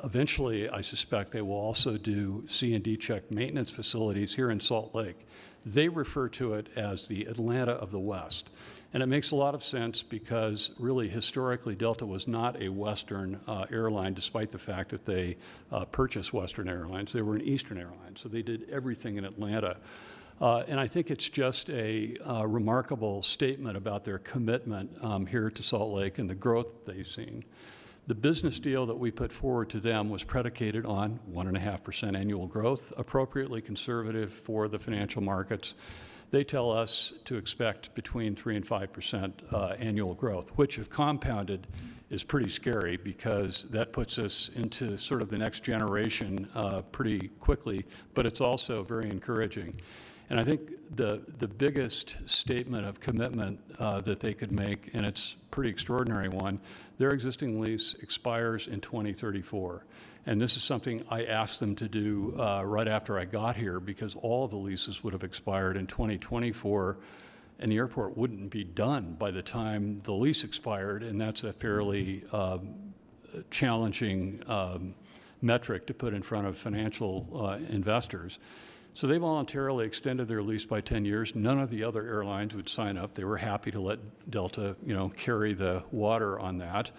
Eventually, I suspect they will also do C&D check maintenance facilities here in Salt Lake. They refer to it as the Atlanta of the West. And it makes a lot of sense because really historically Delta was not a Western airline, despite the fact that they purchased Western Airlines. They were an Eastern airline, so they did everything in Atlanta. And I think it's just a remarkable statement about their commitment here to Salt Lake and the growth they've seen. The business deal that we put forward to them was predicated on 1.5% annual growth, appropriately conservative for the financial markets. They tell us to expect between 3 and 5% annual growth, which if compounded is pretty scary because that puts us into sort of the next generation pretty quickly, but it's also very encouraging. And I think the biggest statement of commitment that they could make, and it's a pretty extraordinary one, their existing lease expires in 2034. And this is something I asked them to do right after I got here because all of the leases would have expired in 2024 and the airport wouldn't be done by the time the lease expired, and that's a fairly challenging metric to put in front of financial investors. So they voluntarily extended their lease by 10 years. None of the other airlines would sign up. They were happy to let Delta, carry the water on that.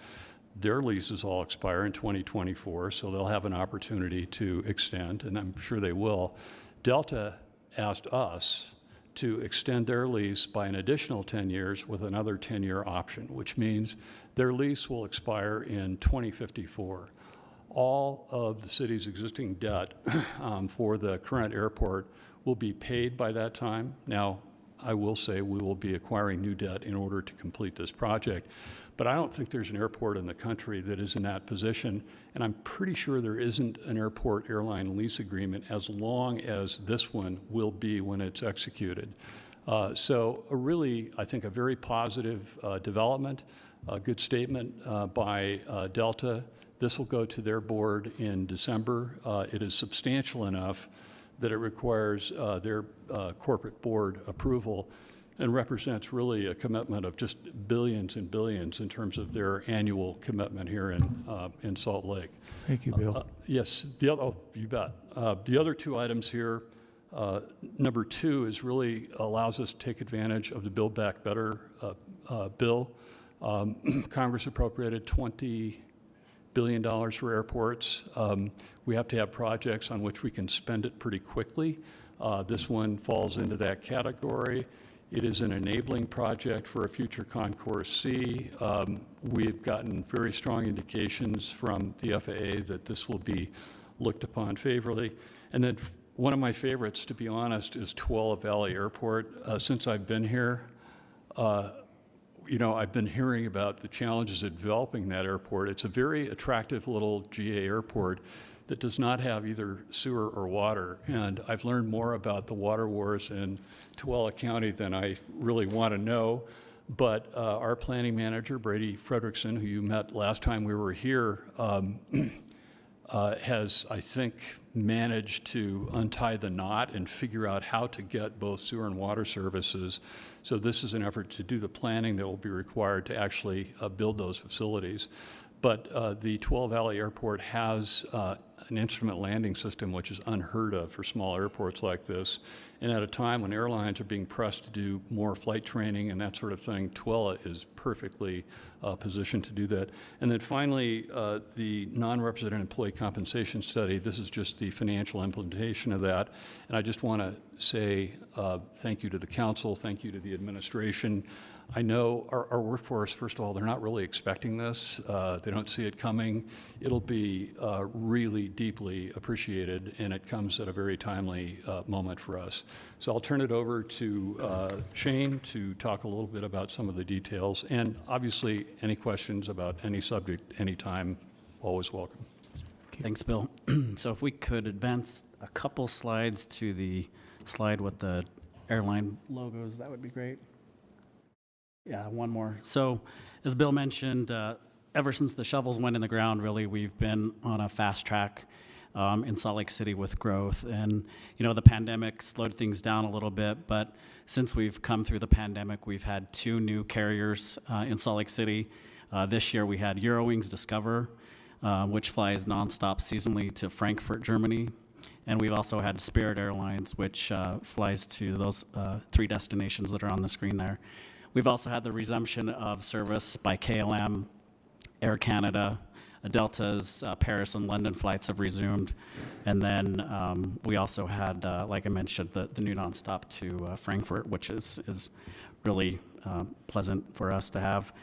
Their leases all expire in 2024, so they'll have an opportunity to extend, and I'm sure they will. Delta asked us to extend their lease by an additional 10 years with another 10-year option, which means their lease will expire in 2054. All of the city's existing debt for the current airport will be paid by that time. Now, I will say we will be acquiring new debt in order to complete this project, but I don't think there's an airport in the country that is in that position, and I'm pretty sure there isn't an airport airline lease agreement as long as this one will be when it's executed. So I think a very positive development, a good statement by Delta. This will go to their board in December. It is substantial enough that it requires their corporate board approval and represents really a commitment of just billions and billions in terms of their annual commitment here in Salt Lake. Thank you, Bill. Yes, you bet. The other two items here, number 2 is really allows us to take advantage of the Build Back Better bill. Congress appropriated $20 billion for airports. We have to have projects on which we can spend it pretty quickly. This one falls into that category. It is an enabling project for a future Concourse C. We've gotten very strong indications from the FAA that this will be looked upon favorably. And then one of my favorites, to be honest, is Tuala Valley Airport. Since I've been here, I've been hearing about the challenges of developing that airport. It's a very attractive little GA airport that does not have either sewer or water. And I've learned more about the water wars in Tuala County than I really want to know. But our planning manager, Brady Frederickson, who you met last time we were here, has, I think, managed to untie the knot and figure out how to get both sewer and water services. So this is an effort to do the planning that will be required to actually build those facilities. But the Tuala Valley Airport has an instrument landing system, which is unheard of for small airports like this. And at a time when airlines are being pressed to do more flight training and that sort of thing, Tuala is perfectly positioned to do that. And then finally, the non-represented employee compensation study. This is just the financial implementation of that. And I just want to say thank you to the council, thank you to the administration. I know our workforce, first of all, they're not really expecting this. They don't see it coming. It'll be really deeply appreciated, and it comes at a very timely moment for us. So I'll turn it over to Shane to talk a little bit about some of the details, and obviously any questions about any subject, anytime, always welcome. Thanks, Bill. So if we could advance a couple slides to the slide with the airline logos, that would be great. Yeah, one more. So as Bill mentioned, ever since the shovels went in the ground, really, we've been on a fast track in Salt Lake City with growth. And, the pandemic slowed things down a little bit, but since we've come through the pandemic, we've had 2 new carriers in Salt Lake City. This year we had Eurowings Discover, which flies nonstop seasonally to Frankfurt, Germany. And we've also had Spirit Airlines, which flies to those 3 destinations that are on the screen there. We've also had the resumption of service by KLM, Air Canada, Delta's Paris and London flights have resumed. And then we also had, like I mentioned, the new nonstop to Frankfurt, which is really pleasant for us to have.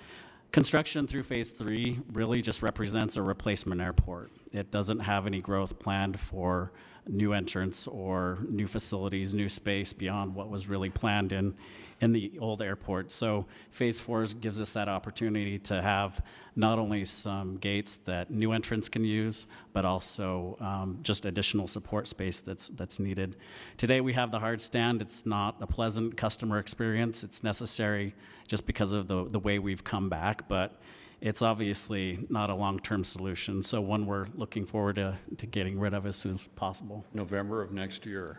Construction through phase 3 really just represents a replacement airport. It doesn't have any growth planned for new entrants or new facilities, new space beyond what was really planned in the old airport. So phase 4 gives us that opportunity to have not only some gates that new entrants can use, but also just additional support space that's needed. Today we have the hard stand. It's not a pleasant customer experience. It's necessary just because of the way we've come back, but it's obviously not a long-term solution. So one we're looking forward to getting rid of as soon as possible. November of next year.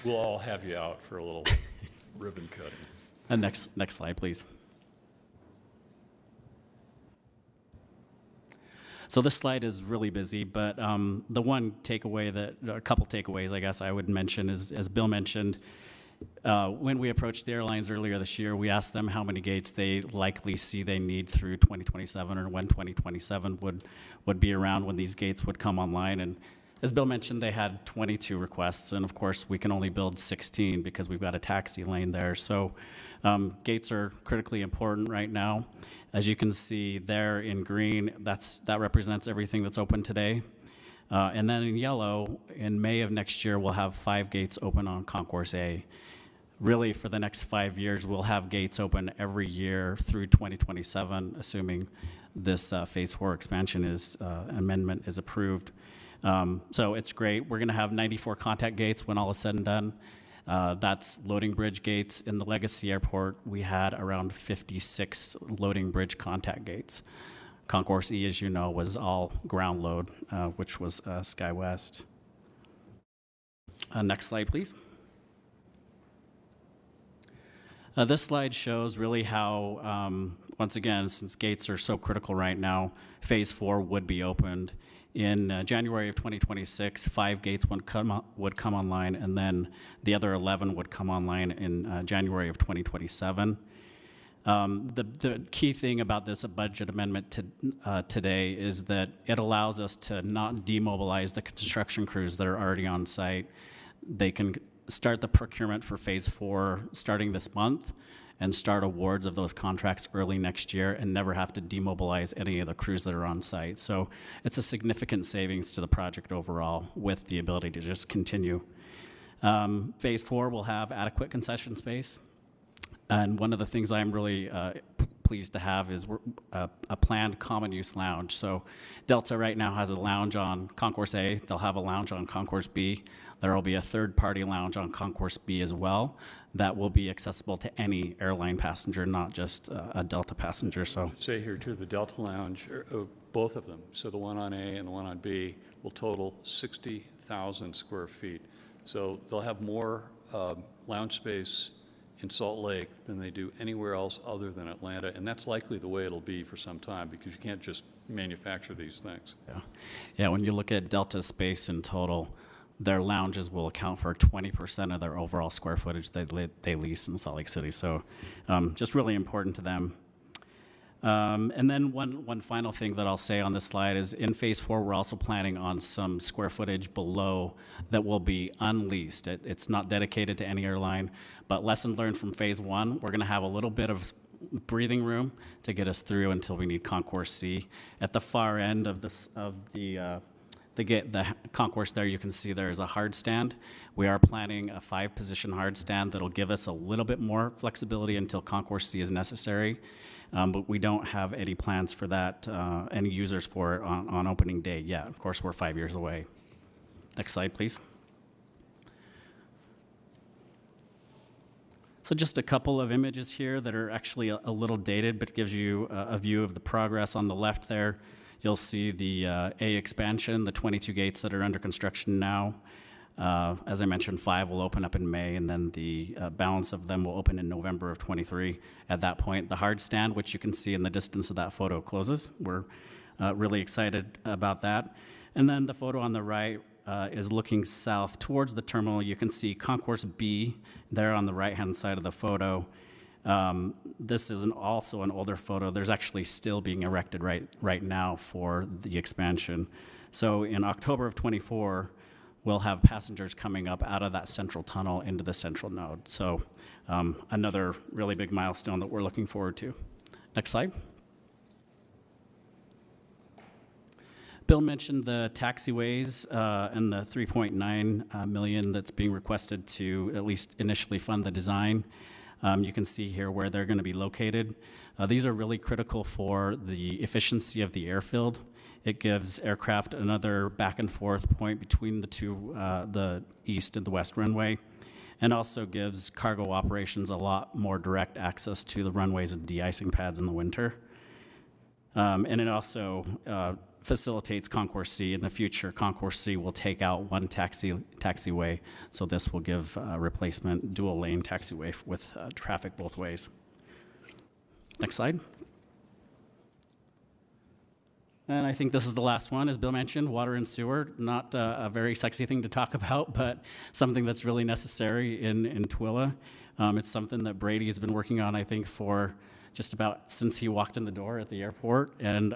We'll all have you out for a little ribbon cutting. And next slide, please. So this slide is really busy, but the one takeaway a couple takeaways I guess I would mention is, as Bill mentioned, when we approached the airlines earlier this year, we asked them how many gates they likely see they need through 2027 or when 2027 would be around when these gates would come online. And as Bill mentioned, they had 22 requests, and of course we can only build 16 because we've got a taxi lane there. So gates are critically important right now. As you can see there in green, that represents everything that's open today. And then in yellow, in May of next year, we'll have 5 gates open on Concourse A. Really, for the next 5 years, we'll have gates open every year through 2027, assuming this Phase 4 expansion amendment is approved. So it's great. We're going to have 94 contact gates when all is said and done. That's loading bridge gates. In the Legacy Airport, we had around 56 loading bridge contact gates. Concourse E, as you know, was all ground load, which was SkyWest. Next slide, please. This slide shows really how, once again, since gates are so critical right now, Phase 4 would be opened. In January of 2026, 5 gates would come online, and then the other 11 would come online in January of 2027. The key thing about this budget amendment today is that it allows us to not demobilize the construction crews that are already on site. They can start the procurement for Phase 4 starting this month and start awards of those contracts early next year and never have to demobilize any of the crews that are on site. So it's a significant savings to the project overall with the ability to just continue. Phase 4 will have adequate concession space. And one of the things I'm really pleased to have is a planned common use lounge. So Delta right now has a lounge on Concourse A. They'll have a lounge on Concourse B. There will be a third-party lounge on Concourse B as well that will be accessible to any airline passenger, not just a Delta passenger. So say here too, the Delta Lounge, both of them, so the one on A and the one on B, will total 60,000 square feet. So they'll have more lounge space in Salt Lake than they do anywhere else other than Atlanta, and that's likely the way it'll be for some time because you can't just manufacture these things. Yeah, when you look at Delta's space in total, their lounges will account for 20% of their overall square footage they lease in Salt Lake City. So just really important to them. And then one final thing that I'll say on this slide is in Phase 4, we're also planning on some square footage below that will be unleased. It's not dedicated to any airline, but lesson learned from Phase 1, we're going to have a little bit of breathing room to get us through until we need Concourse C. At the far end of the concourse there, you can see there is a hard stand. We are planning a 5-position hard stand that'll give us a little bit more flexibility until Concourse C is necessary. But we don't have any plans for that, any users for it on opening day yet. Of course, we're 5 years away. Next slide, please. So just a couple of images here that are actually a little dated, but gives you a view of the progress. On the left there, you'll see the A expansion, the 22 gates that are under construction now. As I mentioned, 5 will open up in May, and then the balance of them will open in November of 23. At that point, the hard stand, which you can see in the distance of that photo, closes. We're really excited about that. And then the photo on the right is looking south towards the terminal. You can see Concourse B there on the right-hand side of the photo. This is also an older photo. There's actually still being erected right now for the expansion. So in October of 24, we'll have passengers coming up out of that central tunnel into the central node. So another really big milestone that we're looking forward to. Next slide. Bill mentioned the taxiways and the $3.9 million that's being requested to at least initially fund the design. You can see here where they're going to be located. These are really critical for the efficiency of the airfield. It gives aircraft another back and forth point between the two, the east and the west runway, and also gives cargo operations a lot more direct access to the runways and de-icing pads in the winter. And it also facilitates Concourse C. In the future, Concourse C will take out one taxiway, so this will give replacement dual lane taxiway with traffic both ways. Next slide. And I think this is the last one, as Bill mentioned, water and sewer. Not a very sexy thing to talk about, but something that's really necessary in Tooele. It's something that Brady has been working on, I think, for just about since he walked in the door at the airport, and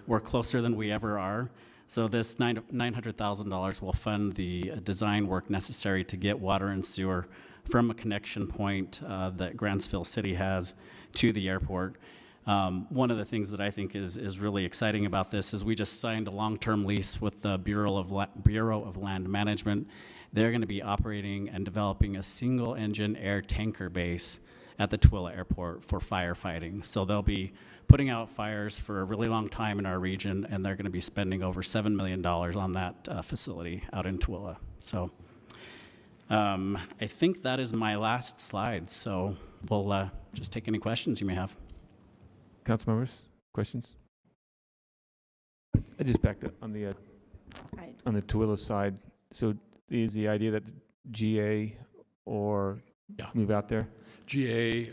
we're closer than we ever are. So this $900,000 will fund the design work necessary to get water and sewer from a connection point that Grantsville City has to the airport. One of the things that I think is really exciting about this is we just signed a long-term lease with the Bureau of Land Management. They're going to be operating and developing a single-engine air tanker base at the Tooele Airport for firefighting. So they'll be putting out fires for a really long time in our region, and they're going to be spending over $7 million on that facility out in Tooele. So I think that is my last slide. So we'll just take any questions you may have. Council members, questions? I just backed up on the Tooele side. So is the idea that GA or move out there? GA,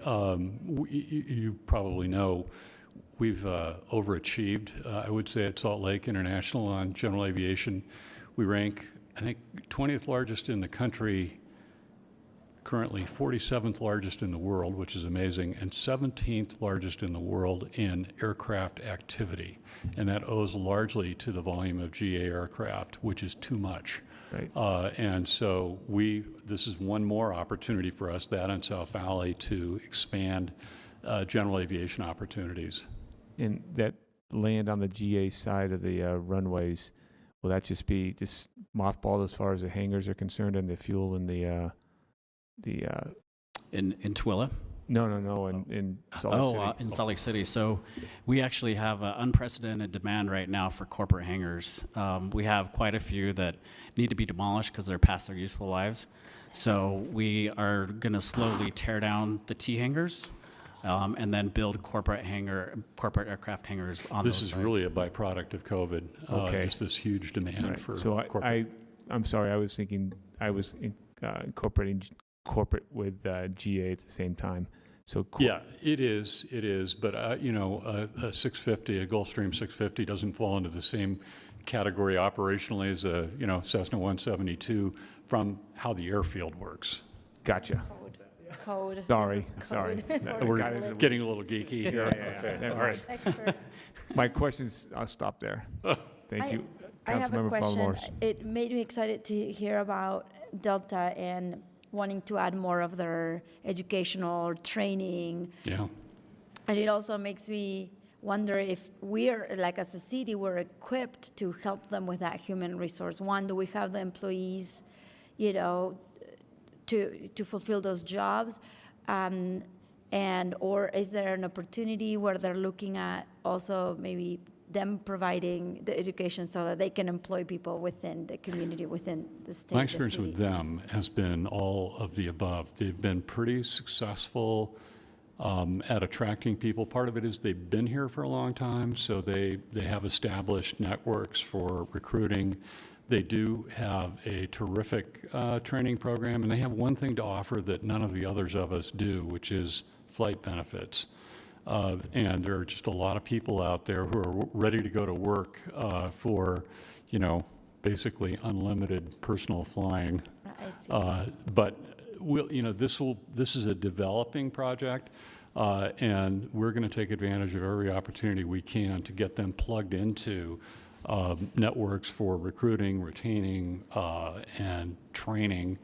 you probably know, we've overachieved, I would say, at Salt Lake International on general aviation. We rank, I think, 20th largest in the country, currently 47th largest in the world, which is amazing, and 17th largest in the world in aircraft activity. And that owes largely to the volume of GA aircraft, which is too much. Right. And so this is one more opportunity for us, that in South Valley, to expand general aviation opportunities. And that land on the GA side of the runways, will that just be mothballed as far as the hangars are concerned and the fuel and the in Tooele? No, in Salt Lake City. In Salt Lake City. So we actually have unprecedented demand right now for corporate hangars. We have quite a few that need to be demolished because they're past their useful lives. So we are going to slowly tear down the T hangars and then build corporate aircraft hangars on those sites. This is really a byproduct of COVID. Just this huge demand for corporate. I'm sorry, I was thinking I was incorporating corporate with GA at the same time. So yeah, it is. But a 650, a Gulfstream 650, doesn't fall into the same category operationally as a Cessna 172 from how the airfield works. Gotcha. Code. Sorry. We're getting a little geeky here. Yeah. All right. My questions, I'll stop there. Thank you. I have a question. Morris. It made me excited to hear about Delta and wanting to add more of their educational training. Yeah. And it also makes me wonder if we're, like as a city, we're equipped to help them with that human resource. One, do we have the employees, to fulfill those jobs? Or is there an opportunity where they're looking at also maybe them providing the education so that they can employ people within the community, within the state? My experience with them has been all of the above. They've been pretty successful at attracting people. Part of it is they've been here for a long time, so they have established networks for recruiting. They do have a terrific training program, and they have one thing to offer that none of the others of us do, which is flight benefits. And there are just a lot of people out there who are ready to go to work for, basically unlimited personal flying. But this is a developing project, and we're going to take advantage of every opportunity we can to get them plugged into networks for recruiting, retaining, and training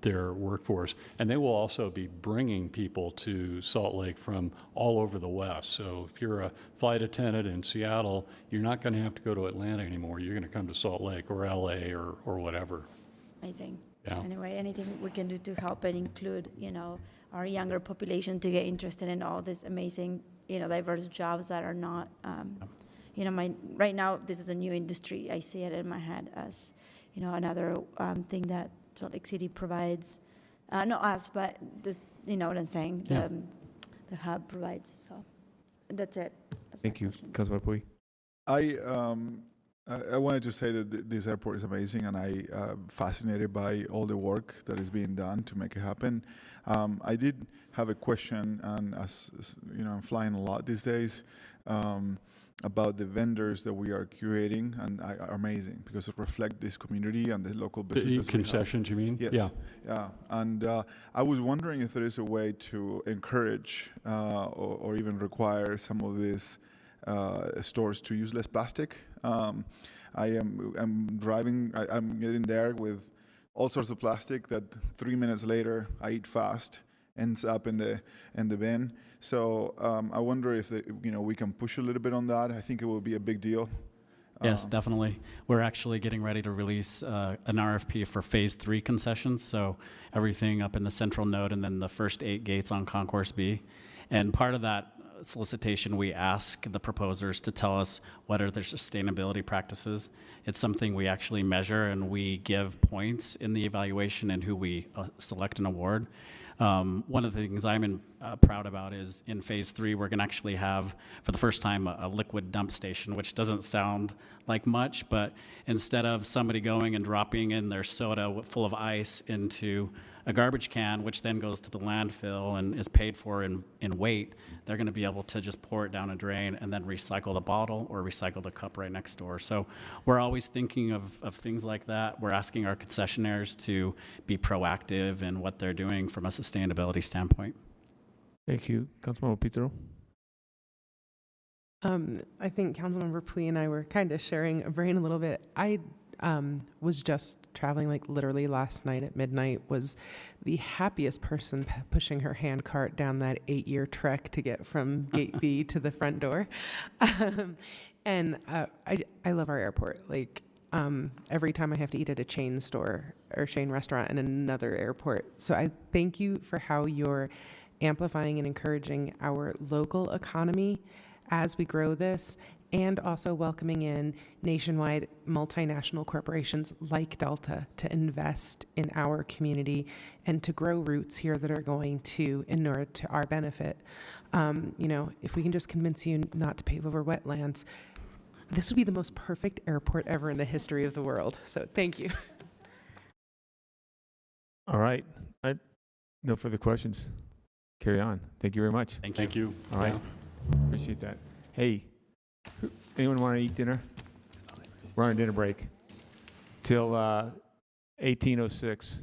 their workforce. And they will also be bringing people to Salt Lake from all over the West. So if you're a flight attendant in Seattle, you're not going to have to go to Atlanta anymore. You're going to come to Salt Lake or LA or whatever. Amazing. Yeah. Anyway, anything we can do to help and include, our younger population to get interested in all these amazing, diverse jobs that are not, right now, this is a new industry. I see it in my head as, another thing that Salt Lake City provides, not us, but you know what I'm saying, the hub provides. So that's it. Thank you, Councilman Pui. I wanted to say that this airport is amazing, and I'm fascinated by all the work that is being done to make it happen. I did have a question, and as I'm flying a lot these days. about the vendors that we are curating, and are amazing because it reflect this community and the local businesses. Concessions, you mean? Yes. Yeah. And I was wondering if there is a way to encourage or even require some of these stores to use less plastic. I'm getting there with all sorts of plastic that 3 minutes later I eat fast ends up in the bin. So I wonder if we can push a little bit on that. I think it will be a big deal. Yes, definitely. We're actually getting ready to release an RFP for Phase 3 concessions, so everything up in the central node and then the first 8 gates on Concourse B. And part of that solicitation, we ask the proposers to tell us what are their sustainability practices. It's something we actually measure, and we give points in the evaluation and who we select and award. One of the things I'm proud about is in Phase 3, we're going to actually have, for the first time, a liquid dump station, which doesn't sound like much, but instead of somebody going and dropping in their soda full of ice into a garbage can, which then goes to the landfill and is paid for in weight, they're going to be able to just pour it down a drain and then recycle the bottle or recycle the cup right next door. So we're always thinking of things like that. We're asking our concessionaires to be proactive in what they're doing from a sustainability standpoint. Thank you. Councilmember Pitero. I think Councilmember Pui and I were kind of sharing a brain a little bit. I was just traveling, like literally last night at midnight, was the happiest person pushing her hand cart down that 8-year trek to get from gate B to the front door. And I love our airport. Like every time I have to eat at a chain store or chain restaurant in another airport. So I thank you for how you're amplifying and encouraging our local economy as we grow this, and also welcoming in nationwide multinational corporations like Delta to invest in our community and to grow roots here that are going to inure to our benefit. If we can just convince you not to pave over wetlands, this would be the most perfect airport ever in the history of the world. So thank you. All right. No further questions. Carry on. Thank you very much. Thank you. All right. Appreciate that. Hey, anyone want to eat dinner? We're on a dinner break till 1836.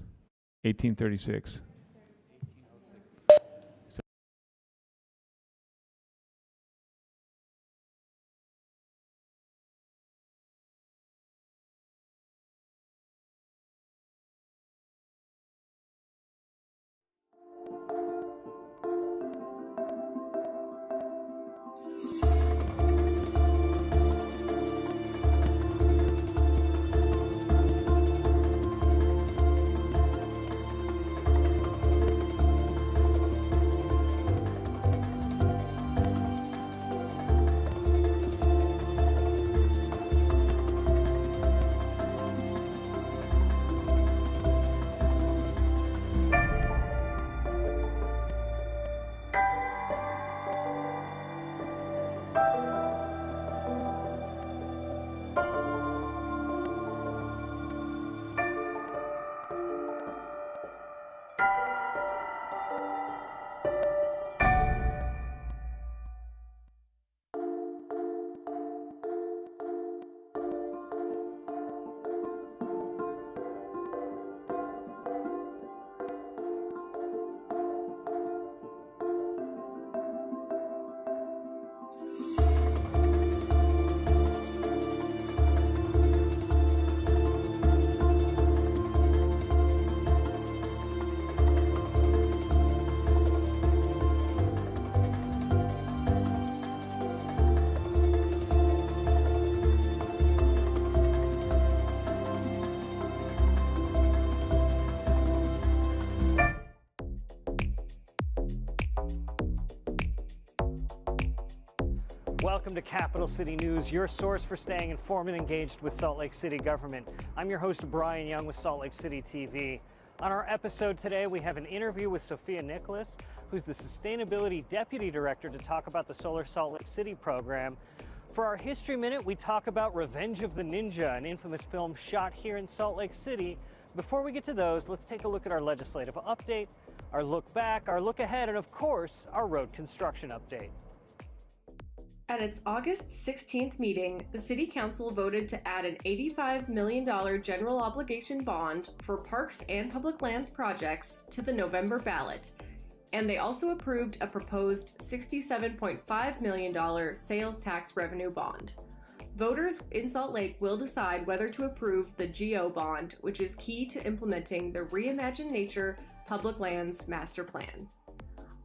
Welcome to Capital City News, your source for staying informed and engaged with Salt Lake City government. I'm your host, Brian Young with Salt Lake City TV. On our episode today, we have an interview with Sophia Nicholas, who's the Sustainability Deputy Director, to talk about the Solar Salt Lake City program. For our History Minute, we talk about Revenge of the Ninja, an infamous film shot here in Salt Lake City. Before we get to those, let's take a look at our legislative update, our look back, our look ahead, and of course, our road construction update. At its August 16th meeting, the City Council voted to add an $85 million general obligation bond for parks and public lands projects to the November ballot, and they also approved a proposed $67.5 million sales tax revenue bond. Voters in Salt Lake will decide whether to approve the GO bond, which is key to implementing the Reimagine Nature Public Lands Master Plan.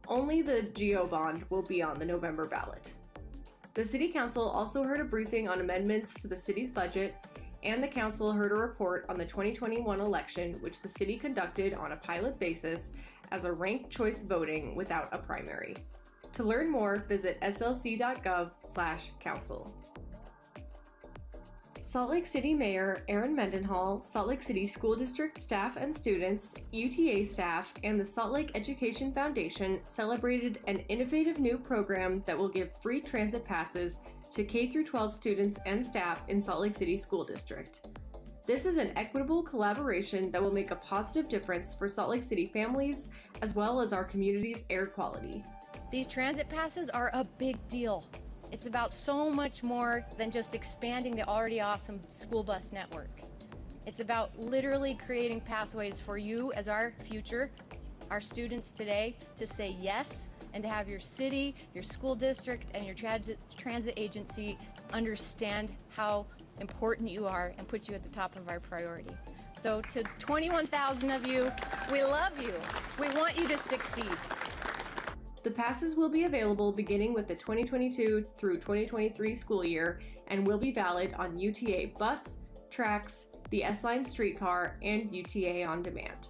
Only the GO bond will be on the November ballot. The City Council also heard a briefing on amendments to the city's budget, and the council heard a report on the 2021 election, which the city conducted on a pilot basis as a ranked choice voting without a primary. To learn more, visit slc.gov/council. Salt Lake City Mayor Aaron Mendenhall, Salt Lake City School District staff and students, UTA staff, and the Salt Lake Education Foundation celebrated an innovative new program that will give free transit passes to K-12 students and staff in Salt Lake City School District. This is an equitable collaboration that will make a positive difference for Salt Lake City families as well as our community's air quality. These transit passes are a big deal. It's about so much more than just expanding the already awesome school bus network. It's about literally creating pathways for you as our future, our students today, to say yes and to have your city, your school district, and your transit agency understand how important you are and put you at the top of our priority. So to 21,000 of you, we love you. We want you to succeed. The passes will be available beginning with the 2022 through 2023 school year and will be valid on UTA bus, tracks, the S-Line streetcar, and UTA On Demand.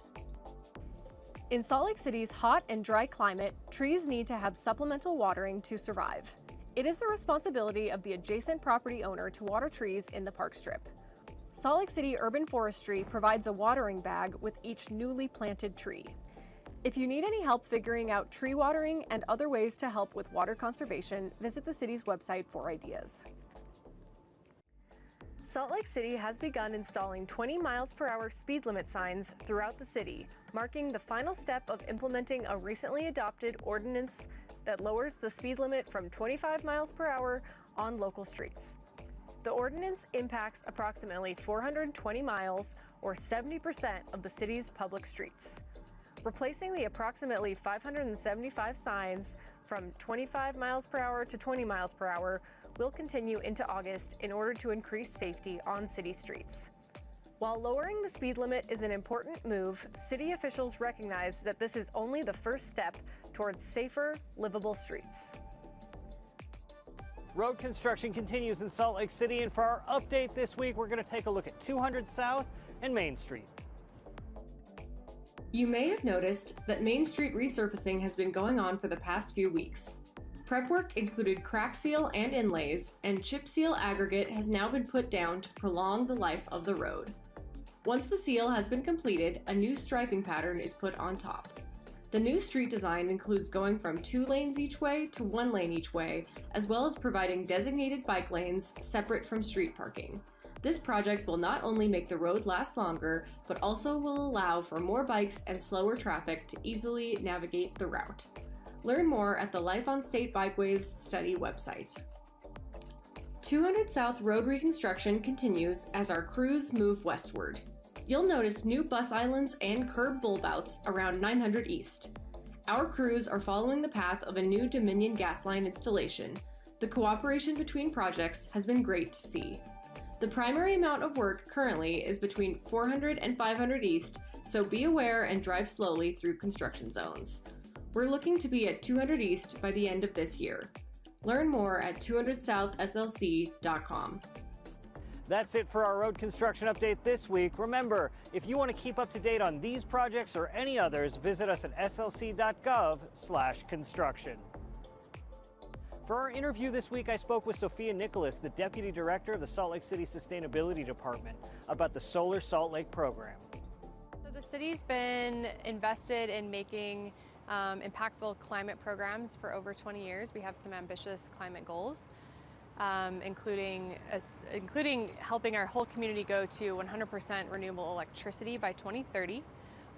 In Salt Lake City's hot and dry climate, trees need to have supplemental watering to survive. It is the responsibility of the adjacent property owner to water trees in the park strip. Salt Lake City Urban Forestry provides a watering bag with each newly planted tree. If you need any help figuring out tree watering and other ways to help with water conservation, visit the city's website for ideas. Salt Lake City has begun installing 20 miles per hour speed limit signs throughout the city, marking the final step of implementing a recently adopted ordinance that lowers the speed limit from 25 miles per hour on local streets. The ordinance impacts approximately 420 miles, or 70% of the city's public streets. Replacing the approximately 575 signs from 25 miles per hour to 20 miles per hour will continue into August in order to increase safety on city streets. While lowering the speed limit is an important move, city officials recognize that this is only the first step towards safer, livable streets. Road construction continues in Salt Lake City, and for our update this week, we're going to take a look at 200 South and Main Street. You may have noticed that Main Street resurfacing has been going on for the past few weeks. Prep work included crack seal and inlays, and chip seal aggregate has now been put down to prolong the life of the road. Once the seal has been completed, a new striping pattern is put on top. The new street design includes going from 2 lanes each way to 1 lane each way, as well as providing designated bike lanes separate from street parking. This project will not only make the road last longer, but also will allow for more bikes and slower traffic to easily navigate the route. Learn more at the Life on State Bikeways study website. 200 South Road reconstruction continues as our crews move westward. You'll notice new bus islands and curb bulb outs around 900 East. Our crews are following the path of a new Dominion gas line installation. The cooperation between projects has been great to see. The primary amount of work currently is between 400 and 500 East, so be aware and drive slowly through construction zones. We're looking to be at 200 East by the end of this year. Learn more at 200southslc.com. That's it for our road construction update this week. Remember, if you want to keep up to date on these projects or any others, visit us at slc.gov/construction. For our interview this week, I spoke with Sophia Nicholas, the Deputy Director of the Salt Lake City Sustainability Department, about the Solar Salt Lake program. So the city's been invested in making impactful climate programs for over 20 years. We have some ambitious climate goals, including helping our whole community go to 100% renewable electricity by 2030.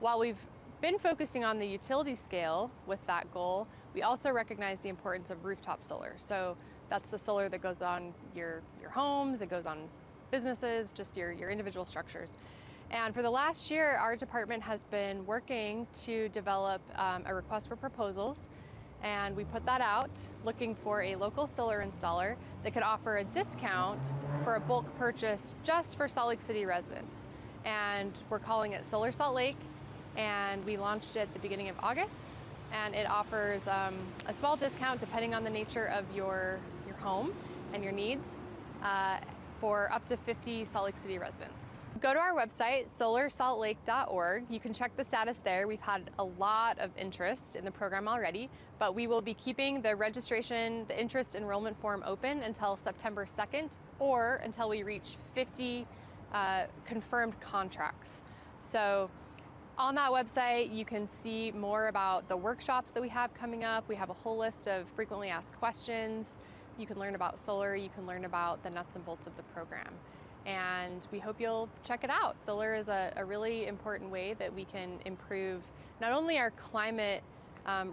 While we've been focusing on the utility scale with that goal, we also recognize the importance of rooftop solar. So That's the solar that goes on your homes, it goes on businesses, just your individual structures. And for the last year, our department has been working to develop a request for proposals, and we put that out looking for a local solar installer that could offer a discount for a bulk purchase just for Salt Lake City residents. And we're calling it Solar Salt Lake, and we launched it at the beginning of August, and it offers a small discount depending on the nature of your home and your needs for up to 50 Salt Lake City residents. Go to our website, solarsaltlake.org. You can check the status there. We've had a lot of interest in the program already, but we will be keeping the registration, the interest enrollment form open until September 2nd or until we reach 50 confirmed contracts. So on that website, you can see more about the workshops that we have coming up. We have a whole list of frequently asked questions. You can learn about solar, you can learn about the nuts and bolts of the program. And we hope you'll check it out. Solar is a really important way that we can improve not only our climate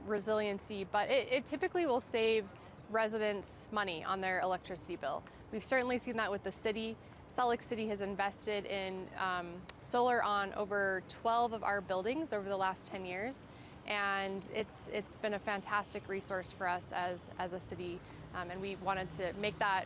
resiliency, but it typically will save residents money on their electricity bill. We've certainly seen that with the city. Salt Lake City has invested in solar on over 12 of our buildings over the last 10 years. And it's been a fantastic resource for us as a city. And we wanted to make that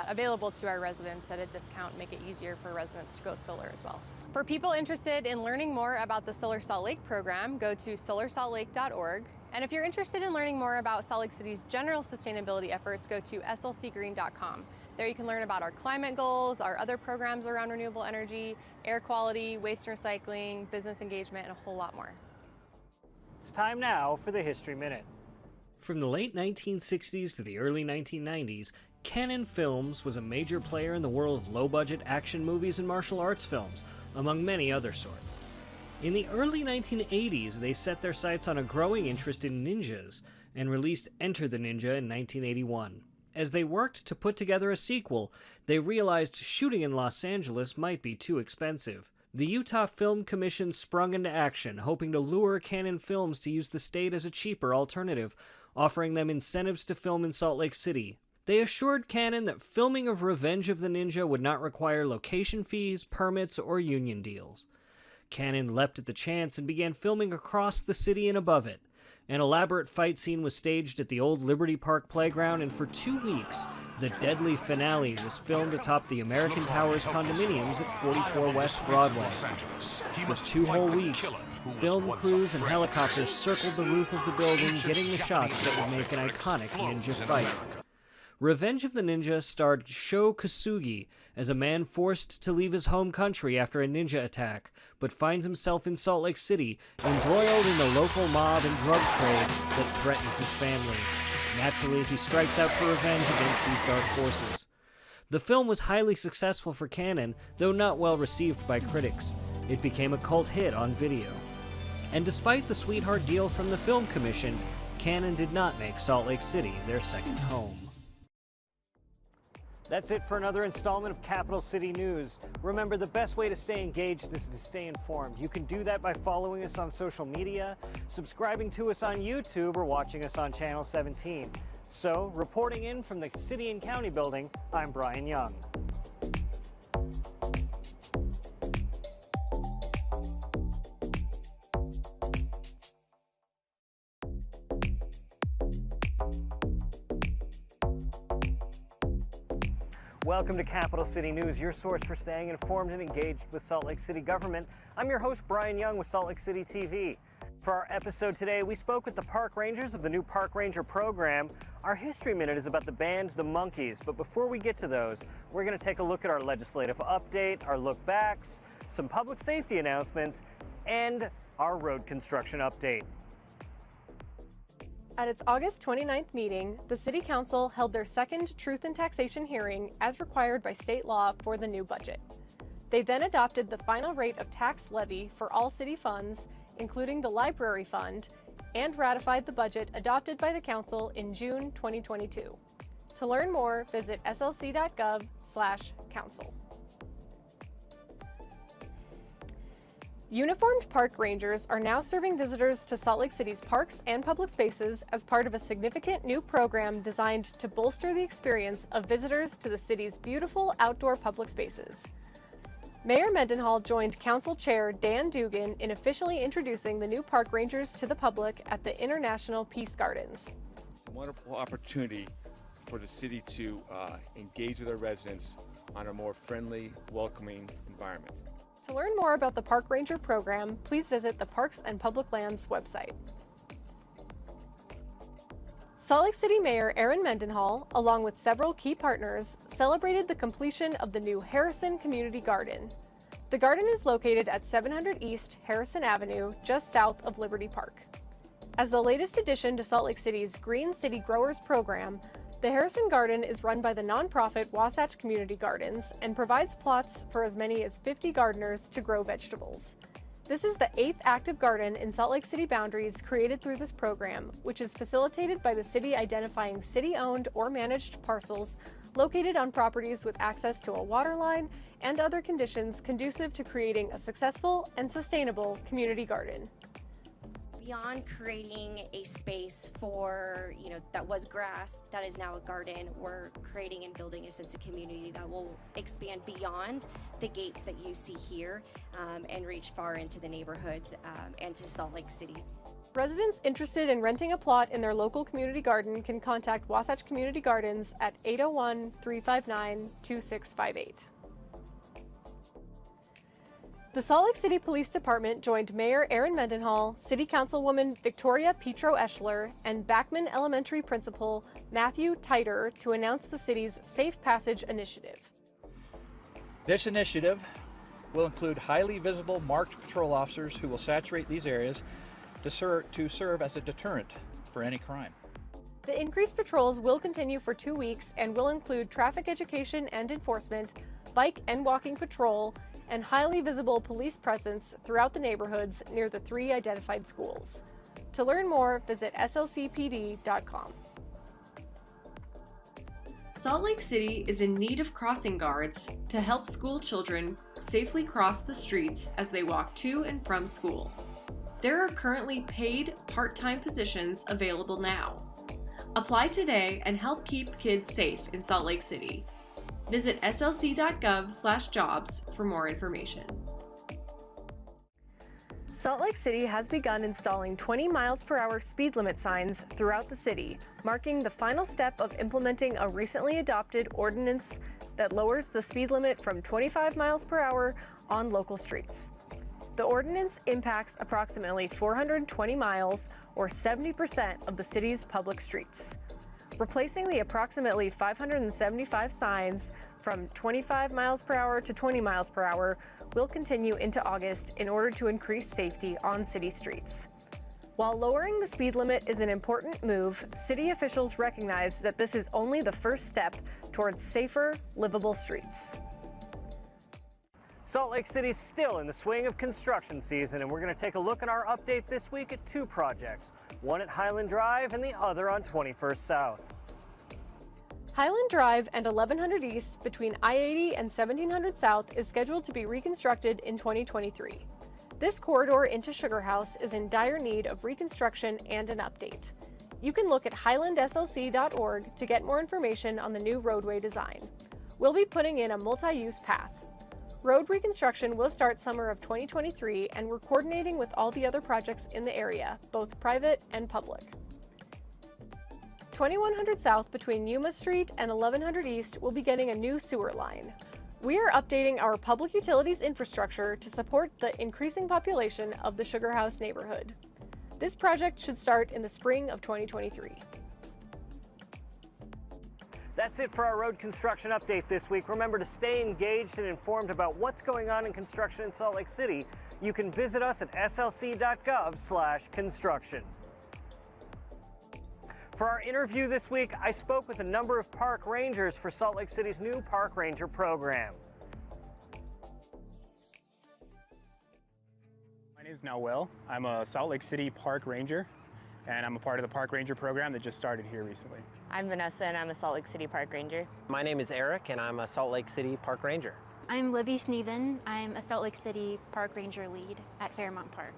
available to our residents at a discount, make it easier for residents to go solar as well. For people interested in learning more about the Solar Salt Lake program, go to solarsaltlake.org. And if you're interested in learning more about Salt Lake City's general sustainability efforts, go to slcgreen.com. There you can learn about our climate goals, our other programs around renewable energy, air quality, waste and recycling, business engagement, and a whole lot more. It's time now for the History Minute. From the late 1960s to the early 1990s, Canon Films was a major player in the world of low-budget action movies and martial arts films, among many other sorts. In the early 1980s, they set their sights on a growing interest in ninjas and released Enter the Ninja in 1981. As they worked to put together a sequel, they realized shooting in Los Angeles might be too expensive. The Utah Film Commission sprung into action, hoping to lure Canon Films to use the state as a cheaper alternative, offering them incentives to film in Salt Lake City. They assured Canon that filming of Revenge of the Ninja would not require location fees, permits, or union deals. Canon leapt at the chance and began filming across the city and above it. An elaborate fight scene was staged at the old Liberty Park playground, and for 2 weeks, the deadly finale was filmed atop the American Towers condominiums at 44 West Broadway. For 2 whole weeks, film crews and helicopters circled the roof of the building, getting the shots that would make an iconic ninja fight. Revenge of the Ninja starred Sho Kosugi as a man forced to leave his home country after a ninja attack, but finds himself in Salt Lake City, embroiled in the local mob and drug trade that threatens his family. Naturally, he strikes out for revenge against these dark forces. The film was highly successful for Canon, though not well received by critics. It became a cult hit on video. And despite the sweetheart deal from the Film Commission, Canon did not make Salt Lake City their second home. That's it for another installment of Capital City News. Remember, the best way to stay engaged is to stay informed. You can do that by following us on social media, subscribing to us on YouTube, or watching us on Channel 17. So, reporting in from the City and County Building, I'm Brian Young. Welcome to Capital City News, your source for staying informed and engaged with Salt Lake City government. I'm your host, Brian Young with Salt Lake City TV. For our episode today, we spoke with the park rangers of the new Park Ranger program. Our History Minute is about the band The Monkees, but before we get to those, we're going to take a look at our legislative update, our look backs, some public safety announcements, and our road construction update. At its August 29th meeting, the City Council held their second Truth in Taxation hearing as required by state law for the new budget. They then adopted the final rate of tax levy for all city funds, including the library fund, and ratified the budget adopted by the Council in June 2022. To learn more, visit slc.gov/council. Uniformed park rangers are now serving visitors to Salt Lake City's parks and public spaces as part of a significant new program designed to bolster the experience of visitors to the city's beautiful outdoor public spaces. Mayor Mendenhall joined Council Chair Dan Dugan in officially introducing the new park rangers to the public at the International Peace Gardens. It's a wonderful opportunity for the city to engage with our residents on a more friendly, welcoming environment. To learn more about the Park Ranger program, please visit the Parks and Public Lands website. Salt Lake City Mayor Aaron Mendenhall, along with several key partners, celebrated the completion of the new Harrison Community Garden. The garden is located at 700 East Harrison Avenue, just south of Liberty Park. As the latest addition to Salt Lake City's Green City Growers program, the Harrison Garden is run by the nonprofit Wasatch Community Gardens and provides plots for as many as 50 gardeners to grow vegetables. This is the 8th active garden in Salt Lake City boundaries created through this program, which is facilitated by the city identifying city-owned or managed parcels located on properties with access to a water line and other conditions conducive to creating a successful and sustainable community garden. Beyond creating a space for, that was grass, that is now a garden, we're creating and building a sense of community that will expand beyond the gates that you see here and reach far into the neighborhoods and to Salt Lake City. Residents interested in renting a plot in their local community garden can contact Wasatch Community Gardens at 801-359-2658. The Salt Lake City Police Department joined Mayor Aaron Mendenhall, City Councilwoman Victoria Petro-Eschler, and Backman Elementary Principal Matthew Titer to announce the city's Safe Passage Initiative. This initiative will include highly visible marked patrol officers who will saturate these areas to serve as a deterrent for any crime. The increased patrols will continue for 2 weeks and will include traffic education and enforcement, bike and walking patrol, and highly visible police presence throughout the neighborhoods near the 3 identified schools. To learn more, visit slcpd.com. Salt Lake City is in need of crossing guards to help school children safely cross the streets as they walk to and from school. There are currently paid part-time positions available now. Apply today and help keep kids safe in Salt Lake City. Visit slc.gov/jobs for more information. Salt Lake City has begun installing 20 miles per hour speed limit signs throughout the city, marking the final step of implementing a recently adopted ordinance that lowers the speed limit from 25 miles per hour on local streets. The ordinance impacts approximately 420 miles, or 70% of the city's public streets. Replacing the approximately 575 signs from 25 miles per hour to 20 miles per hour will continue into August in order to increase safety on city streets. While lowering the speed limit is an important move, city officials recognize that this is only the first step towards safer, livable streets. Salt Lake City's still in the swing of construction season, and we're going to take a look at our update this week at 2 projects, one at Highland Drive and the other on 21st South. Highland Drive and 1100 East between I-80 and 1700 South is scheduled to be reconstructed in 2023. This corridor into Sugar House is in dire need of reconstruction and an update. You can look at highlandslc.org to get more information on the new roadway design. We'll be putting in a multi-use path. Road reconstruction will start summer of 2023, and we're coordinating with all the other projects in the area, both private and public. 2100 South between Yuma Street and 1100 East will be getting a new sewer line. We are updating our public utilities infrastructure to support the increasing population of the Sugar House neighborhood. This project should start in the spring of 2023. That's it for our road construction update this week. Remember to stay engaged and informed about what's going on in construction in Salt Lake City. You can visit us at slc.gov/construction. For our interview this week, I spoke with a number of park rangers for Salt Lake City's new Park Ranger program. My name is Noel. I'm a Salt Lake City Park Ranger, and I'm a part of the Park Ranger program that just started here recently. I'm Vanessa, and I'm a Salt Lake City Park Ranger. My name is Eric, and I'm a Salt Lake City Park Ranger. I'm Libby Sneathen. I'm a Salt Lake City Park Ranger lead at Fairmont Park.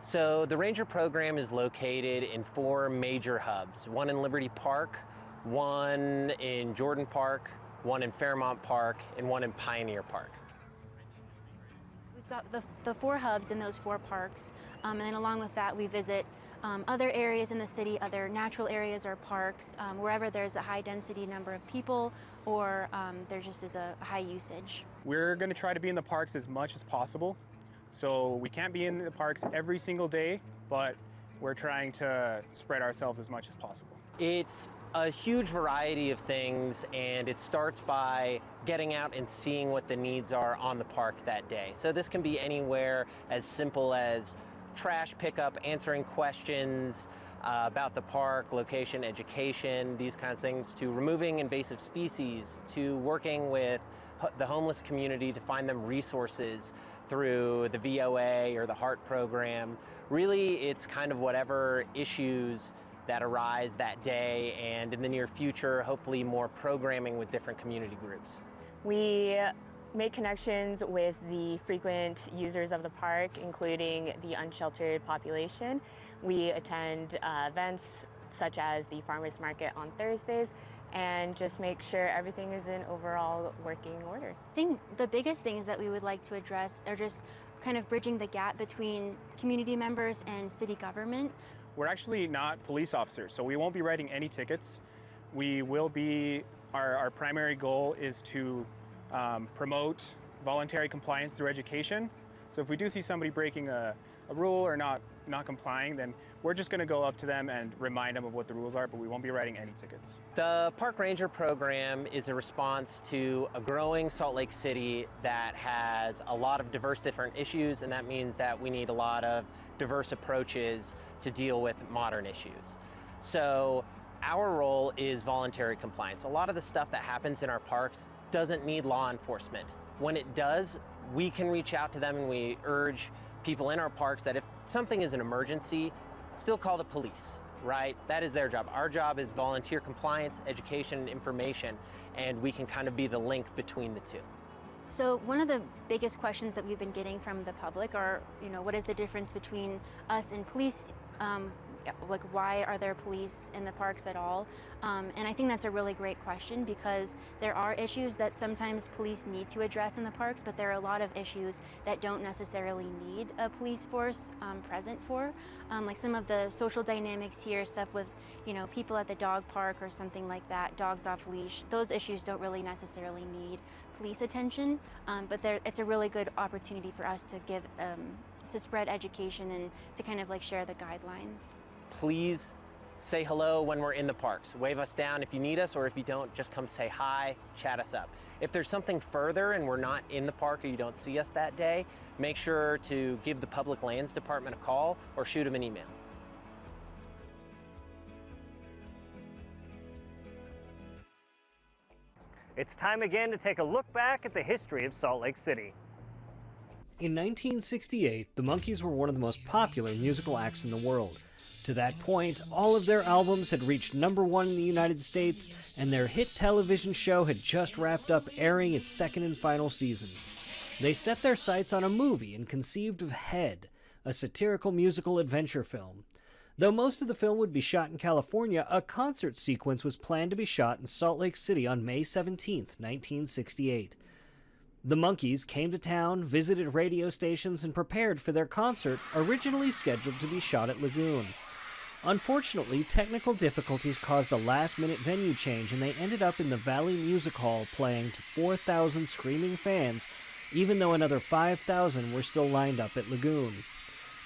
So the Ranger program is located in 4 major hubs, one in Liberty Park, one in Jordan Park, one in Fairmont Park, and one in Pioneer Park. We've got the 4 hubs in those 4 parks, and then along with that we visit other areas in the city, other natural areas or parks, wherever there's a high density number of people or there just is a high usage. We're going to try to be in the parks as much as possible. So we can't be in the parks every single day, but we're trying to spread ourselves as much as possible. It's a huge variety of things, and it starts by getting out and seeing what the needs are on the park that day. So this can be anywhere as simple as trash pickup, answering questions about the park, location, education, these kinds of things, to removing invasive species, to working with the homeless community to find them resources through the VOA or the HEART program. Really, it's kind of whatever issues that arise that day, and in the near future, hopefully more programming with different community groups. We make connections with the frequent users of the park, including the unsheltered population. We attend events such as the farmers market on Thursdays and just make sure everything is in overall working order. I think the biggest things that we would like to address are just kind of bridging the gap between community members and city government. We're actually not police officers, so we won't be writing any tickets. We will be, our primary goal is to promote voluntary compliance through education. So if we do see somebody breaking a rule or not complying, then we're just going to go up to them and remind them of what the rules are, but we won't be writing any tickets. The Park Ranger program is a response to a growing Salt Lake City that has a lot of diverse different issues, and that means that we need a lot of diverse approaches to deal with modern issues. So our role is voluntary compliance. A lot of the stuff that happens in our parks doesn't need law enforcement. When it does, we can reach out to them and we urge people in our parks that if something is an emergency, still call the police, right? That is their job. Our job is volunteer compliance, education, and information, and we can kind of be the link between the two. So one of the biggest questions that we've been getting from the public are, what is the difference between us and police? Like, why are there police in the parks at all? And I think that's a really great question, because there are issues that sometimes police need to address in the parks, but there are a lot of issues that don't necessarily need a police force present for. Like some of the social dynamics here, stuff with, people at the dog park or something like that, dogs off leash, those issues don't really necessarily need police attention, but it's a really good opportunity for us to give, to spread education and to kind of like share the guidelines. Please say hello when we're in the parks. Wave us down if you need us, or if you don't, just come say hi, chat us up. If there's something further and we're not in the park or you don't see us that day, make sure to give the Public Lands Department a call or shoot them an email. It's time again to take a look back at the history of Salt Lake City. In 1968, the Monkees were one of the most popular musical acts in the world. To that point, all of their albums had reached #1 in the United States, and their hit television show had just wrapped up airing its second and final season. They set their sights on a movie and conceived of Head, a satirical musical adventure film. Though most of the film would be shot in California, a concert sequence was planned to be shot in Salt Lake City on May 17, 1968. The Monkees came to town, visited radio stations, and prepared for their concert, originally scheduled to be shot at Lagoon. Unfortunately, technical difficulties caused a last-minute venue change, and they ended up in the Valley Music Hall playing to 4,000 screaming fans, even though another 5,000 were still lined up at Lagoon.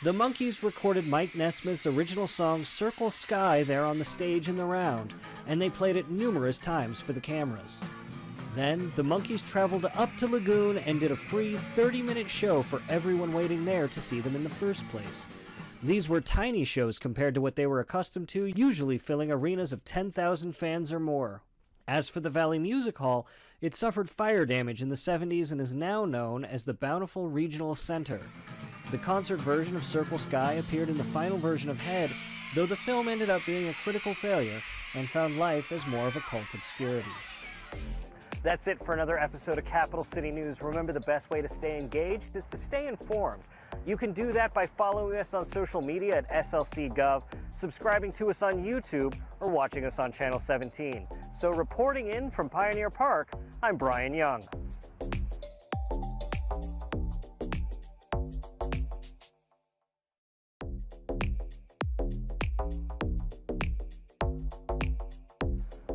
The Monkees recorded Mike Nesmith's original song Circle Sky there on the stage in the round, and they played it numerous times for the cameras. Then, the Monkees traveled up to Lagoon and did a free 30-minute show for everyone waiting there to see them in the first place. These were tiny shows compared to what they were accustomed to, usually filling arenas of 10,000 fans or more. As for the Valley Music Hall, it suffered fire damage in the 70s and is now known as the Bountiful Regional Center. The concert version of Circle Sky appeared in the final version of Head, though the film ended up being a critical failure and found life as more of a cult obscurity. That's it for another episode of Capital City News. Remember, the best way to stay engaged is to stay informed. You can do that by following us on social media at SLC.gov, subscribing to us on YouTube, or watching us on Channel 17. So reporting in from Pioneer Park, I'm Brian Young.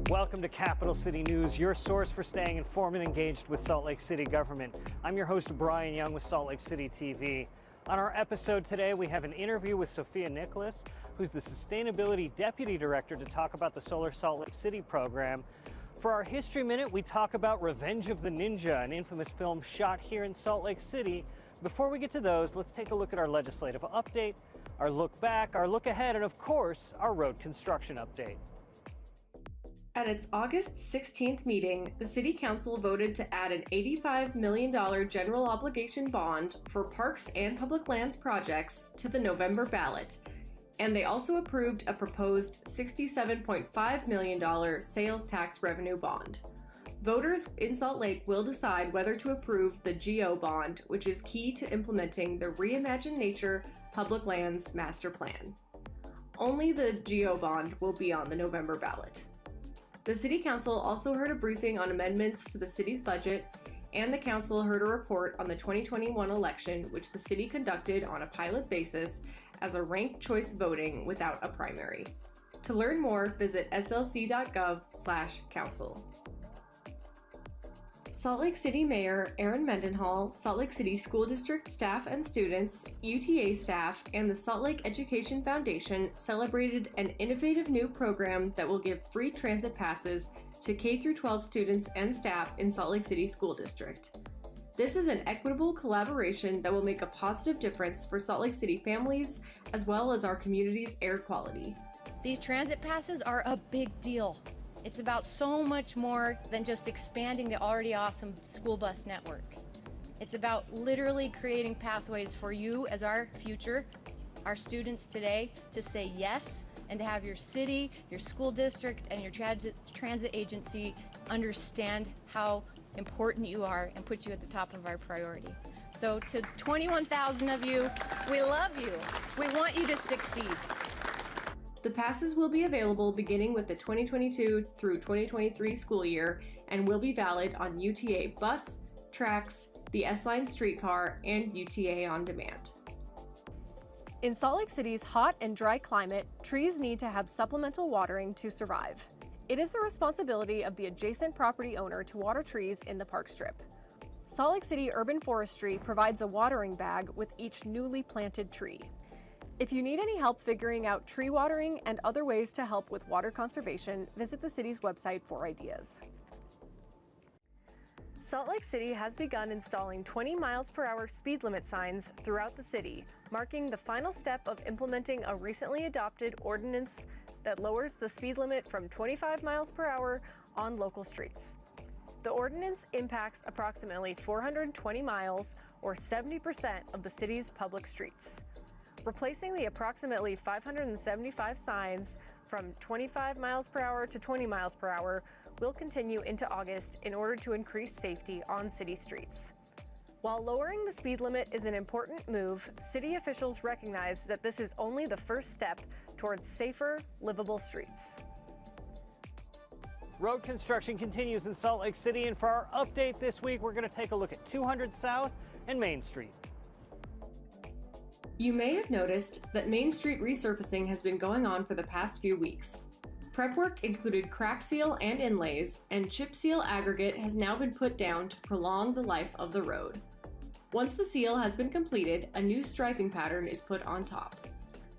Welcome to Capital City News, your source for staying informed and engaged with Salt Lake City government. I'm your host, Brian Young with Salt Lake City TV. On our episode today, we have an interview with Sophia Nicholas, who's the Sustainability Deputy Director, to talk about the Solar Salt Lake City program. For our History Minute, we talk about Revenge of the Ninja, an infamous film shot here in Salt Lake City. Before we get to those, let's take a look at our legislative update, our look back, our look ahead, and of course, our road construction update. At its August 16th meeting, the City Council voted to add an $85 million general obligation bond for parks and public lands projects to the November ballot, and they also approved a proposed $67.5 million sales tax revenue bond. Voters in Salt Lake will decide whether to approve the GO bond, which is key to implementing the Reimagine Nature Public Lands Master Plan. Only the GO bond will be on the November ballot. The City Council also heard a briefing on amendments to the city's budget, and the council heard a report on the 2021 election, which the city conducted on a pilot basis as a ranked choice voting without a primary. To learn more, visit slc.gov/council. Salt Lake City Mayor Aaron Mendenhall, Salt Lake City School District staff and students, UTA staff, and the Salt Lake Education Foundation celebrated an innovative new program that will give free transit passes to K-12 students and staff in Salt Lake City School District. This is an equitable collaboration that will make a positive difference for Salt Lake City families as well as our community's air quality. These transit passes are a big deal. It's about so much more than just expanding the already awesome school bus network. It's about literally creating pathways for you as our future, our students today, to say yes and to have your city, your school district, and your transit agency understand how important you are and put you at the top of our priority. So to 21,000 of you, we love you. We want you to succeed. The passes will be available beginning with the 2022 through 2023 school year and will be valid on UTA bus, tracks, the S-Line streetcar, and UTA On Demand. In Salt Lake City's hot and dry climate, trees need to have supplemental watering to survive. It is the responsibility of the adjacent property owner to water trees in the park strip. Salt Lake City Urban Forestry provides a watering bag with each newly planted tree. If you need any help figuring out tree watering and other ways to help with water conservation, visit the city's website for ideas. Salt Lake City has begun installing 20 miles per hour speed limit signs throughout the city, marking the final step of implementing a recently adopted ordinance that lowers the speed limit from 25 miles per hour on local streets. The ordinance impacts approximately 420 miles, or 70% of the city's public streets. Replacing the approximately 575 signs from 25 miles per hour to 20 miles per hour will continue into August in order to increase safety on city streets. While lowering the speed limit is an important move, city officials recognize that this is only the first step towards safer, livable streets. Road construction continues in Salt Lake City, and for our update this week, we're going to take a look at 200 South and Main Street. You may have noticed that Main Street resurfacing has been going on for the past few weeks. Prep work included crack seal and inlays, and chip seal aggregate has now been put down to prolong the life of the road. Once the seal has been completed, a new striping pattern is put on top.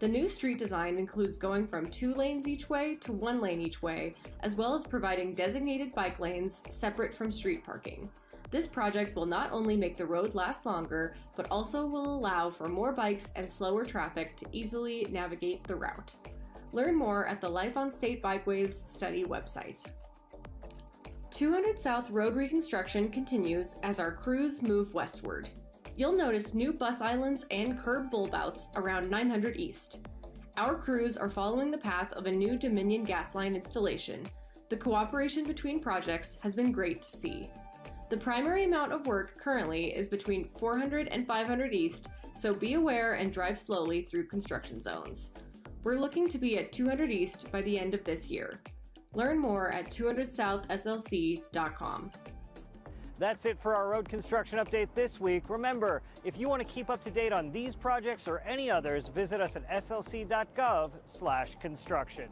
The new street design includes going from 2 lanes each way to 1 lane each way, as well as providing designated bike lanes separate from street parking. This project will not only make the road last longer, but also will allow for more bikes and slower traffic to easily navigate the route. Learn more at the Life on State Bikeways study website. 200 South Road reconstruction continues as our crews move westward. You'll notice new bus islands and curb bulbouts around 900 East. Our crews are following the path of a new Dominion gas line installation. The cooperation between projects has been great to see. The primary amount of work currently is between 400 and 500 east, so be aware and drive slowly through construction zones. We're looking to be at 200 east by the end of this year. Learn more at 200southslc.com. That's it for our road construction update this week. Remember, if you want to keep up to date on these projects or any others, visit us at slc.gov/construction.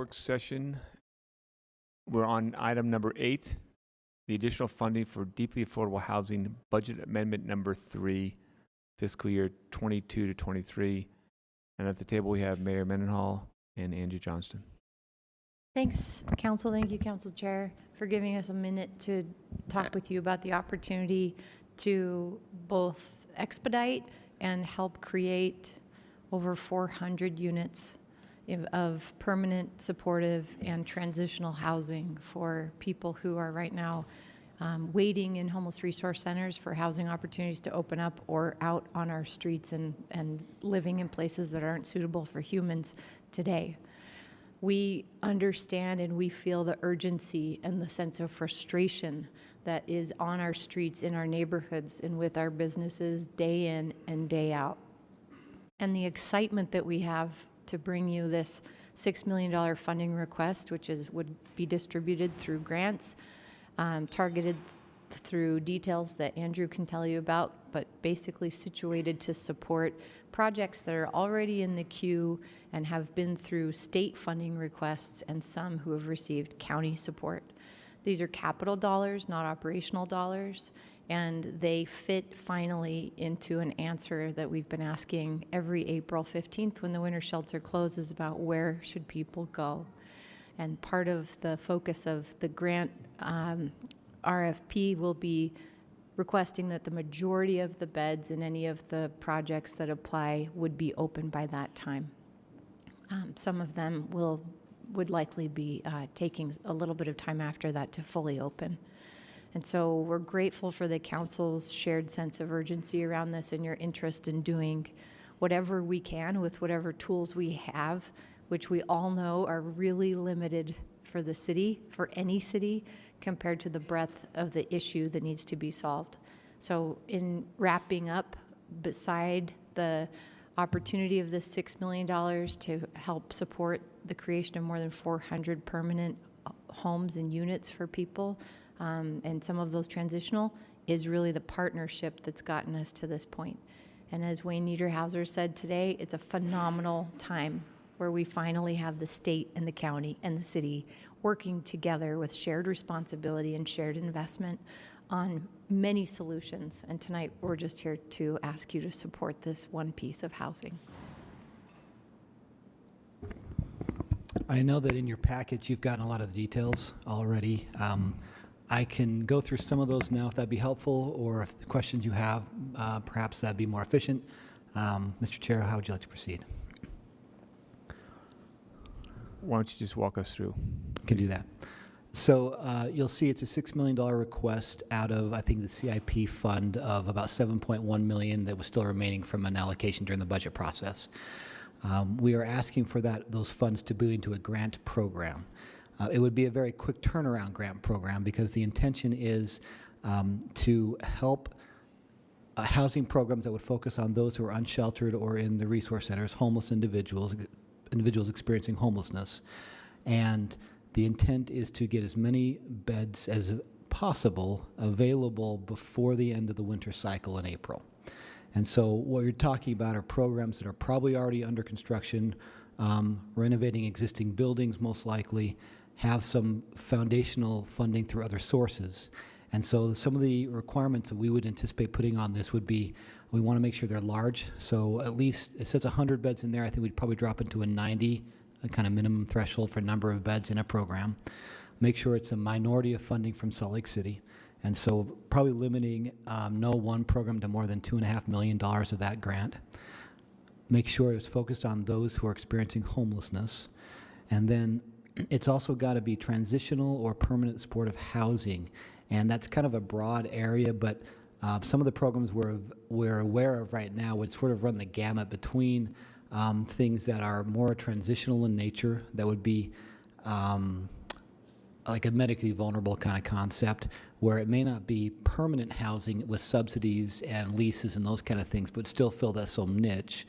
work session. We're on item number 8, the additional funding for deeply affordable housing budget amendment number 3, fiscal year 22 to 23. And at the table we have Mayor Mendenhall and Andrew Johnston. Thanks, Council. Thank you, Council Chair, for giving us a minute to talk with you about the opportunity to both expedite and help create over 400 units of permanent, supportive, and transitional housing for people who are right now waiting in homeless resource centers for housing opportunities to open up, or out on our streets and living in places that aren't suitable for humans today. We understand and we feel the urgency and the sense of frustration that is on our streets, in our neighborhoods, and with our businesses day in and day out. And the excitement that we have to bring you this $6 million funding request, which would be distributed through grants, targeted through details that Andrew can tell you about, but basically situated to support projects that are already in the queue and have been through state funding requests, and some who have received county support. These are capital dollars, not operational dollars, and they fit finally into an answer that we've been asking every April 15th when the winter shelter closes about where should people go. And part of the focus of the grant RFP will be requesting that the majority of the beds in any of the projects that apply would be open by that time. Some of them would likely be taking a little bit of time after that to fully open. And so we're grateful for the council's shared sense of urgency around this and your interest in doing whatever we can with whatever tools we have, which we all know are really limited for the city, for any city, compared to the breadth of the issue that needs to be solved. So in wrapping up, beside the opportunity of this $6 million to help support the creation of more than 400 permanent homes and units for people, and some of those transitional, is really the partnership that's gotten us to this point. And as Wayne Niederhauser said today, it's a phenomenal time where we finally have the state and the county and the city working together with shared responsibility and shared investment on many solutions. And tonight we're just here to ask you to support this one piece of housing. I know that in your package you've gotten a lot of the details already. I can go through some of those now if that'd be helpful, or if the questions you have, perhaps that'd be more efficient. Mr. Chair, how would you like to proceed? Why don't you just walk us through? Can do that. So you'll see it's a $6 million request out of, I think, the CIP fund of about $7.1 million that was still remaining from an allocation during the budget process. We are asking for those funds to be into a grant program. It would be a very quick turnaround grant program because the intention is to help housing programs that would focus on those who are unsheltered or in the resource centers, homeless individuals experiencing homelessness. And the intent is to get as many beds as possible available before the end of the winter cycle in April. And so what you're talking about are programs that are probably already under construction, renovating existing buildings most likely, have some foundational funding through other sources. And so some of the requirements that we would anticipate putting on this would be, we want to make sure they're large. So at least, it says 100 beds in there. I think we'd probably drop into a 90, a kind of minimum threshold for number of beds in a program. Make sure it's a minority of funding from Salt Lake City. And so probably limiting no one program to more than $2.5 million of that grant. Make sure it's focused on those who are experiencing homelessness. And then it's also got to be transitional or permanent supportive housing. And that's kind of a broad area, but some of the programs we're aware of right now would sort of run the gamut between things that are more transitional in nature, that would be like a medically vulnerable kind of concept, where it may not be permanent housing with subsidies and leases and those kind of things, but still fill that some niche,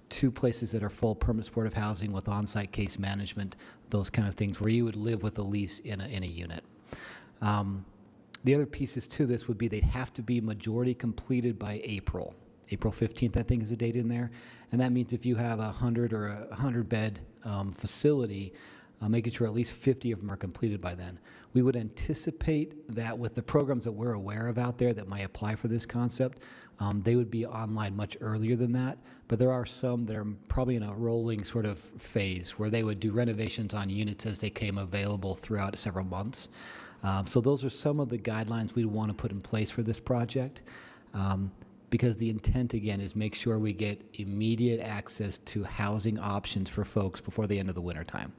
to places that are full permanent supportive housing with on-site case management, those kind of things, where you would live with a lease in a unit. The other pieces to this would be they'd have to be majority completed by April. April 15th, I think, is the date in there. And that means if you have 100 or 100 bed facility, making sure at least 50 of them are completed by then. We would anticipate that with the programs that we're aware of out there that might apply for this concept, they would be online much earlier than that, but there are some that are probably in a rolling sort of phase where they would do renovations on units as they came available throughout several months. So those are some of the guidelines we'd want to put in place for this project, because the intent, again, is make sure we get immediate access to housing options for folks before the end of the winter time.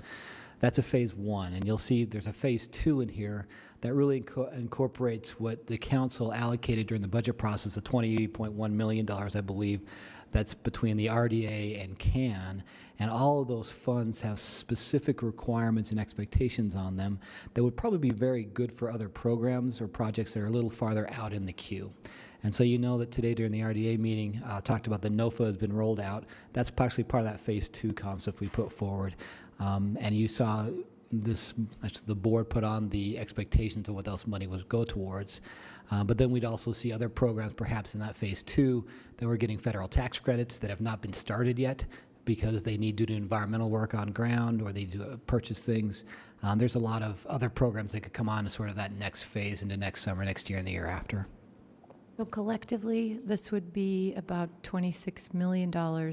That's a phase one, and you'll see there's a phase two in here that really incorporates what the council allocated during the budget process of $28.1 million, I believe, that's between the RDA and CAN, and all of those funds have specific requirements and expectations on them that would probably be very good for other programs or projects that are a little farther out in the queue. And so you know that today during the RDA meeting, talked about the NOFA has been rolled out. That's actually part of that phase two concept we put forward. And you saw this, actually the board put on the expectations of what else money would go towards. But then we'd also see other programs perhaps in that phase two that were getting federal tax credits that have not been started yet because they need to do environmental work on ground or they do purchase things. There's a lot of other programs that could come on to sort of that next phase into next summer, next year, and the year after. So collectively, this would be about $26 million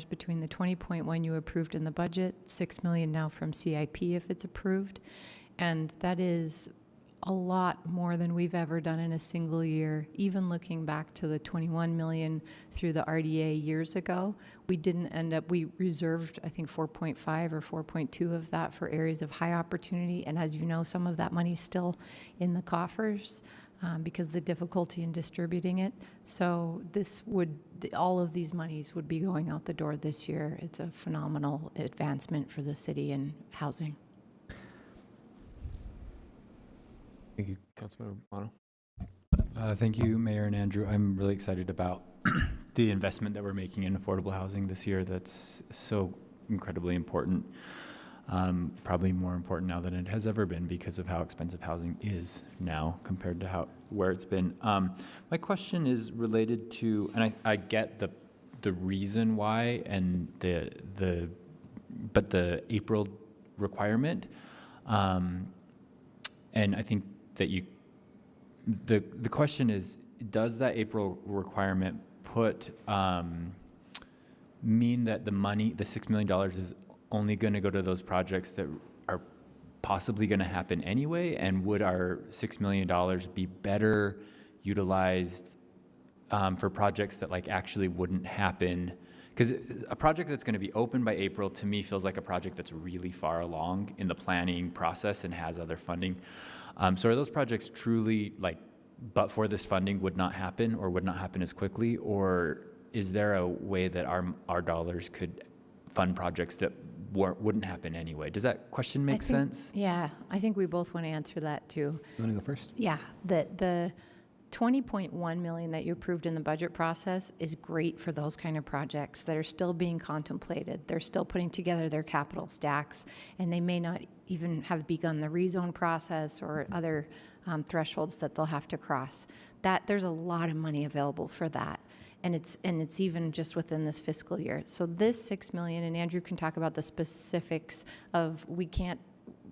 between the 20.1 you approved in the budget, $6 million now from CIP if it's approved. And that is a lot more than we've ever done in a single year. Even looking back to the 21 million through the RDA years ago, we didn't end up, we reserved, I think, 4.5 or 4.2 of that for areas of high opportunity. And as you know, some of that money's still in the coffers. Because of the difficulty in distributing it. So this would, all of these monies would be going out the door this year. It's a phenomenal advancement for the city in housing. Thank you, Councilmember Bono. Thank you, Mayor and Andrew. I'm really excited about the investment that we're making in affordable housing this year. That's so incredibly important. Probably more important now than it has ever been because of how expensive housing is now compared to where it's been. My question is related to, and I get the reason why and but the April requirement, and I think that the question is, does that April requirement mean that the money, the $6 million, is only going to go to those projects that are possibly going to happen anyway? And would our $6 million be better utilized for projects that actually wouldn't happen? Because a project that's going to be open by April, to me, feels like a project that's really far along in the planning process and has other funding. So are those projects truly, but for this funding, would not happen or would not happen as quickly? Or is there a way that our dollars could fund projects that wouldn't happen anyway? Does that question make sense? Yeah, I think we both want to answer that too. You want to go first? Yeah, the 20.1 million that you approved in the budget process is great for those kind of projects that are still being contemplated. They're still putting together their capital stacks, and they may not even have begun the rezone process or other thresholds that they'll have to cross. There's a lot of money available for that. And it's even just within this fiscal year. So this $6 million, and Andrew can talk about the specifics of, we can't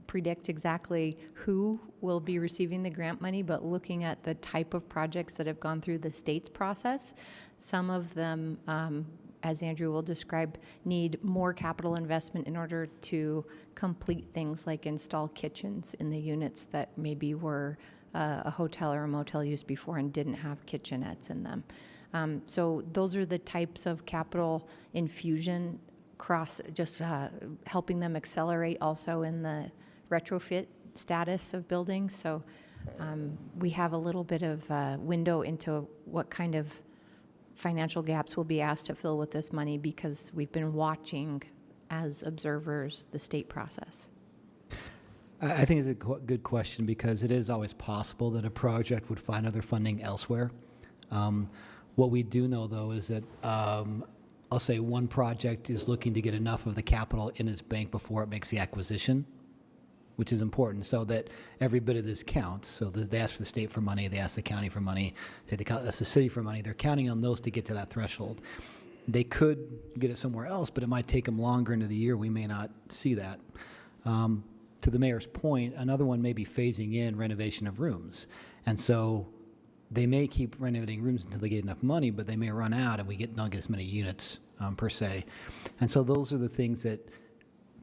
predict exactly who will be receiving the grant money, but looking at the type of projects that have gone through the state's process, some of them, as Andrew will describe, need more capital investment in order to complete things like install kitchens in the units that maybe were a hotel or a motel use before and didn't have kitchenettes in them. So those are the types of capital infusion helping them accelerate also in the retrofit status of buildings. So we have a little bit of a window into what kind of financial gaps we'll be asked to fill with this money because we've been watching as observers the state process. I think it's a good question because it is always possible that a project would find other funding elsewhere. What we do know, though, is that I'll say one project is looking to get enough of the capital in its bank before it makes the acquisition, which is important, so that every bit of this counts. So they ask the state for money, they ask the county for money, they ask the city for money. They're counting on those to get to that threshold. They could get it somewhere else, but it might take them longer into the year. We may not see that. to the mayor's point, another one may be phasing in renovation of rooms. And so they may keep renovating rooms until they get enough money, but they may run out and we don't get as many units per se. And so those are the things that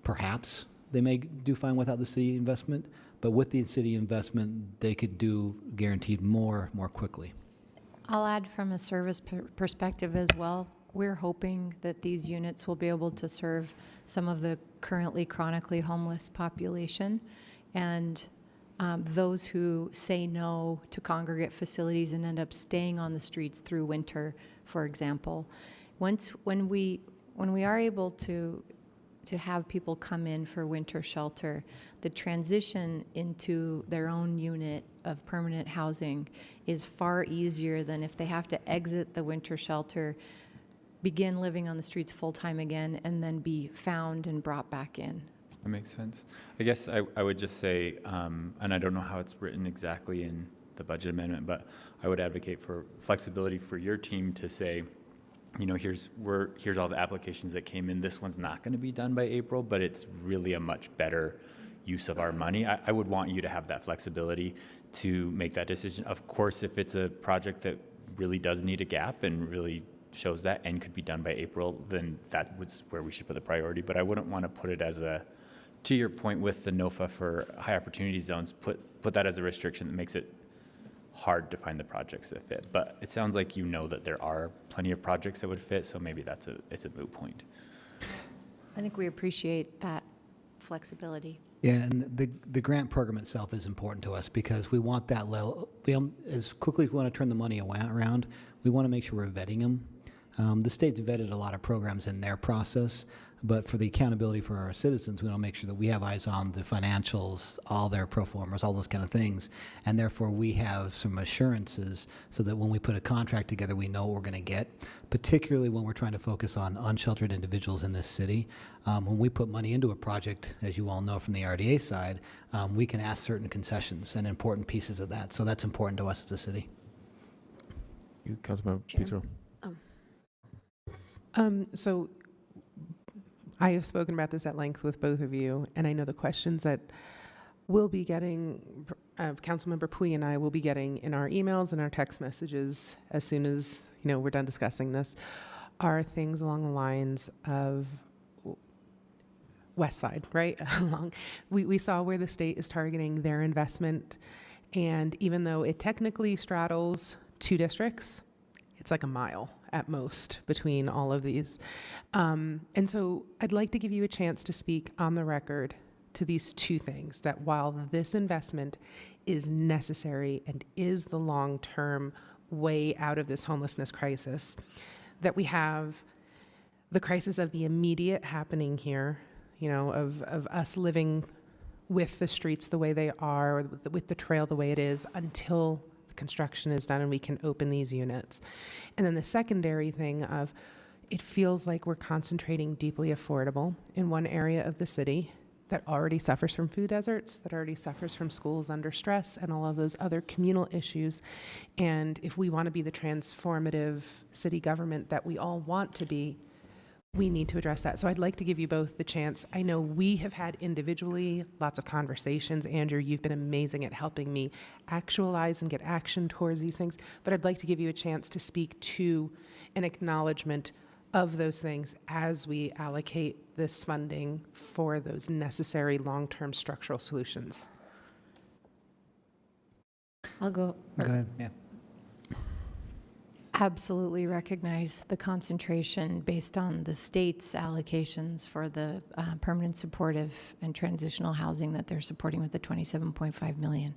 perhaps they may do fine without the city investment, but with the city investment, they could do guaranteed more quickly. I'll add from a service perspective as well. We're hoping that these units will be able to serve some of the currently chronically homeless population and those who say no to congregate facilities and end up staying on the streets through winter, for example. When we are able to have people come in for winter shelter, the transition into their own unit of permanent housing is far easier than if they have to exit the winter shelter, begin living on the streets full-time again, and then be found and brought back in. That makes sense. I guess I would just say, and I don't know how it's written exactly in the budget amendment, but I would advocate for flexibility for your team to say, you know, here's all the applications that came in. This one's not going to be done by April, but it's really a much better use of our money. I would want you to have that flexibility to make that decision. Of course, if it's a project that really does need a gap and really shows that and could be done by April, then that was where we should put the priority. But I wouldn't want to put it as a, to your point with the NOFA for high opportunity zones, put that as a restriction that makes it hard to find the projects that fit. But it sounds like you know that there are plenty of projects that would fit, so maybe it's a moot point. I think we appreciate that flexibility. Yeah, and the grant program itself is important to us because we want that level, as quickly as we want to turn the money around, we want to make sure we're vetting them. The state's vetted a lot of programs in their process, but for the accountability for our citizens, we want to make sure that we have eyes on the financials, all their pro formas, all those kind of things, and therefore we have some assurances so that when we put a contract together, we know what we're going to get, particularly when we're trying to focus on unsheltered individuals in this city. When we put money into a project, as you all know from the RDA side, we can ask certain concessions and important pieces of that, so that's important to us as a city. You, Councilmember Petro. So I have spoken about this at length with both of you, and I know the questions that we'll be getting, Councilmember Pui and I will be getting in our emails and our text messages as soon as we're done discussing this, are things along the lines of West Side, right? We saw where the state is targeting their investment, and even though it technically straddles 2 districts, it's like a mile at most between all of these. And so I'd like to give you a chance to speak on the record to these 2 things, that while this investment is necessary and is the long-term way out of this homelessness crisis, that we have the crisis of the immediate happening here, of us living with the streets the way they are, or with the trail the way it is, until construction is done and we can open these units. And then the secondary thing of, it feels like we're concentrating deeply affordable in one area of the city that already suffers from food deserts, that already suffers from schools under stress and all of those other communal issues. And if we want to be the transformative city government that we all want to be, we need to address that. So I'd like to give you both the chance. I know we have had individually lots of conversations. Andrew, you've been amazing at helping me actualize and get action towards these things, but I'd like to give you a chance to speak to an acknowledgement of those things as we allocate this funding for those necessary long-term structural solutions. I'll go. Go ahead. Yeah. Absolutely recognize the concentration based on the state's allocations for the permanent supportive and transitional housing that they're supporting with the $27.5 million.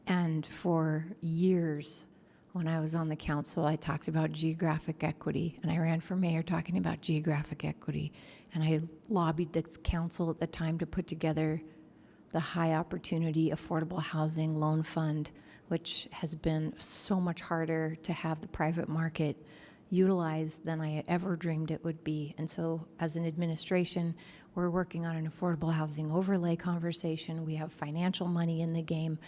And for years, when I was on the council, I talked about geographic equity, and I ran for mayor talking about geographic equity. And I lobbied the council at the time to put together the High Opportunity Affordable Housing Loan Fund, which has been so much harder to have the private market utilize than I had ever dreamed it would be. And so as an administration, we're working on an affordable housing overlay conversation. We have financial money in the game.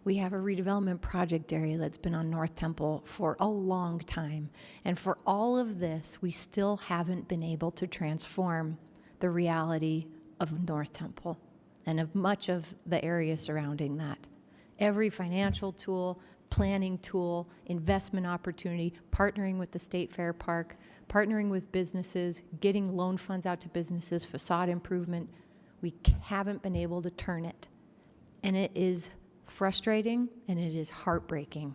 We have a redevelopment project area that's been on North Temple for a long time. And for all of this, we still haven't been able to transform the reality of North Temple. and of much of the area surrounding that. Every financial tool, planning tool, investment opportunity, partnering with the State Fair Park, partnering with businesses, getting loan funds out to businesses, facade improvement, we haven't been able to turn it. And it is frustrating and it is heartbreaking.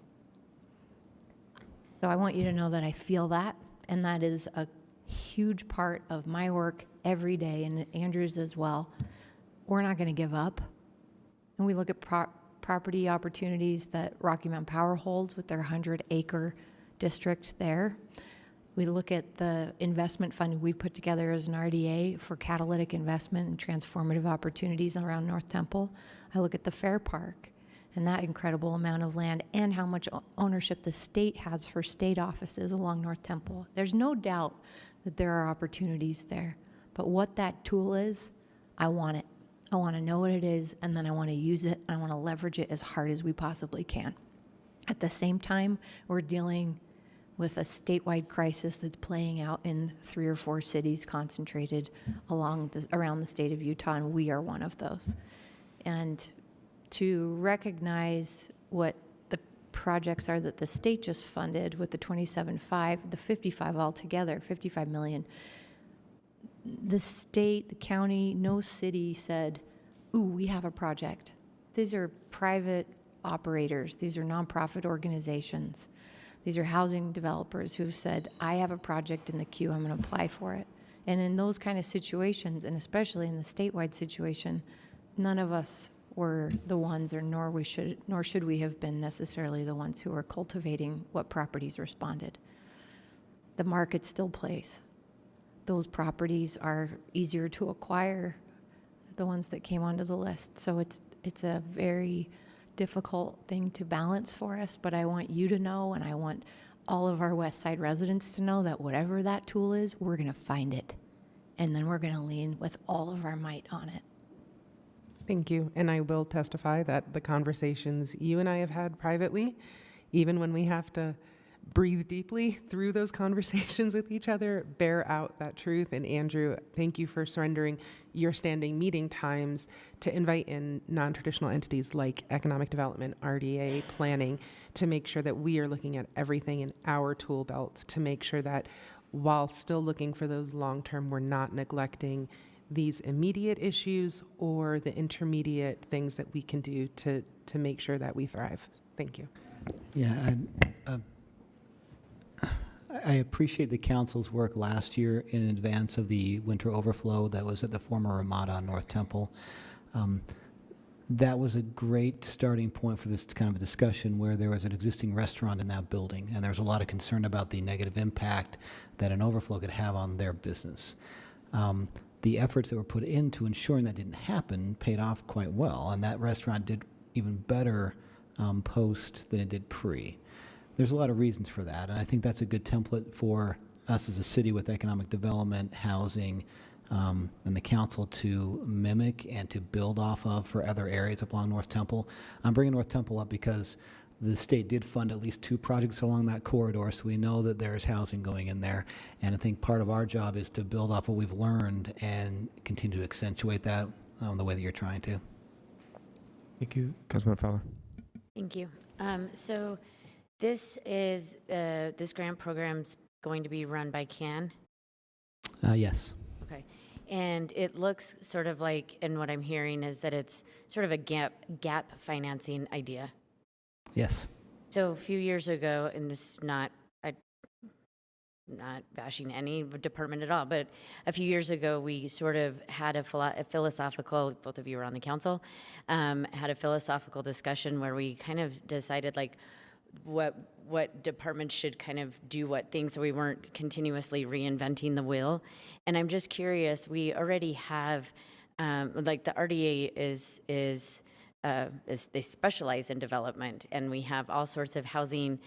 So I want you to know that I feel that, and that is a huge part of my work every day, and Andrew's as well. We're not going to give up. And we look at property opportunities that Rocky Mountain Power holds with their 100-acre district there. We look at the investment fund we've put together as an RDA for catalytic investment and transformative opportunities around North Temple. I look at the Fair Park and that incredible amount of land and how much ownership the state has for state offices along North Temple. There's no doubt that there are opportunities there. But what that tool is, I want it. I want to know what it is, and then I want to use it. I want to leverage it as hard as we possibly can. At the same time, we're dealing with a statewide crisis that's playing out in 3 or 4 cities concentrated around the state of Utah, and we are one of those. And to recognize what the projects are that the state just funded with the 27.5, the 55 altogether, 55 million, the state, the county, no city said, ooh, we have a project. These are private operators. These are nonprofit organizations. These are housing developers who've said, I have a project in the queue, I'm going to apply for it. And in those kind of situations, and especially in the statewide situation, none of us were the ones, or nor should we have been necessarily the ones who were cultivating what properties responded. The market still plays. Those properties are easier to acquire, the ones that came onto the list. So it's a very difficult thing to balance for us, but I want you to know, and I want all of our West Side residents to know that whatever that tool is, we're going to find it. And then we're going to lean with all of our might on it. Thank you. And I will testify that the conversations you and I have had privately, even when we have to breathe deeply through those conversations with each other, bear out that truth. And Andrew, thank you for surrendering your standing meeting times to invite in non-traditional entities like economic development, RDA, planning, to make sure that we are looking at everything in our tool belt to make sure that while still looking for those long-term, we're not neglecting these immediate issues or the intermediate things that we can do to make sure that we thrive. Thank you. Yeah, I appreciate the council's work last year in advance of the winter overflow that was at the former Ramada on North Temple. That was a great starting point for this kind of a discussion where there was an existing restaurant in that building, and there was a lot of concern about the negative impact that an overflow could have on their business. The efforts that were put into ensuring that didn't happen paid off quite well, and that restaurant did even better post than it did pre. There's a lot of reasons for that, and I think that's a good template for us as a city with economic development, housing, and the council to mimic and to build off of for other areas along North Temple. I'm bringing North Temple up because the state did fund at least 2 projects along that corridor, so we know that there's housing going in there. And I think part of our job is to build off what we've learned and continue to accentuate that the way that you're trying to. Thank you. Councilman Fowler. Thank you. So this is, this grant program's going to be run by CAN? Yes. Okay. And it looks sort of like, and what I'm hearing is that it's sort of a gap financing idea. Yes. So a few years ago, and this is not bashing any department at all, but a few years ago, we sort of had a philosophical, both of you were on the council, had a philosophical discussion where we kind of decided like what departments should kind of do what things, so we weren't continuously reinventing the wheel. And I'm just curious, we already have, like the RDA is they specialize in development, and we have all sorts of housing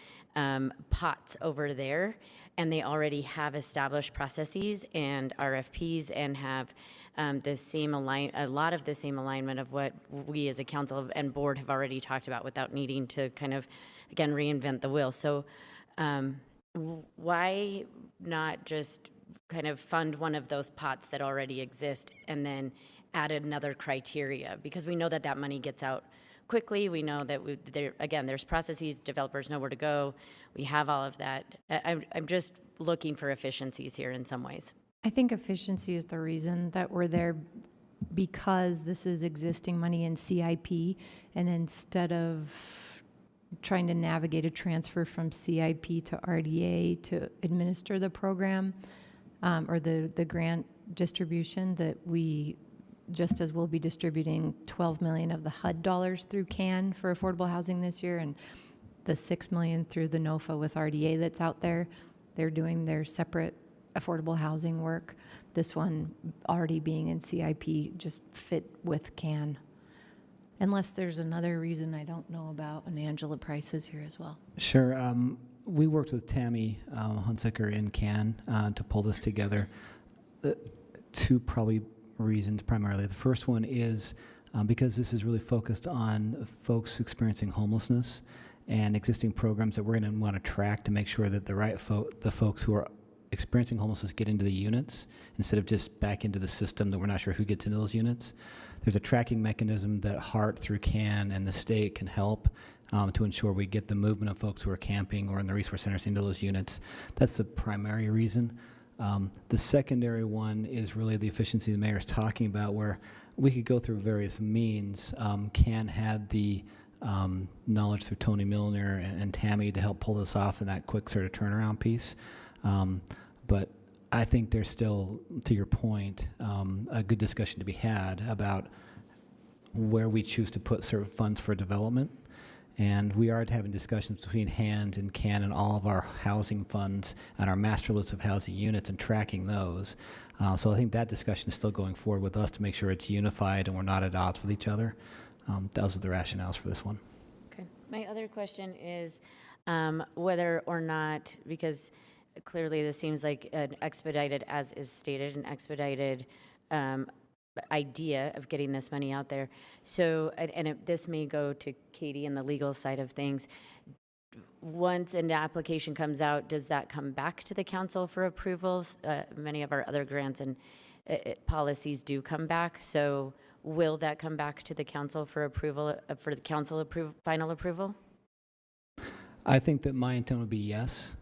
pots over there, and they already have established processes and RFPs and have a lot of the same alignment of what we as a council and board have already talked about without needing to kind of, again, reinvent the wheel. So why not just kind of fund one of those pots that already exist and then added another criteria, because we know that that money gets out quickly. We know that there's processes, developers know where to go. We have all of that. I'm just looking for efficiencies here in some ways. I think efficiency is the reason that we're there, because this is existing money in CIP, and instead of trying to navigate a transfer from CIP to RDA to administer the program or the grant distribution, that we, just as we'll be distributing 12 million of the HUD dollars through CAN for affordable housing this year, and the 6 million through the NOFA with RDA that's out there, they're doing their separate affordable housing work. This one already being in CIP just fit with CAN. Unless there's another reason I don't know about, and Angela Price is here as well. Sure. We worked with Tammy Hunsaker in CAN to pull this together. Two probably reasons primarily. The first one is because this is really focused on folks experiencing homelessness and existing programs that we're going to want to track to make sure that the folks who are experiencing homelessness get into the units instead of just back into the system that we're not sure who gets into those units. There's a tracking mechanism that HART through CAN and the state can help to ensure we get the movement of folks who are camping or in the resource centers into those units. That's the primary reason. The secondary one is really the efficiency the mayor is talking about, where we could go through various means. CAN had the knowledge through Tony Milner and Tammy to help pull this off in that quick sort of turnaround piece. But I think there's still, to your point, a good discussion to be had about where we choose to put sort of funds for development. And we are having discussions between HAND and CAN and all of our housing funds and our master list of housing units and tracking those. So I think that discussion is still going forward with us to make sure it's unified and we're not at odds with each other. Those are the rationales for this one. Okay. My other question is whether or not, because clearly this seems like an expedited, as is stated, an expedited idea of getting this money out there. So, this may go to Katie and the legal side of things. Once an application comes out, does that come back to the council for approvals? Many of our other grants and policies do come back. So will that come back to the council for approval, for the council final approval? I think that my intent would be yes.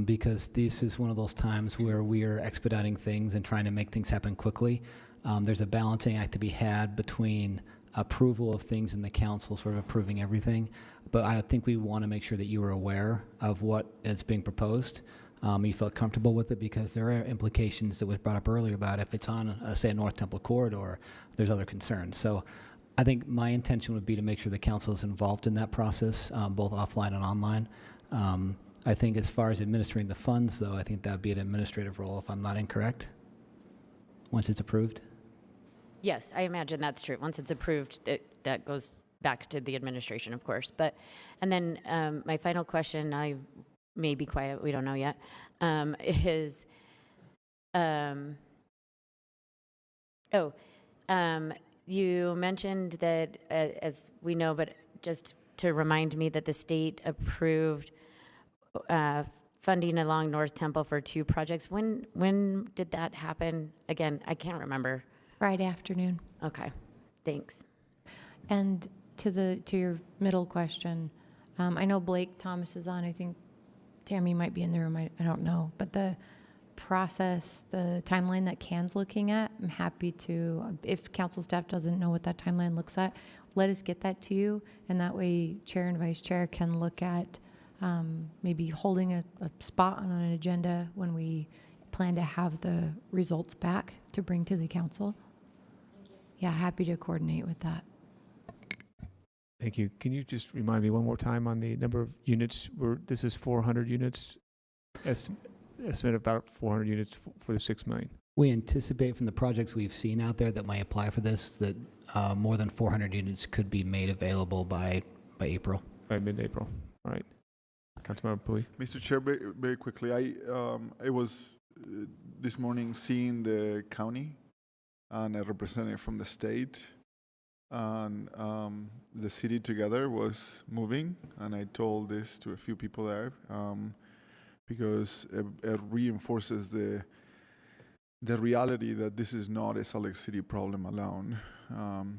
Because this is one of those times where we are expediting things and trying to make things happen quickly. There's a balancing act to be had between approval of things in the council, sort of approving everything. But I think we want to make sure that you are aware of what is being proposed. You felt comfortable with it, because there are implications that was brought up earlier about if it's on, say, a North Temple corridor, there's other concerns. So I think my intention would be to make sure the council is involved in that process, both offline and online. I think as far as administering the funds, though, I think that would be an administrative role, if I'm not incorrect, once it's approved. Yes, I imagine that's true. Once it's approved, that goes back to the administration, of course. And then my final question, I may be quiet, we don't know yet, is, you mentioned that, as we know, but just to remind me, that the state approved funding along North Temple for 2 projects. When did that happen? Again, I can't remember. Friday afternoon. Okay, thanks. And to your middle question, I know Blake Thomas is on. I think Tammy might be in the room. I don't know. But the process, the timeline that CAN's looking at, I'm happy to, if council staff doesn't know what that timeline looks at, let us get that to you. And that way chair and vice chair can look at maybe holding a spot on an agenda when we plan to have the results back to bring to the council. Yeah, happy to coordinate with that. Thank you. Can you just remind me one more time on the number of units? This is 400 units, estimate about 400 units for the 6 million. We anticipate from the projects we've seen out there that might apply for this, that more than 400 units could be made available by April. By mid-April. All right. Councilmember Pui. Mr. Chair, very quickly, I was this morning seeing the county and a representative from the state, and the city together was moving, and I told this to a few people there, because it reinforces the the reality that this is not a Salt Lake City problem alone.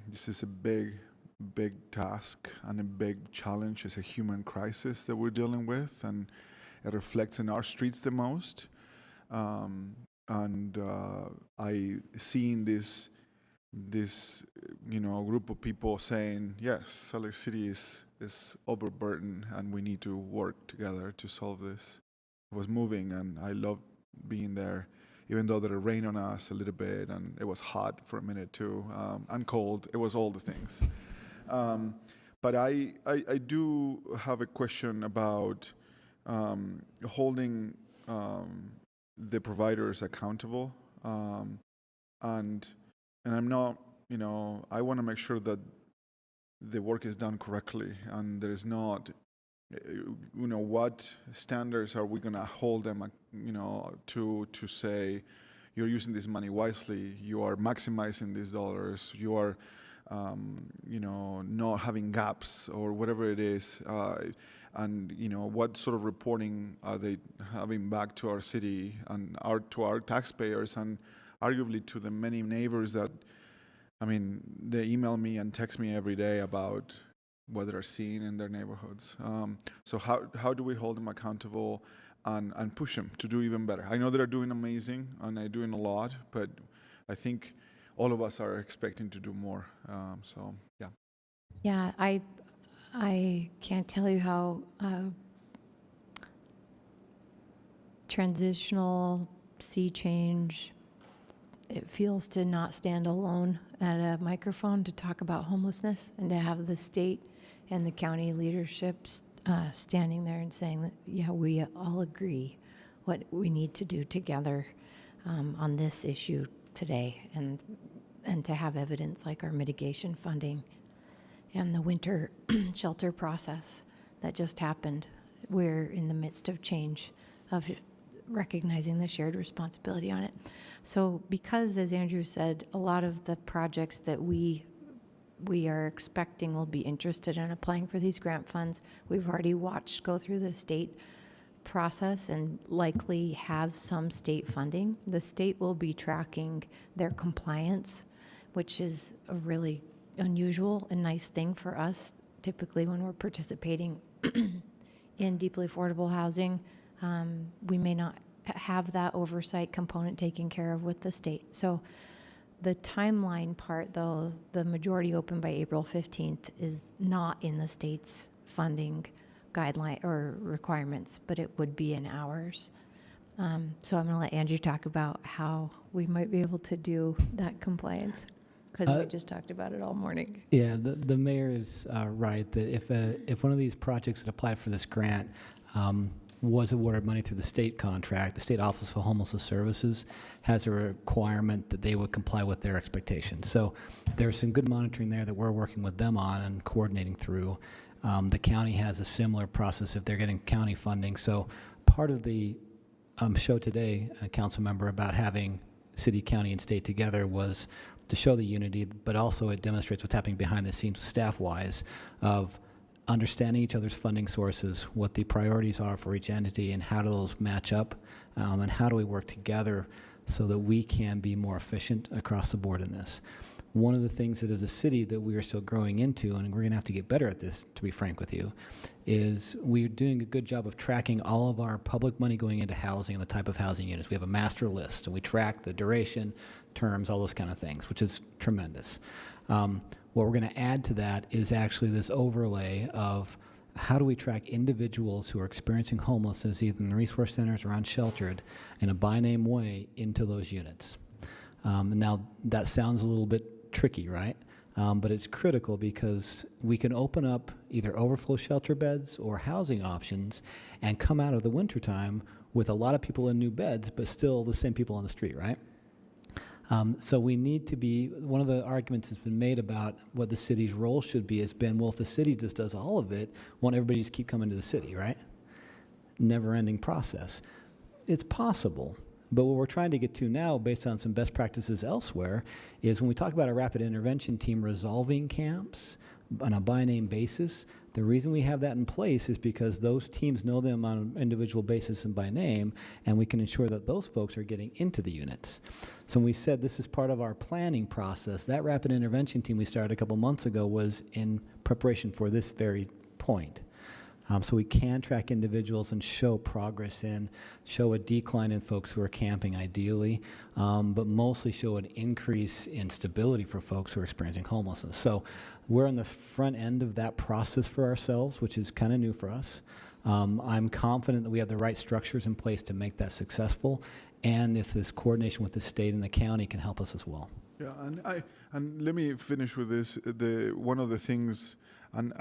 This is a big task and a big challenge. It's a human crisis that we're dealing with, and it reflects in our streets the most. I seen this group of people saying, yes, Salt Lake City is overburdened and we need to work together to solve this. It was moving, and I loved being there, even though there rained on us a little bit and it was hot for a minute too, and cold. It was all the things. But I do have a question about holding the providers accountable, and I'm not, I want to make sure that the work is done correctly, and there is not, what standards are we going to hold them, to say, you're using this money wisely, you are maximizing these dollars, you are, not having gaps or whatever it is, and what sort of reporting are they having back to our city and to our taxpayers, and arguably to the many neighbors that, they email me and text me every day about what they're seeing in their neighborhoods. So how do we hold them accountable and push them to do even better? I know they're doing amazing and they're doing a lot, but I think all of us are expecting to do more. So yeah. Yeah, I can't tell you how transitional sea change it feels to not stand alone at a microphone to talk about homelessness, and to have the state and the county leadership standing there and saying that, yeah, we all agree what we need to do together on this issue today, and to have evidence like our mitigation funding and the winter shelter process that just happened. We're in the midst of change, of recognizing the shared responsibility on it. So because, as Andrew said, a lot of the projects that we are expecting will be interested in applying for these grant funds, we've already watched go through the state process and likely have some state funding. The state will be tracking their compliance, which is a really unusual and nice thing for us. Typically when we're participating in deeply affordable housing, we may not have that oversight component taken care of with the state. So the timeline part, though, the majority open by April 15th, is not in the state's funding guideline or requirements, but it would be in ours. So I'm going to let Andrew talk about how we might be able to do that compliance, because we just talked about it all morning. Yeah, the mayor is right that if one of these projects that applied for this grant was awarded money through the state contract, the State Office for Homelessness Services has a requirement that they would comply with their expectations. So there's some good monitoring there that we're working with them on and coordinating through. The county has a similar process if they're getting county funding. So part of the show today, council member, about having city, county, and state together was to show the unity, but also it demonstrates what's happening behind the scenes staff-wise of understanding each other's funding sources, what the priorities are for each entity, and how do those match up, and how do we work together so that we can be more efficient across the board in this. One of the things that as a city that we are still growing into, and we're going to have to get better at this, to be frank with you, is we're doing a good job of tracking all of our public money going into housing and the type of housing units. We have a master list, and we track the duration, terms, all those kind of things, which is tremendous. What we're going to add to that is actually this overlay of how do we track individuals who are experiencing homelessness, either in the resource centers or unsheltered, in a by-name way into those units. Now, that sounds a little bit tricky, right? But it's critical because we can open up either overflow shelter beds or housing options and come out of the wintertime with a lot of people in new beds, but still the same people on the street, right? So we need to be, one of the arguments that's been made about what the city's role should be has been, well, if the city just does all of it, won't everybody just keep coming to the city, right? Never-ending process. It's possible, but what we're trying to get to now, based on some best practices elsewhere, is when we talk about a rapid intervention team resolving camps on a by-name basis, The reason we have that in place is because those teams know them on an individual basis and by name, and we can ensure that those folks are getting into the units. So when we said this is part of our planning process, that rapid intervention team we started a couple months ago was in preparation for this very point. So we can track individuals and show progress show a decline in folks who are camping ideally, but mostly show an increase in stability for folks who are experiencing homelessness. So we're on the front end of that process for ourselves, which is kind of new for us. I'm confident that we have the right structures in place to make that successful, and if this coordination with the state and the county can help us as well. Yeah, and let me finish with this. One of the things, and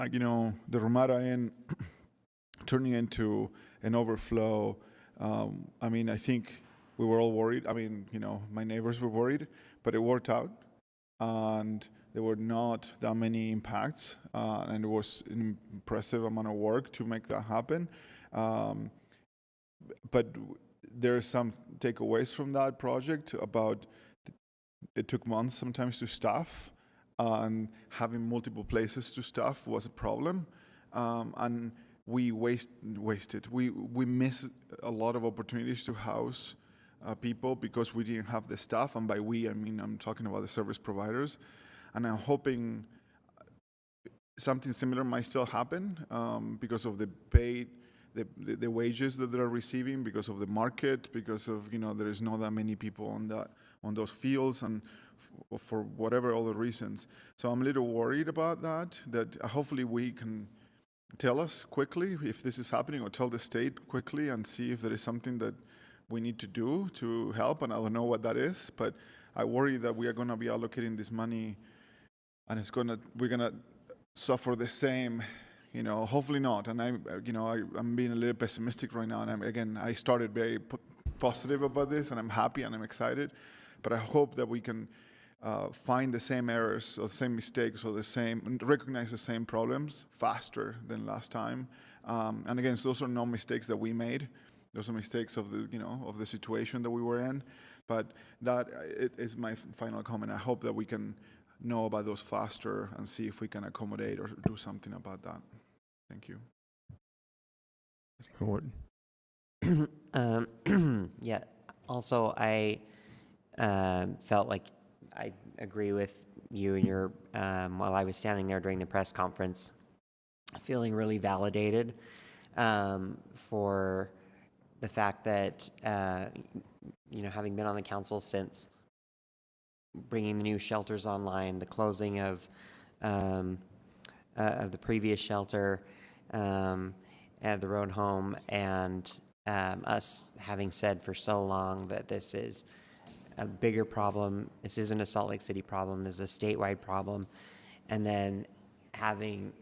the Ramada Inn turning into an overflow. I think we were all worried. My neighbors were worried, but it worked out, and there were not that many impacts, and it was an impressive amount of work to make that happen. But there are some takeaways from that project about it took months sometimes to staff, and having multiple places to staff was a problem, and we wasted. We missed a lot of opportunities to house people because we didn't have the staff, and by we I mean I'm talking about the service providers, and I'm hoping something similar might still happen because of the pay, the wages that they're receiving, because of the market, because of there is not that many people on those fields, and for whatever other reasons. So I'm a little worried about that hopefully we can tell us quickly if this is happening, or tell the state quickly and see if there is something that we need to do to help, and I don't know what that is, but I worry that we are going to be allocating this money and we're going to suffer the same, hopefully not. And I'm being a little pessimistic right now, and I started very positive about this, and I'm happy and I'm excited, but I hope that we can find the same errors or the same mistakes or recognize the same problems faster than last time. And again, so those are no mistakes that we made. Those are mistakes of the situation that we were in. But that is my final comment. I hope that we can know about those faster and see if we can accommodate or do something about that. Thank you. Mr. Horton. Yeah. Also, I felt like I agree with you and your, while I was standing there during the press conference, feeling really validated for the fact that, having been on the council since bringing the new shelters online, the closing of the previous shelter at the road home, and us having said for so long that this is a bigger problem. This isn't a Salt Lake City problem. This is a statewide problem. And then having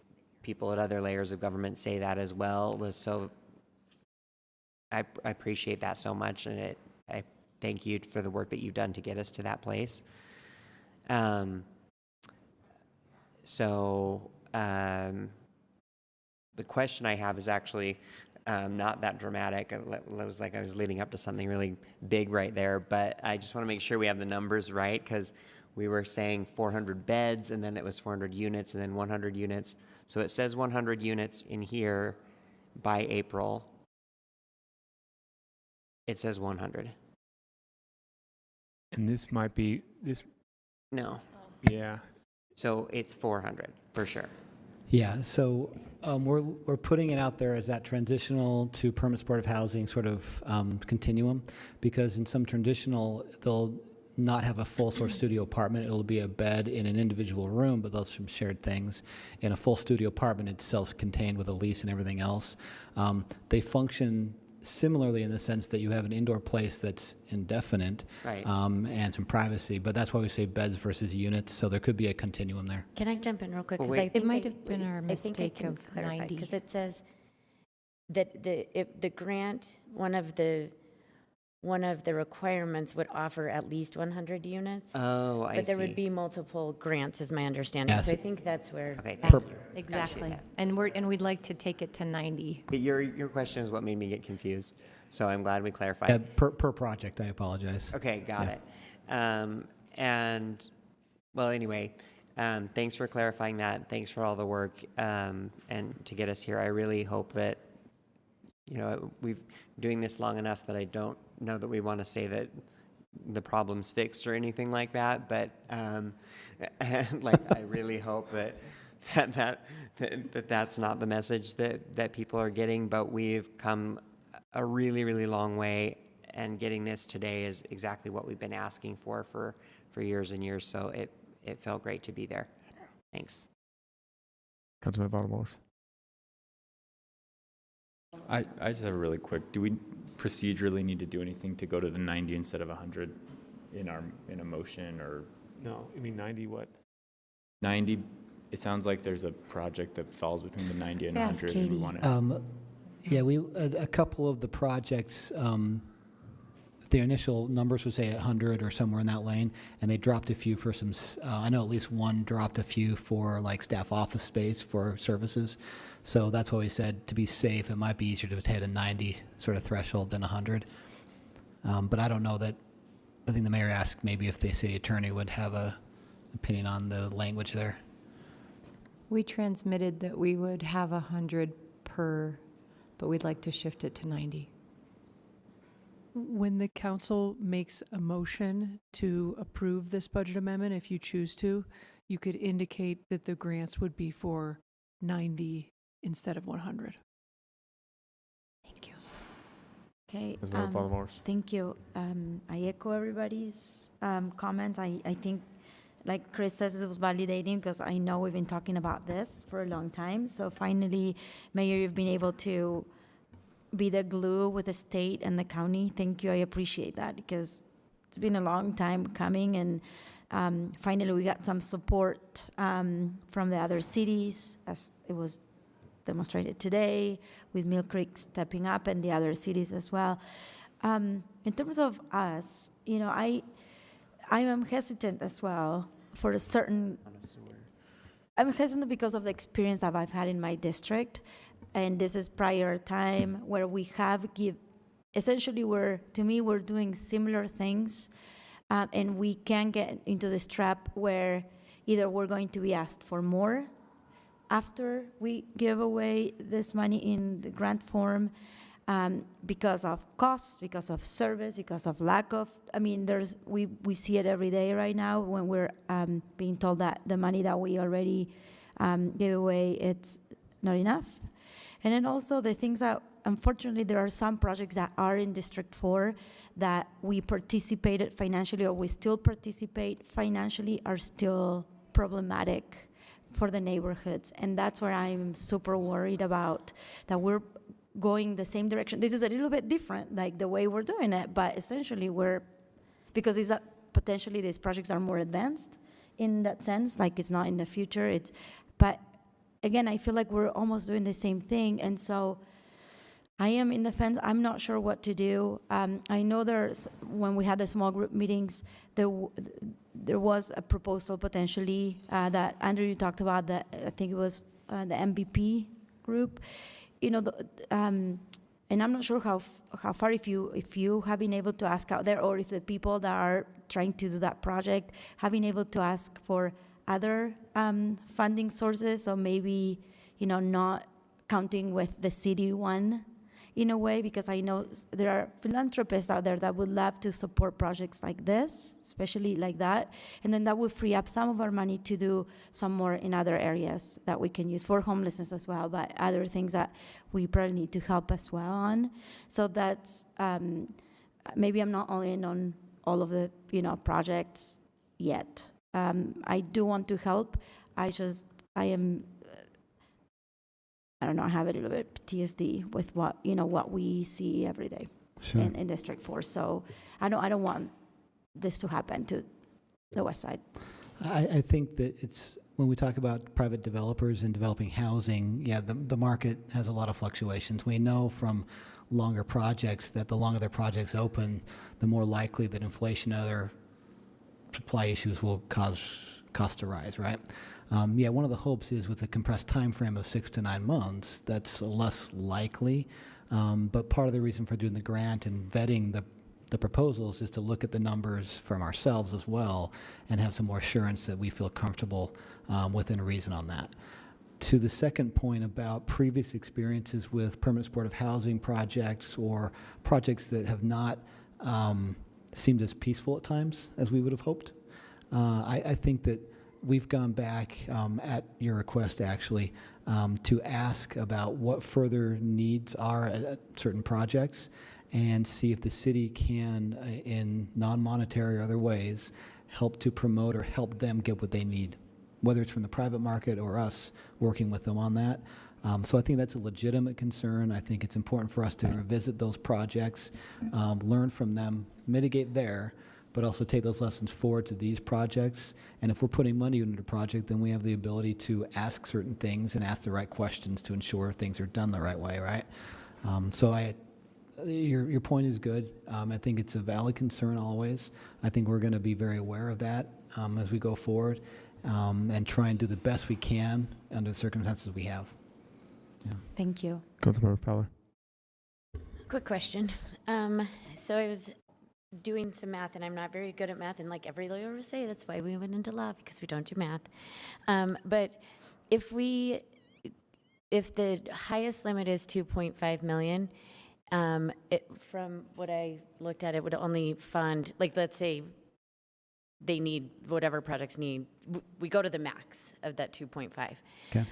people at other layers of government say that as well was so, I appreciate that so much. And I thank you for the work that you've done to get us to that place. The question I have is actually not that dramatic. It was like I was leading up to something really big right there, but I just want to make sure we have the numbers right, because we were saying 400 beds, and then it was 400 units, and then 100 units. So it says 100 units in here by April. It says 100. And this might be this. No. Yeah. So it's 400 for sure. Yeah, so we're putting it out there as that transitional to permanent supportive housing sort of continuum, because in some traditional, they'll not have a full sort of studio apartment. It'll be a bed in an individual room, but those are some shared things. In a full studio apartment, it's self-contained with a lease and everything else. They function similarly in the sense that you have an indoor place that's indefinite, Right. And some privacy, but that's why we say beds versus units, so there could be a continuum there. Can I jump in real quick? Well, 'Cause wait. I think It might have been our I think I mistake can of clarify, 90. because it says that the grant, one of the requirements would offer at least 100 units. Oh, I But there see. would be multiple grants, is my understanding. Yes. So I think that's where. Okay, thank thank you. you. Exactly. And we'd like to take it to 90. Your question is what made me get confused, so I'm glad we clarified. Per project, I apologize. Okay, got Yeah. it. And, well, anyway, Thanks for clarifying that. Thanks for all the work and to get us here. I really hope that, we've been doing this long enough that I don't know that we want to say that the problem's fixed or anything like that, but I really hope that's not the message that people are getting. But we've come a really, really long way, and getting this today is exactly what we've been asking for years and years. So it felt great to be there. Thanks. Councilman Valdez. I just have a really quick, do we procedurally need to do anything to go to the 90 instead of 100 in a motion, or? No, you mean 90 what? 90, it sounds like there's a project that falls between the 90 and Yes, 100. And we want to. Yeah, a couple of the projects, the initial numbers would say 100 or somewhere in that lane, and they dropped a few for some, I know at least one dropped a few for like staff office space for services. So that's why we said, to be safe, it might be easier to hit a 90 sort of threshold than 100. But I don't know that, I think the mayor asked maybe if the city attorney would have a opinion on the language there. We transmitted that we would have 100 per, but we'd like to shift it to 90. When the council makes a motion to approve this budget amendment, if you choose to, you could indicate that the grants would be for 90 instead of 100. Thank you. Okay. Thank you. I echo everybody's comments. I think, like Chris says, it was validating because I know we've been talking about this for a long time. So finally, Mayor, you've been able to be the glue with the state and the county. Thank you. I appreciate that because it's been a long time coming, and finally we got some support from the other cities, as it was demonstrated today with Mill Creek stepping up and the other cities as well. In terms of us, I am hesitant as well for a certain, I'm hesitant because of the experience that I've had in my district. And this is prior time where we have essentially we're doing similar things, and we can get into this trap where either we're going to be asked for more after we give away this money in the grant form, because of costs, because of service, because of lack of, we see it every day right now when we're being told that the money that we already gave away, it's not enough. And then also the things that, unfortunately, there are some projects that are in District 4 that we participated financially, or we still participate financially, are still problematic for the neighborhoods. And that's where I'm super worried about, that we're going the same direction. This is a little bit different, like the way we're doing it, but essentially because potentially these projects are more advanced in that sense, like it's not in the future, but again, I feel like we're almost doing the same thing, and so I am in the fence. I'm not sure what to do. I know when we had the small group meetings, there was a proposal potentially that Andrew, you talked about, that I think it was the MVP group, and I'm not sure how far, if you have been able to ask out there, or if the people that are trying to do that project have been able to ask for other funding sources, or maybe, not counting with the city one in a way, because I know there are philanthropists out there that would love to support projects like this, especially like that, and then that would free up some of our money to do some more in other areas that we can use for homelessness as well, but other things that we probably need to help as well on. So that's, maybe I'm not all in on all of the, projects yet. I do want to help. I don't know, I have a little bit PTSD with what we see every day in District 4. So I don't want this to happen to the West Side. I think that it's, when we talk about private developers and developing housing, the market has a lot of fluctuations. We know from longer projects that the longer their projects open, the more likely that inflation and other supply issues will cause cost to rise, right? One of the hopes is with a compressed time frame of 6 to 9 months, that's less likely. But part of the reason for doing the grant and vetting the proposals is to look at the numbers from ourselves as well and have some more assurance that we feel comfortable within reason on that. To the second point about previous experiences with permanent supportive housing projects or projects that have not seemed as peaceful at times as we would have hoped, I think that we've gone back at your request actually to ask about what further needs are at certain projects and see if the city can, in non-monetary or other ways, help to promote or help them get what they need, whether it's from the private market or us working with them on that. So I think that's a legitimate concern. I think it's important for us to revisit those projects, learn from them, mitigate there, but also take those lessons forward to these projects. And if we're putting money into a project, then we have the ability to ask certain things and ask the right questions to ensure things are done the right way, right? Your point is good. I think it's a valid concern always. I think we're going to be very aware of that as we go forward and try and do the best we can under the circumstances we have. Yeah. Thank you. Councilmember Fowler. Quick question. So I was doing some math, and I'm not very good at math, and like every lawyer would say, that's why we went into law, because we don't do math. But if the highest limit is 2.5 million, from what I looked at, it would only fund, like, let's say they need whatever projects need. We go to the max of that 2.5. Okay.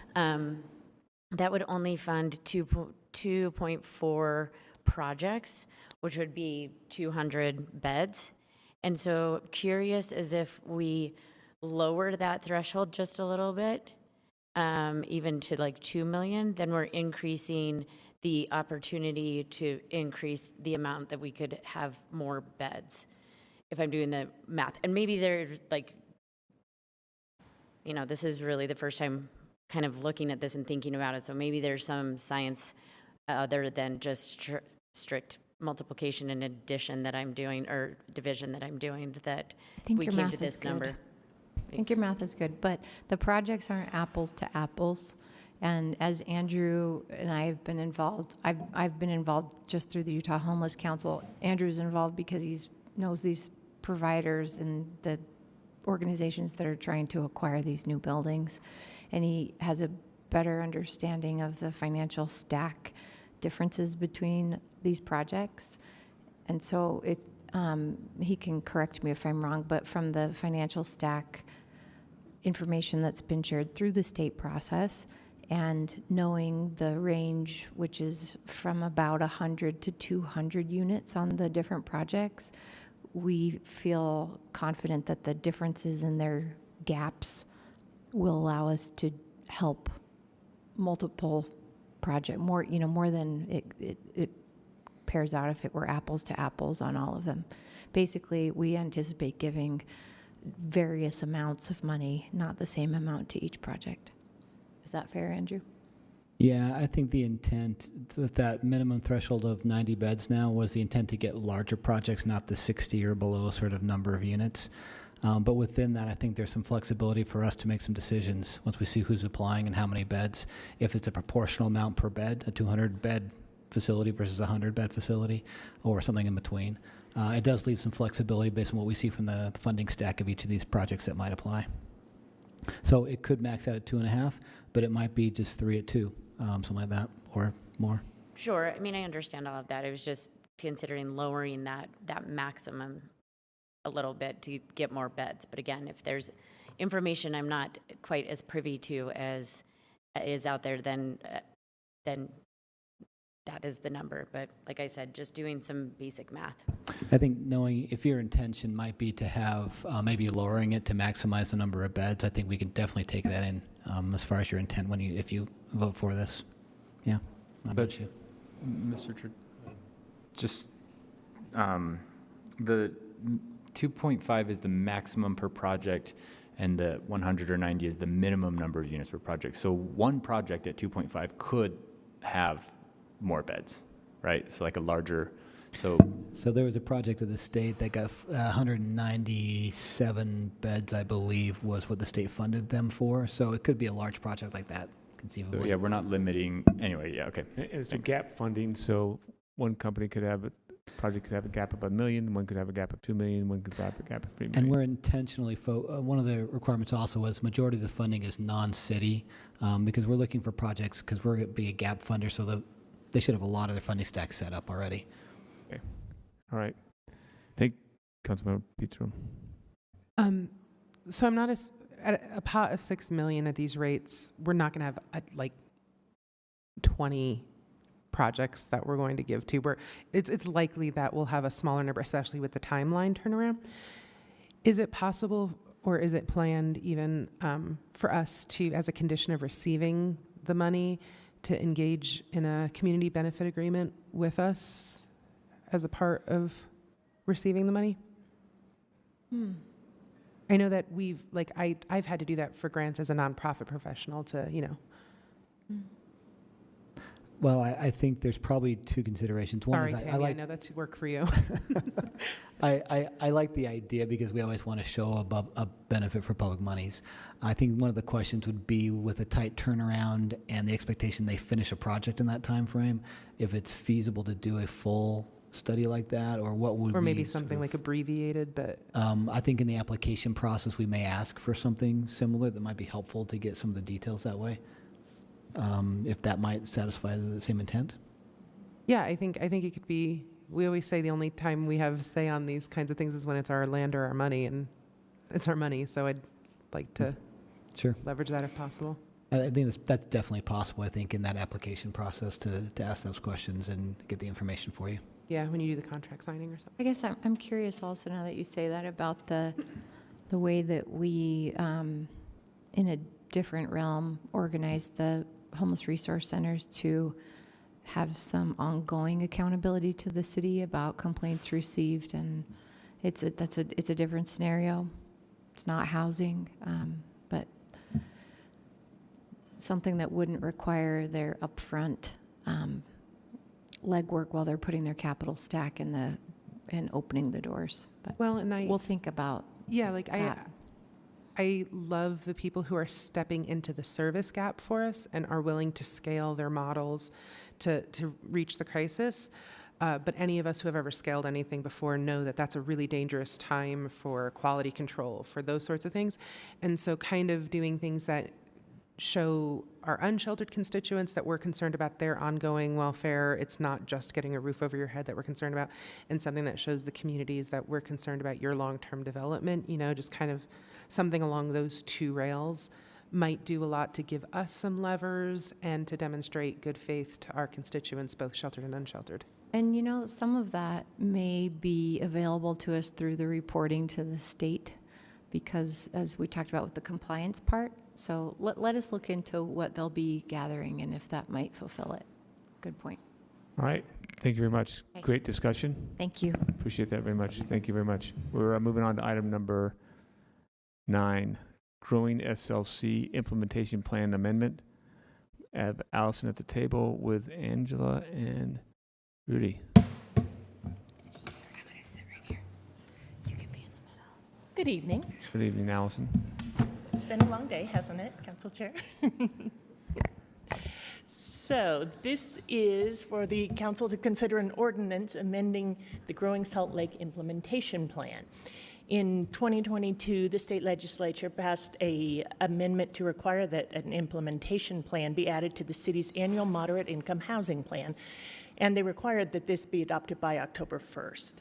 That would only fund 2.4 projects, which would be 200 beds. And so curious as if we lower that threshold just a little bit, even to like 2 million, then we're increasing the opportunity to increase the amount that we could have more beds, if I'm doing the math. And maybe they're like, this is really the first time kind of looking at this and thinking about it. So maybe there's some science other than just strict multiplication and addition that I'm doing, or division that I'm doing, that we came to this number. I think your math is good, but the projects aren't apples to apples. And as Andrew and I have been involved, I've been involved just through the Utah Homeless Council. Andrew's involved because he knows these providers and the organizations that are trying to acquire these new buildings. And he has a better understanding of the financial stack differences between these projects. And so he can correct me if I'm wrong, but from the financial stack information that's been shared through the state process, and knowing the range, which is from about 100 to 200 units on the different projects, we feel confident that the differences in their gaps will allow us to help multiple project more than it pairs out if it were apples to apples on all of them. Basically, we anticipate giving various amounts of money, not the same amount to each project. Is that fair, Andrew? Yeah, I think the intent with that minimum threshold of 90 beds now was the intent to get larger projects, not the 60 or below sort of number of units. But within that, I think there's some flexibility for us to make some decisions once we see who's applying and how many beds. If it's a proportional amount per bed, a 200-bed facility versus a 100-bed facility, or something in between. It does leave some flexibility based on what we see from the funding stack of each of these projects that might apply. So it could max out at 2.5, but it might be just 3 at 2, something like that, or more. Sure. I mean, I understand all of that. I was just considering lowering that maximum a little bit to get more beds. But again, if there's information I'm not quite as privy to as is out there, then that is the number. But like I said, just doing some basic math. I think knowing if your intention might be to have maybe lowering it to maximize the number of beds, I think we could definitely take that in as far as your intent if you vote for this. Yeah, not about you. Mr. Just the 2.5 is the maximum per project, and the 100 or 90 is the minimum number of units per project. So one project at 2.5 could have more beds, right? So like a larger, so there was a project of the state that got 197 beds, I believe, was what the state funded them for. So it could be a large project like that, conceivably. So yeah, we're not limiting, anyway, yeah, okay. And it's a gap funding, so one company could have project could have a gap of $1 million, one could have a gap of $2 million, one could have a gap of $3 million. And we're intentionally, one of the requirements also was majority of the funding is non-city, because we're looking for projects, because we're going to be a gap funder, so they should have a lot of their funding stacks set up already. Okay. All right. Thank Councilmember Petro. So I'm not at a pot of $6 million at these rates. We're not going to have like 20 projects that we're going to give to. It's likely that we'll have a smaller number, especially with the timeline turnaround. Is it possible, or is it planned even for us to, as a condition of receiving the money, to engage in a community benefit agreement with us as a part of receiving the money? I know that I've had to do that for grants as a nonprofit professional to, Well, I think there's probably two considerations. One Sorry, is Tammy, I know that's work for you. I like the idea because we always want to show a benefit for public monies. I think one of the questions would be, with a tight turnaround and the expectation they finish a project in that time frame, if it's feasible to do a full study like that, or what would or maybe we something like abbreviated, but I think in the application process we may ask for something similar that might be helpful to get some of the details that way, if that might satisfy the same intent. yeah, I think it could be. We always say the only time we have say on these kinds of things is when it's our land or our money, and it's our money, so I'd like to leverage that if possible. I think that's definitely possible, I think, in that application process to ask those questions and get the information for you. Yeah, when you do the contract signing or something. I guess I'm curious also, now that you say that, about the way that we, in a different realm, organize the homeless resource centers to have some ongoing accountability to the city about complaints received, and it's a different scenario. It's not housing, but something that wouldn't require their upfront legwork while they're putting their capital stack and opening the doors. But we'll think about that. I love the people who are stepping into the service gap for us and are willing to scale their models to reach the crisis. But any of us who have ever scaled anything before know that that's a really dangerous time for quality control, for those sorts of things. And so kind of doing things that show our unsheltered constituents that we're concerned about their ongoing welfare. It's not just getting a roof over your head that we're concerned about, and something that shows the communities that we're concerned about your long-term development, just kind of something along those two rails might do a lot to give us some levers and to demonstrate good faith to our constituents, both sheltered and unsheltered. And some of that may be available to us through the reporting to the state, because as we talked about with the compliance part, so let us look into what they'll be gathering and if that might fulfill it. Good point. All right. Thank you very much. Okay. Great discussion. Thank you. Appreciate that very much. Thank you very much. We're moving on to item number 9, Growing SLC Implementation Plan Amendment. I have Allison at the table with Angela and Rudy. I'm going to sit right here. You can be in the middle. Good evening. Good evening, Allison. It's been a long day, hasn't it, Council Chair? So this is for the council to consider an ordinance amending the Growing Salt Lake Implementation Plan. In 2022, the state legislature passed an amendment to require that an implementation plan be added to the city's annual moderate income housing plan, and they required that this be adopted by October 1st.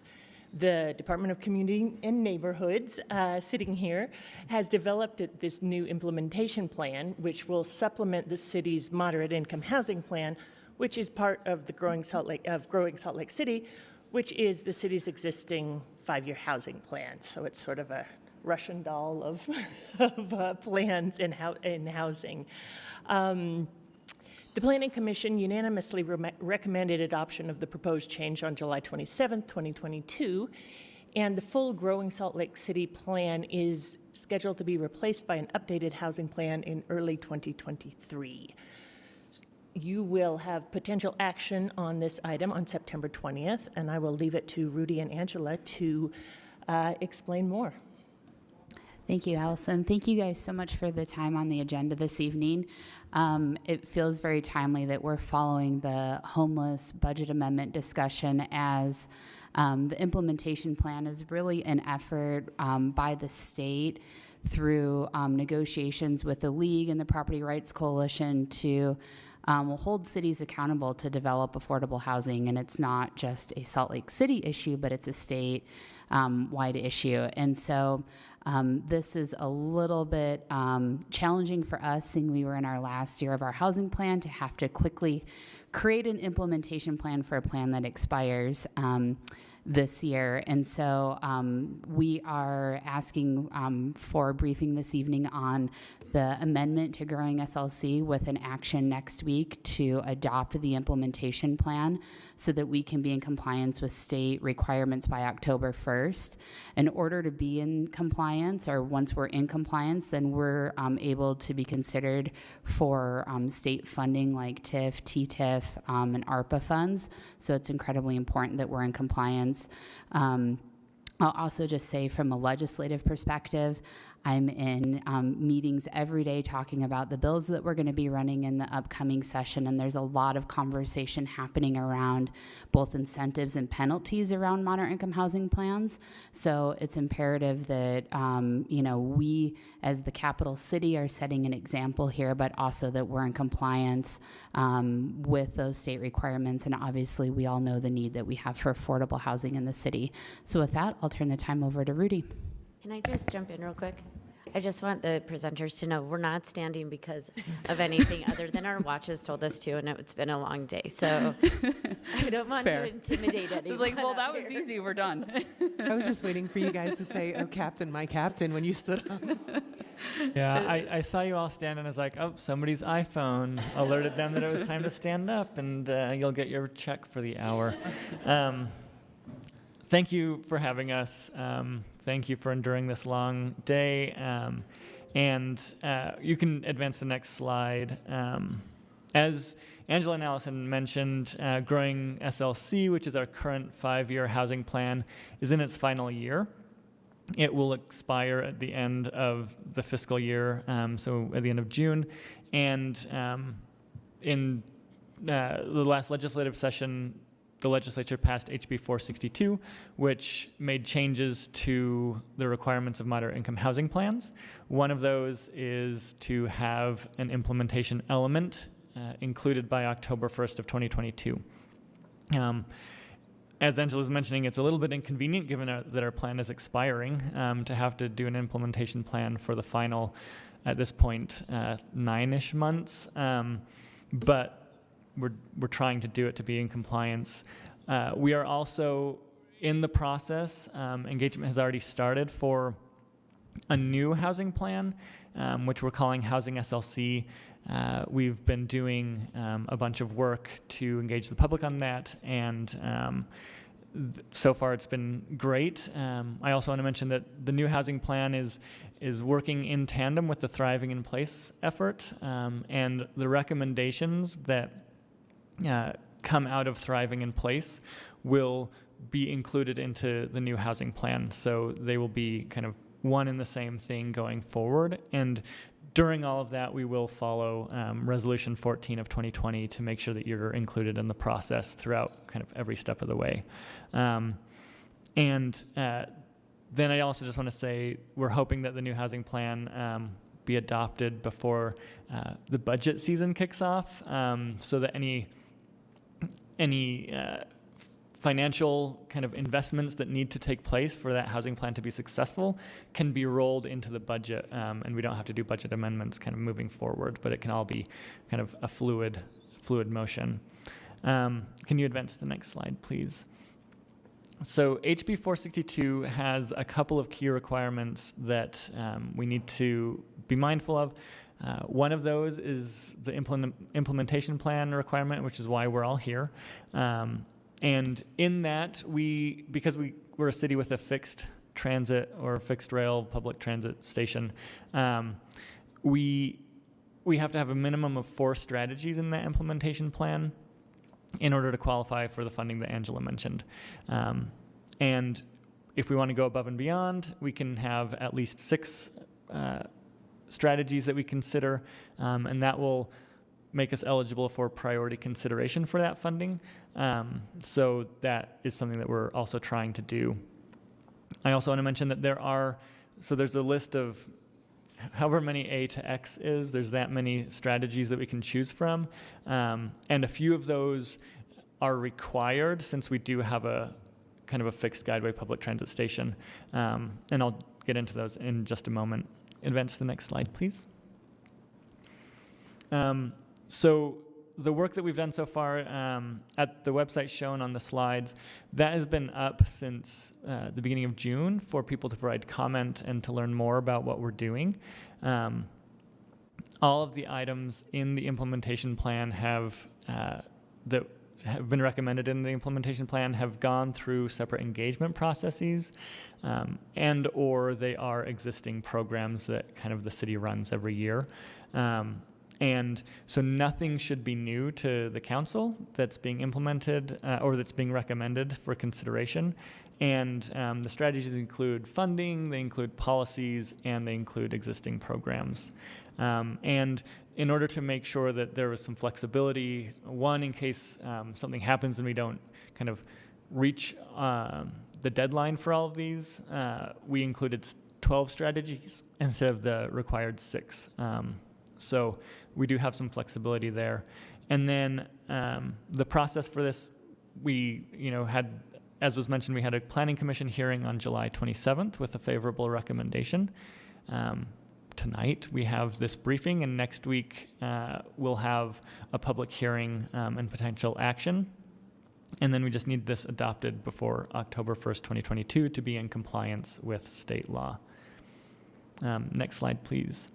The Department of Community and Neighborhoods, sitting here, has developed this new implementation plan, which will supplement the city's moderate income housing plan, which is part of the Growing Salt Lake City, which is the city's existing 5-year housing plan. So it's sort of a Russian doll of plans in housing. The Planning Commission unanimously recommended adoption of the proposed change on July 27, 2022, and the full Growing Salt Lake City plan is scheduled to be replaced by an updated housing plan in early 2023. You will have potential action on this item on September 20th, and I will leave it to Rudy and Angela to explain more. Thank you, Allison. Thank you guys so much for the time on the agenda this evening. It feels very timely that we're following the homeless budget amendment discussion as The implementation plan is really an effort by the state through negotiations with the League and the Property Rights Coalition to hold cities accountable to develop affordable housing. And it's not just a Salt Lake City issue, but it's a state-wide issue. And so this is a little bit challenging for us, seeing we were in our last year of our housing plan, to have to quickly create an implementation plan for a plan that expires this year. And so we are asking for a briefing this evening on the amendment to Growing SLC with an action next week to adopt the implementation plan so that we can be in compliance with state requirements by October 1st. In order to be in compliance, or once we're in compliance, then we're able to be considered for state funding like TIF, TTIF, and ARPA funds. So it's incredibly important that we're in compliance. I'll also just say, from a legislative perspective, I'm in meetings every day talking about the bills that we're going to be running in the upcoming session, and there's a lot of conversation happening around both incentives and penalties around moderate income housing plans. So it's imperative that we as the capital city are setting an example here, but also that we're in compliance with those state requirements. And obviously we all know the need that we have for affordable housing in the city. So with that, I'll turn the time over to Rudy. Can I just jump in real quick? I just want the presenters to know we're not standing because of anything other than our watches told us to, and it's been a long day. So I don't want to intimidate anyone. It's like, well, that was easy. We're done. I was just waiting for you guys to say, "Oh, Captain, my Captain," when you stood up. Yeah, I saw you all stand, and I was like, oh, somebody's iPhone alerted them that it was time to stand up, and you'll get your check for the hour. Thank you for having us. Thank you for enduring this long day. And you can advance the next slide. As Angela and Allison mentioned, Growing SLC, which is our current 5-year housing plan, is in its final year. It will expire at the end of the fiscal year, so at the end of June. And in the last legislative session, the legislature passed HB 462, which made changes to the requirements of moderate income housing plans. One of those is to have an implementation element included by October 1st of 2022. As Angela was mentioning, it's a little bit inconvenient given that our plan is expiring to have to do an implementation plan for the final, at this point, 9-ish months. But we're trying to do it to be in compliance. We are also in the process. Engagement has already started for a new housing plan, which we're calling Housing SLC. We've been doing a bunch of work to engage the public on that, and so far it's been great. I also want to mention that the new housing plan is working in tandem with the Thriving in Place effort, and the recommendations that come out of Thriving in Place will be included into the new housing plan. So they will be kind of one and the same thing going forward. And during all of that, we will follow Resolution 14 of 2020 to make sure that you're included in the process throughout kind of every step of the way. Then I also just want to say we're hoping that the new housing plan be adopted before the budget season kicks off, so that any financial kind of investments that need to take place for that housing plan to be successful can be rolled into the budget, and we don't have to do budget amendments kind of moving forward, but it can all be kind of a fluid motion. Can you advance to the next slide, please? So HB 462 has a couple of key requirements that we need to be mindful of. One of those is the implementation plan requirement, which is why we're all here. And in that, because we're a city with a fixed transit or fixed rail public transit station, we have to have a minimum of 4 strategies in that implementation plan in order to qualify for the funding that Angela mentioned. And if we want to go above and beyond, we can have at least 6 strategies that we consider, and that will make us eligible for priority consideration for that funding. So that is something that we're also trying to do. I also want to mention that there's a list of however many A to X is, there's that many strategies that we can choose from. And a few of those are required since we do have a kind of a fixed guideway public transit station. And I'll get into those in just a moment. Advance to the next slide, please. So the work that we've done so far at the website shown on the slides, that has been up since the beginning of June for people to provide comment and to learn more about what we're doing. All of the items in the implementation plan that have been recommended in the implementation plan have gone through separate engagement processes, and or they are existing programs that kind of the city runs every year. And so nothing should be new to the council that's being implemented or that's being recommended for consideration. And the strategies include funding, they include policies, and they include existing programs. And in order to make sure that there was some flexibility, one, in case something happens and we don't kind of reach the deadline for all of these, we included 12 strategies instead of the required 6. So we do have some flexibility there. And then the process for this, we had, as was mentioned, we had a planning commission hearing on July 27th with a favorable recommendation. Tonight we have this briefing, and next week we'll have a public hearing and potential action. And then we just need this adopted before October 1st, 2022 to be in compliance with state law. Next slide, please.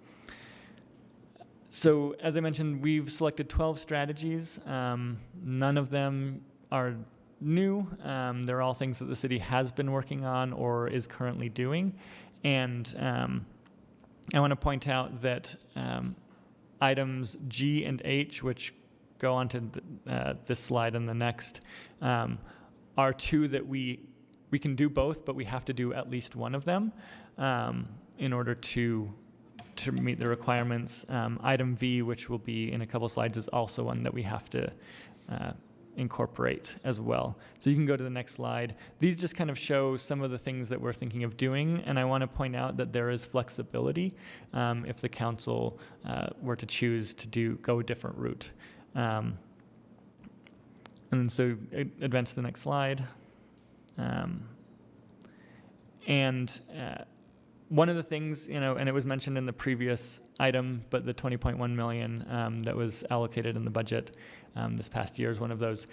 So as I mentioned, we've selected 12 strategies. None of them are new. They're all things that the city has been working on or is currently doing. And I want to point out that items G and H, which go onto this slide and the next, are 2 that we can do both, but we have to do at least one of them in order to meet the requirements. Item V, which will be in a couple slides, is also one that we have to incorporate as well. So you can go to the next slide. These just kind of show some of the things that we're thinking of doing, and I want to point out that there is flexibility if the council were to choose to go a different route. And so advance to the next slide. One of the things, and it was mentioned in the previous item, but the $20.1 million that was allocated in the budget this past year is one of those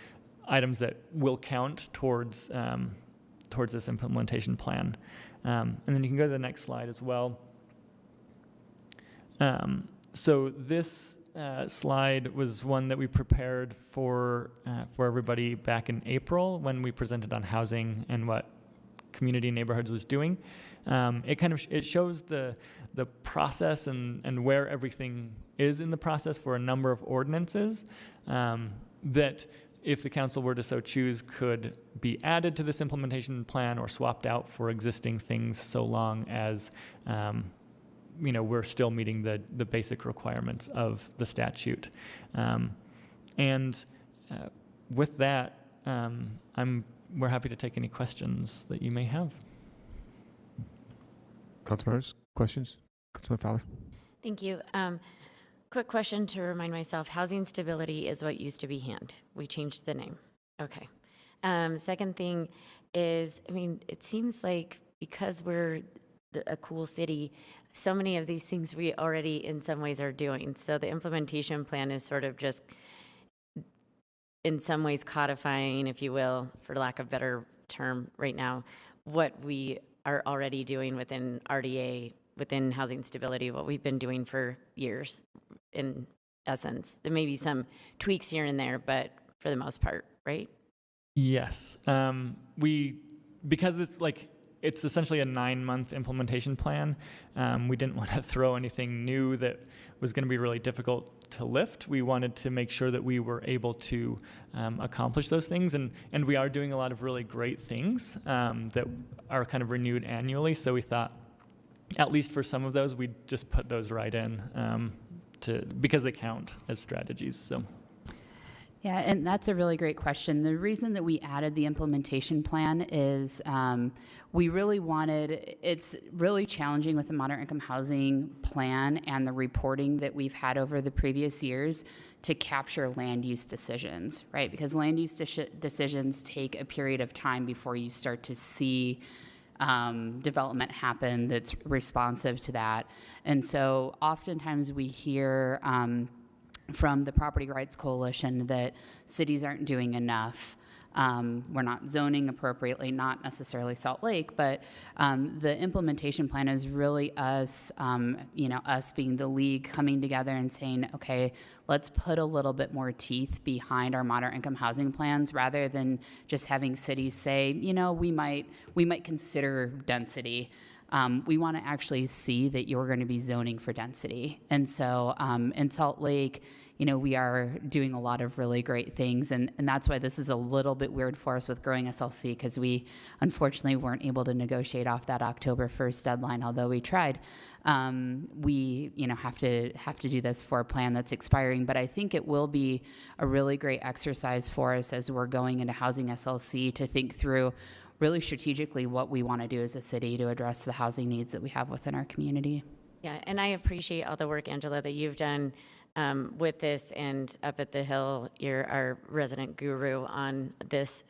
items that will count towards this implementation plan. And then you can go to the next slide as well. So this slide was one that we prepared for everybody back in April when we presented on housing and what Community Neighborhoods was doing. It shows the process and where everything is in the process for a number of ordinances that, if the council were to so choose, could be added to this implementation plan or swapped out for existing things, so long as we're still meeting the basic requirements of the statute. With that, we're happy to take any questions that you may have. Councilmembers, questions? Councilman Fowler? Thank you. Quick question to remind myself. Housing Stability is what used to be HAND. We changed the name. Okay. Second thing is, it seems like because we're a cool city, so many of these things we already in some ways are doing. So the implementation plan is sort of just in some ways codifying, if you will, for lack of a better term right now, what we are already doing within RDA, within Housing Stability, what we've been doing for years, in essence. There may be some tweaks here and there, but for the most part, right? Yes. Because it's essentially a 9-month implementation plan, we didn't want to throw anything new that was going to be really difficult to lift. We wanted to make sure that we were able to accomplish those things, and we are doing a lot of really great things that are kind of renewed annually, so we thought, at least for some of those, we'd just put those right in. because they count as strategies. So. Yeah, and that's a really great question. The reason that we added the implementation plan is we really wanted, it's really challenging with the moderate income housing plan and the reporting that we've had over the previous years to capture land use decisions, right? Because land use decisions take a period of time before you start to see development happen that's responsive to that. And so oftentimes we hear from the Property Rights Coalition that cities aren't doing enough. We're not zoning appropriately, not necessarily Salt Lake, but the implementation plan is really us, us being the league coming together and saying, okay, let's put a little bit more teeth behind our moderate income housing plans rather than just having cities say, we might consider density. We want to actually see that you're going to be zoning for density. And so in Salt Lake, we are doing a lot of really great things. And that's why this is a little bit weird for us with growing SLC, because we unfortunately weren't able to negotiate off that October 1st deadline, although we tried. We have to do this for a plan that's expiring. But I think it will be a really great exercise for us as we're going into housing SLC to think through really strategically what we want to do as a city to address the housing needs that we have within our community. Yeah, and I appreciate all the work, Angela, that you've done with this, and up at the Hill, you're our resident guru on this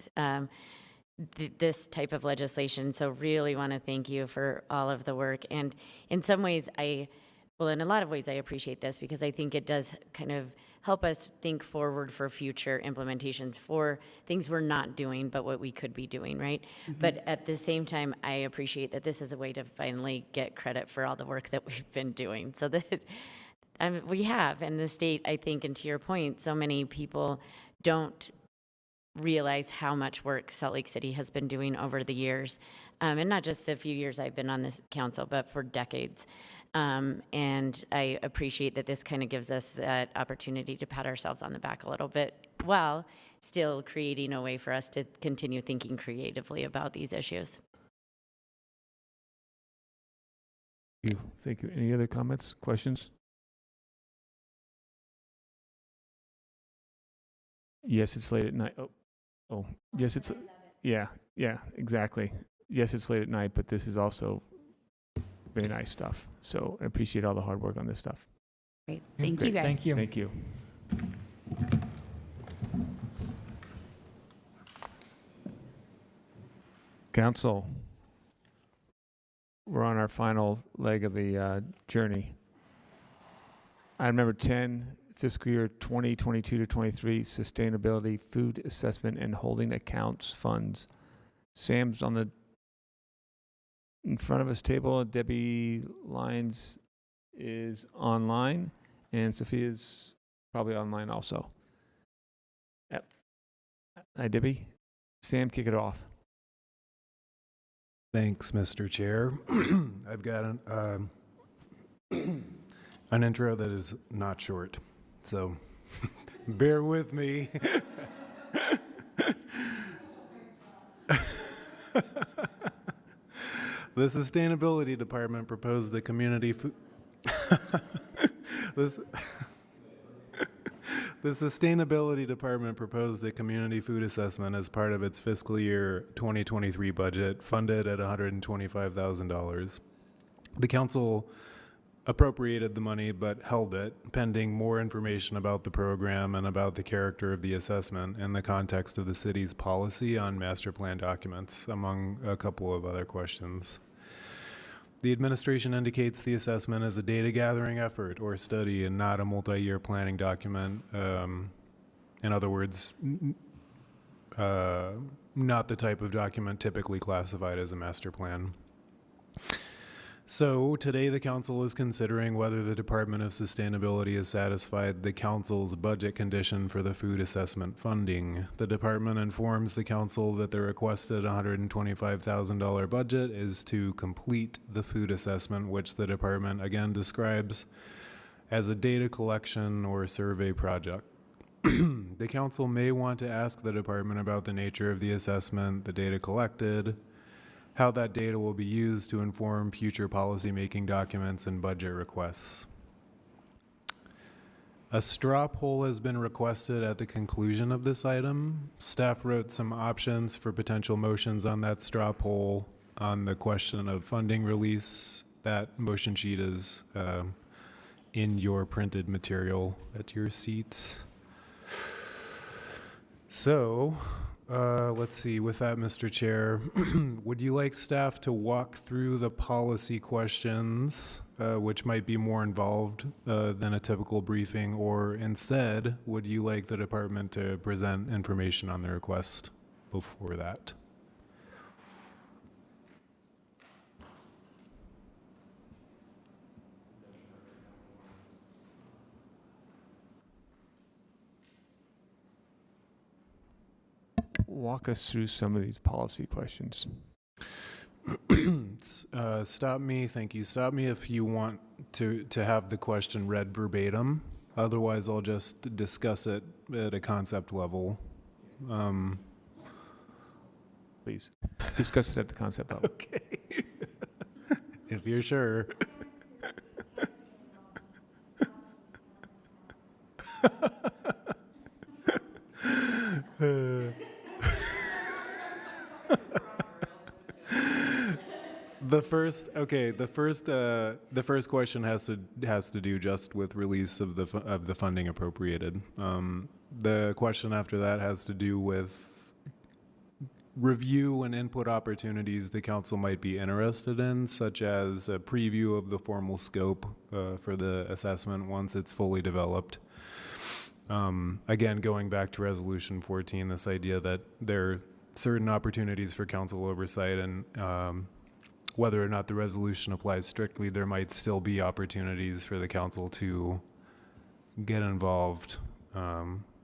this type of legislation. So really want to thank you for all of the work. And in some ways, in a lot of ways, I appreciate this because I think it does kind of help us think forward for future implementations for things we're not doing, but what we could be doing, right? Mm-hmm. But at the same time, I appreciate that this is a way to finally get credit for all the work that we've been doing. So that we have, and the state, I think, and to your point, so many people don't realize how much work Salt Lake City has been doing over the years, and not just the few years I've been on this council, but for decades. And I appreciate that this kind of gives us that opportunity to pat ourselves on the back a little bit while still creating a way for us to continue thinking creatively about these issues. Thank you. Any other comments, questions? Yes, it's late at night. Oh, yes, it's, yeah, exactly. Yes, it's late at night, but this is also very nice stuff. So I appreciate all the hard work on this stuff. Great. Thank you, guys. Thank you. Thank you. Council, we're on our final leg of the journey. Item number 10, fiscal year 2022 to 23, sustainability food assessment and holding accounts funds. Sam's on the in front of us table. Debbie Lyons is online, and Sophia's probably online also. Yep. Hi, Debbie. Sam, kick it off. Thanks, Mr. Chair. I've got an intro that is not short, so bear with me. The Sustainability Department proposed the community food. The Sustainability Department proposed a community food assessment as part of its fiscal year 2023 budget, funded at $125,000. The council appropriated the money but held it, pending more information about the program and about the character of the assessment in the context of the city's policy on master plan documents, among a couple of other questions. The administration indicates the assessment as a data gathering effort or study and not a multi-year planning document. In other words, not the type of document typically classified as a master plan. So today the council is considering whether the Department of Sustainability has satisfied the council's budget condition for the food assessment funding. The department informs the council that the requested $125,000 budget is to complete the food assessment, which the department again describes as a data collection or survey project. The council may want to ask the department about the nature of the assessment, the data collected, how that data will be used to inform future policymaking documents and budget requests. A straw poll has been requested at the conclusion of this item. Staff wrote some options for potential motions on that straw poll on the question of funding release. That motion sheet is in your printed material at your seats. So, let's see, with that, Mr. Chair, would you like staff to walk through the policy questions, which might be more involved than a typical briefing, or instead, would you like the department to present information on the request before that? Walk us through some of these policy questions. Stop me, thank you. Stop me if you want to have the question read verbatim. Otherwise, I'll just discuss it at a concept level. Please discuss it at the concept level. Okay. If you're sure. The first question has to do just with release of the funding appropriated. The question after that has to do with review and input opportunities the council might be interested in, such as a preview of the formal scope for the assessment once it's fully developed. Again, going back to Resolution 14, this idea that there are certain opportunities for council oversight, and whether or not the resolution applies strictly, there might still be opportunities for the council to get involved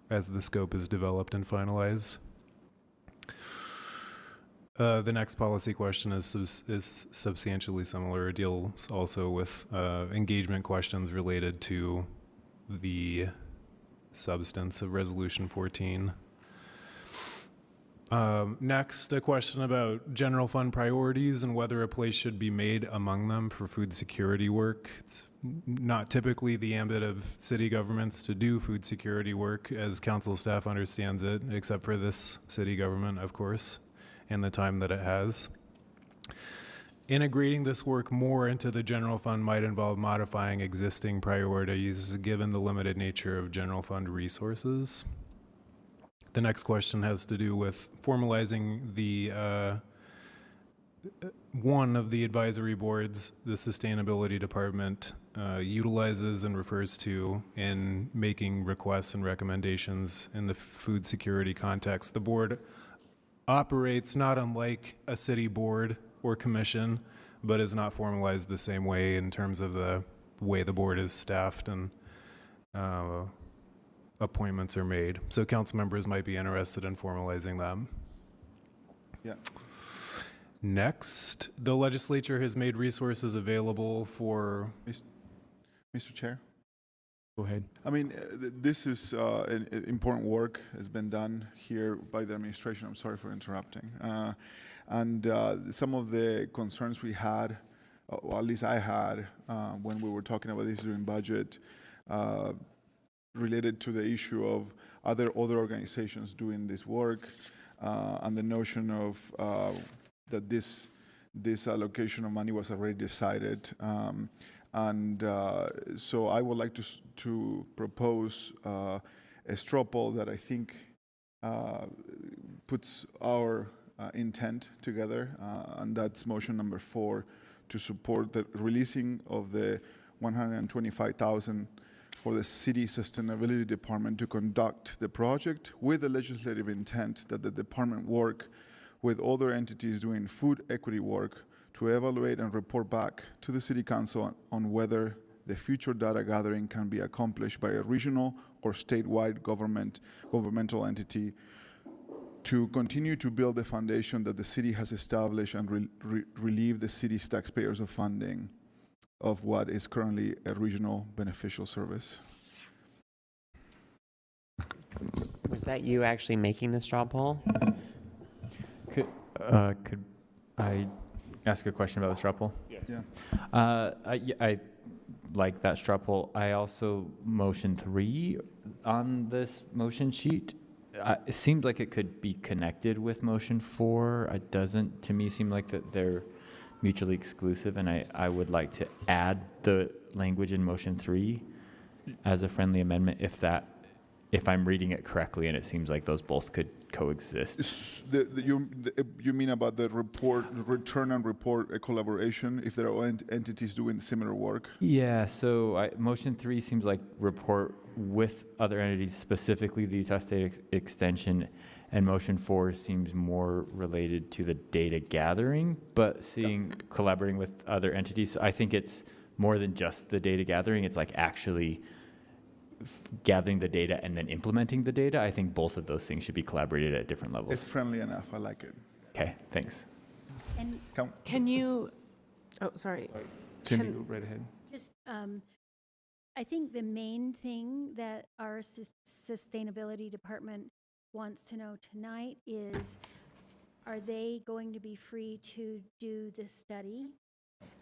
as the scope is developed and finalized. The next policy question is substantially similar. It deals also with engagement questions related to the substance of Resolution 14. Next, a question about general fund priorities and whether a place should be made among them for food security work. It's not typically the ambit of city governments to do food security work as council staff understands it, except for this city government, of course, and the time that it has. Integrating this work more into the general fund might involve modifying existing priorities given the limited nature of general fund resources. The next question has to do with formalizing the one of the advisory boards the sustainability department utilizes and refers to in making requests and recommendations in the food security context. The board operates not unlike a city board or commission, but is not formalized the same way in terms of the way the board is staffed and appointments are made. So council members might be interested in formalizing them. Yeah. Next, the legislature has made resources available for... Mr. Chair? Go ahead. I mean, this is important work has been done here by the administration. I'm sorry for interrupting. And some of the concerns we had, or at least I had, when we were talking about this during budget, related to the issue of other organizations doing this work, and the notion of that this allocation of money was already decided. So I would like to propose a straw poll that I think puts our intent together, and that's motion number 4, to support the releasing of the $125,000 for the city sustainability department to conduct the project with the legislative intent that the department work with other entities doing food equity work to evaluate and report back to the city council on whether the future data gathering can be accomplished by a regional or statewide governmental entity to continue to build the foundation that the city has established and relieve the city's taxpayers of funding of what is currently a regional beneficial service. Was that you actually making the straw poll? Could I ask a question about the straw poll? Yes. Yeah. I like that straw poll. I also motion 3 on this motion sheet. It seemed like it could be connected with motion 4. It doesn't, to me, seem like that they're mutually exclusive, and I would like to add the language in motion 3 as a friendly amendment if I'm reading it correctly, and it seems like those both could coexist. You mean about the return and report collaboration, if there are entities doing similar work? Yeah, so motion 3 seems like report with other entities, specifically the Utah State Extension, and motion 4 seems more related to the data gathering, but collaborating with other entities. I think it's more than just the data gathering. It's like actually gathering the data and then implementing the data. I think both of those things should be collaborated at different levels. It's friendly enough. I like it. Okay, thanks. And Can you, oh, sorry. Cindy, go right ahead. just, I think the main thing that our sustainability department wants to know tonight is, are they going to be free to do this study?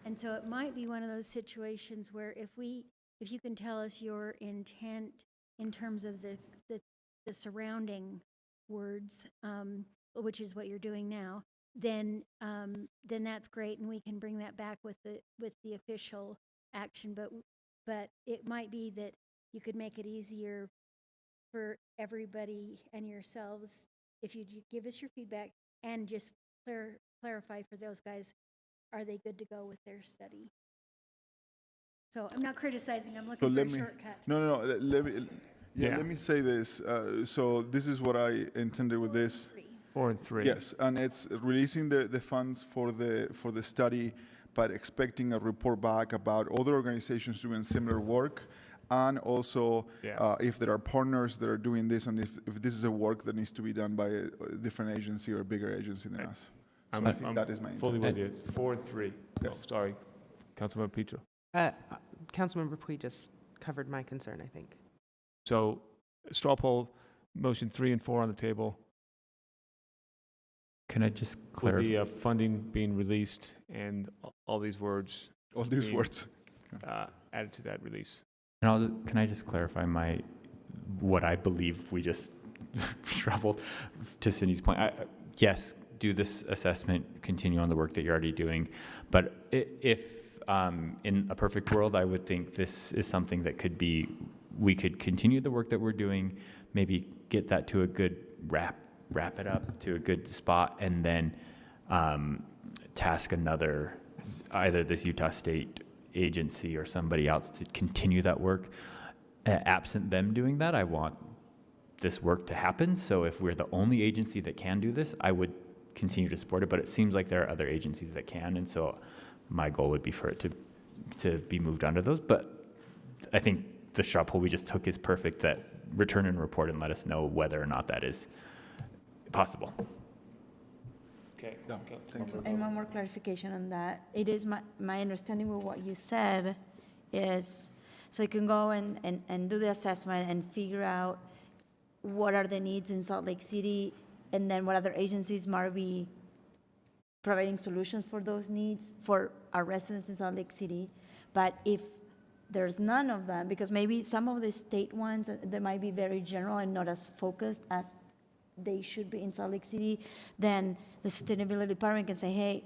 And so it might be one of those situations where if you can tell us your intent in terms of the surrounding words, which is what you're doing now, then that's great, and we can bring that back with the official action. But it might be that you could make it easier for everybody and yourselves if you give us your feedback and just clarify for those guys, are they good to go with their study? So I'm not criticizing, I'm looking for a shortcut. No. Let me say this. So this is what I intended with this. 4 and 3. Yes, and it's releasing the funds for the study, but expecting a report back about other organizations doing similar work, and also if there are partners that are doing this, and if this is a work that needs to be done by a different agency or a bigger agency than us. So I think that is my fully intent. with you. 4 and 3. Yes. Oh, sorry, Councilmember Petro. Councilmember Pui just covered my concern, I think. So, straw poll, motion 3 and 4 on the table. Can I just clarify? With the funding being released and all these words. All these words. Added to that release. And can I just clarify what I believe we just troubled to Cindy's point? Yes, do this assessment, continue on the work that you're already doing. But if in a perfect world, I would think this is something that we could continue the work that we're doing, maybe get that to a good wrap it up to a good spot, and then task either this Utah State agency or somebody else to continue that work. Absent them doing that, I want this work to happen. So if we're the only agency that can do this, I would continue to support it, but it seems like there are other agencies that can, and so my goal would be for it to be moved under those. But I think the straw poll we just took is perfect, that return and report and let us know whether or not that is possible. Okay. Thank you. And one more clarification on that. It is my understanding with what you said is, so you can go and do the assessment and figure out what are the needs in Salt Lake City, and then what other agencies might be providing solutions for those needs for our residents in Salt Lake City. But if there's none of them, because maybe some of the state ones, they might be very general and not as focused as they should be in Salt Lake City, then the sustainability department can say, hey,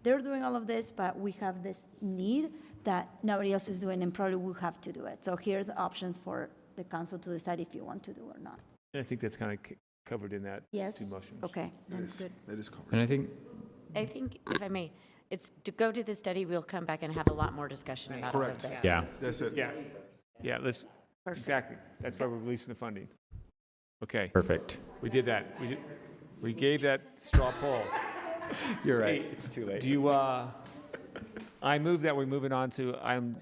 they're doing all of this, but we have this need that nobody else is doing, and probably we'll have to do it. So here's the options for the council to decide if you want to do or not. I think that's kind of covered in that. Yes? 2 motions. Okay, that's good. It is covered. And I think, if I may, it's to go to the study, we'll come back and have a lot more discussion about all of Correct. this. yeah. That's it. Yeah, Perfect. exactly. That's why we're releasing the funding. Okay. Perfect. We did that. We gave that straw poll. You're right. Hey, It's too late. Do you, I move that we move it on to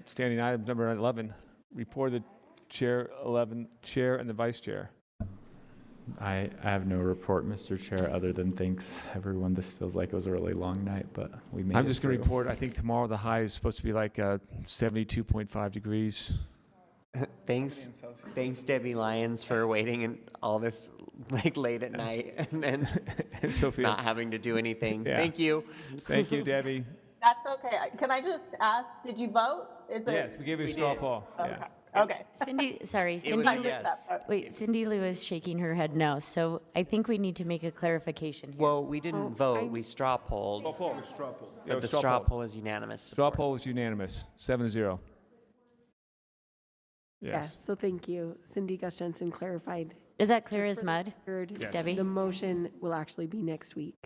standing item number 11, report of the chair and the vice chair. I have no report, Mr. Chair, other than thanks everyone. This feels like it was a really long night, but we made it I'm just going to through. report, I think tomorrow the high is supposed to be like 72.5 degrees. Thanks, Debbie Lyons, for waiting and all this like late at night and then And Sophia. not having to do anything. Yeah. Thank you. Thank you, Debbie. That's okay. Can I just ask, did you vote? Yes, we gave you a straw poll. Okay. Yeah. Okay. Cindy, sorry, It was Cindy. a yes. Wait, Cindy Lou is shaking her head no. So I think we need to make a clarification here. Well, we didn't vote. We straw polled. Straw poll. Yeah, But the straw poll was unanimous. Straw poll was unanimous, 7-0. Yes. So thank you. Cindy Gus Jensen clarified. Is that clear Just as for mud, the record, Yes. Debbie? The motion will actually be next week.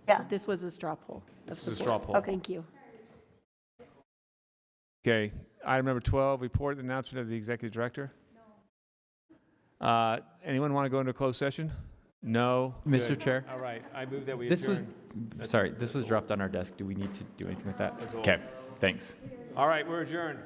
Yeah. This was a straw poll. This is a straw poll. Thank you. Okay, item number 12, report and announcement of the executive director. Anyone want to go into closed session? No? Mr. Good. Chair? All right, I move that we This was, adjourn. sorry, this was dropped on our desk. Do we need to do anything with that? That's all. Okay, thanks. All right, we're adjourned.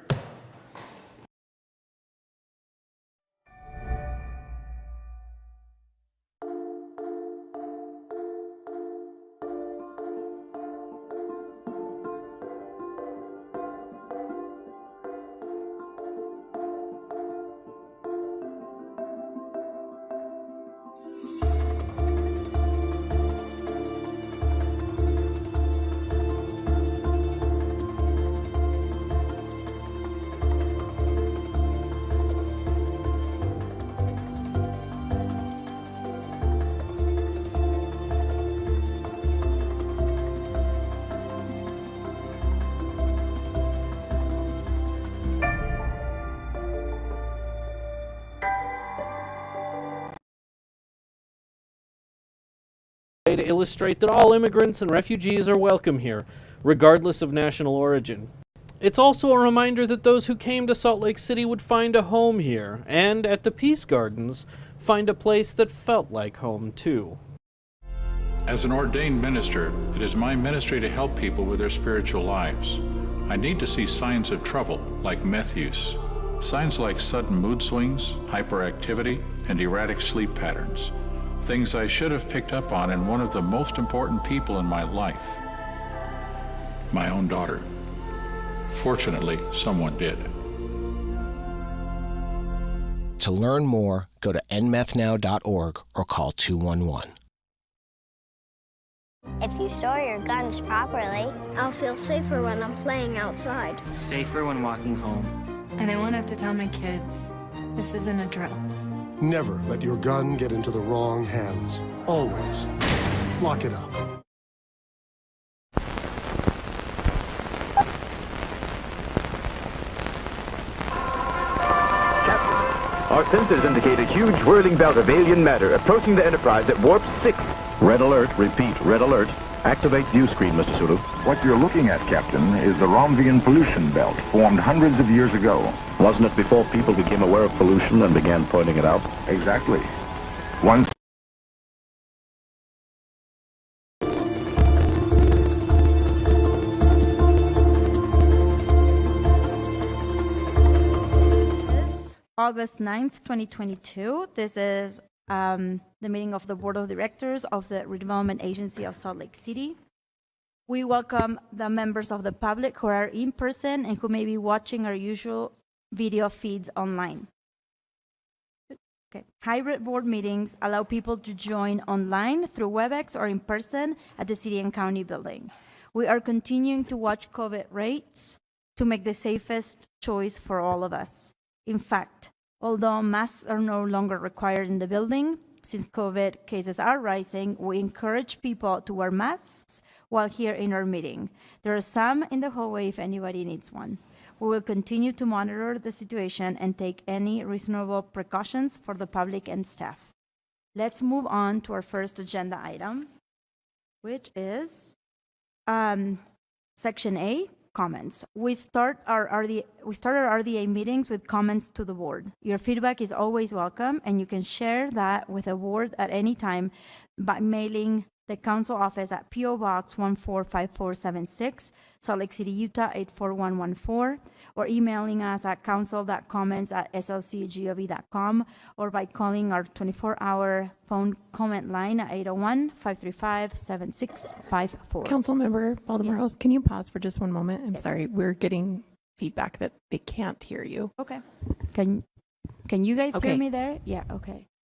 To illustrate that all immigrants and refugees are welcome here, regardless of national origin. It's also a reminder that those who came to Salt Lake City would find a home here, and at the Peace Gardens, find a place that felt like home too. As an ordained minister, it is my ministry to help people with their spiritual lives. I need to see signs of trouble, like meth use, signs like sudden mood swings, hyperactivity, and erratic sleep patterns. Things I should have picked up on in one of the most important people in my life, my own daughter. Fortunately, someone did. To learn more, go to nmethnow.org or call 211. If you store your guns properly, I'll feel safer when I'm playing outside. Safer when walking home. And I won't have to tell my kids, this isn't a drill. Never let your gun get into the wrong hands. Always lock it up. Our sensors indicate a huge whirling belt of alien matter approaching the Enterprise at warp 6. Red alert, repeat, red alert. Activate view screen, Mr. Sulu. What you're looking at, Captain, is the Romvian pollution belt, formed hundreds of years ago. Wasn't it before people became aware of pollution and began pointing it out? Exactly. Once August 9th, 2022. This is the meeting of the Board of Directors of the Redevelopment Agency of Salt Lake City. We welcome the members of the public who are in person and who may be watching our usual video feeds online. Okay. Hybrid board meetings allow people to join online through WebEx or in person at the City and County building. We are continuing to watch COVID rates to make the safest choice for all of us. In fact, although masks are no longer required in the building, since COVID cases are rising, we encourage people to wear masks while here in our meeting. There are some in the hallway if anybody needs one. We will continue to monitor the situation and take any reasonable precautions for the public and staff. Let's move on to our first agenda item, which is Section A, comments. We start our RDA meetings with comments to the board. Your feedback is always welcome, and you can share that with the board at any time by mailing the council office at P.O. Box 145476, Salt Lake City, Utah 84114, or emailing us at council.comments@slcgov.com, or by calling our 24-hour phone comment line at 801-535-7654. Councilmember Baldomar, can you pause for just one moment? I'm sorry, we're getting feedback that they can't hear you. Okay. Can you guys Okay. hear me there? Yeah, okay.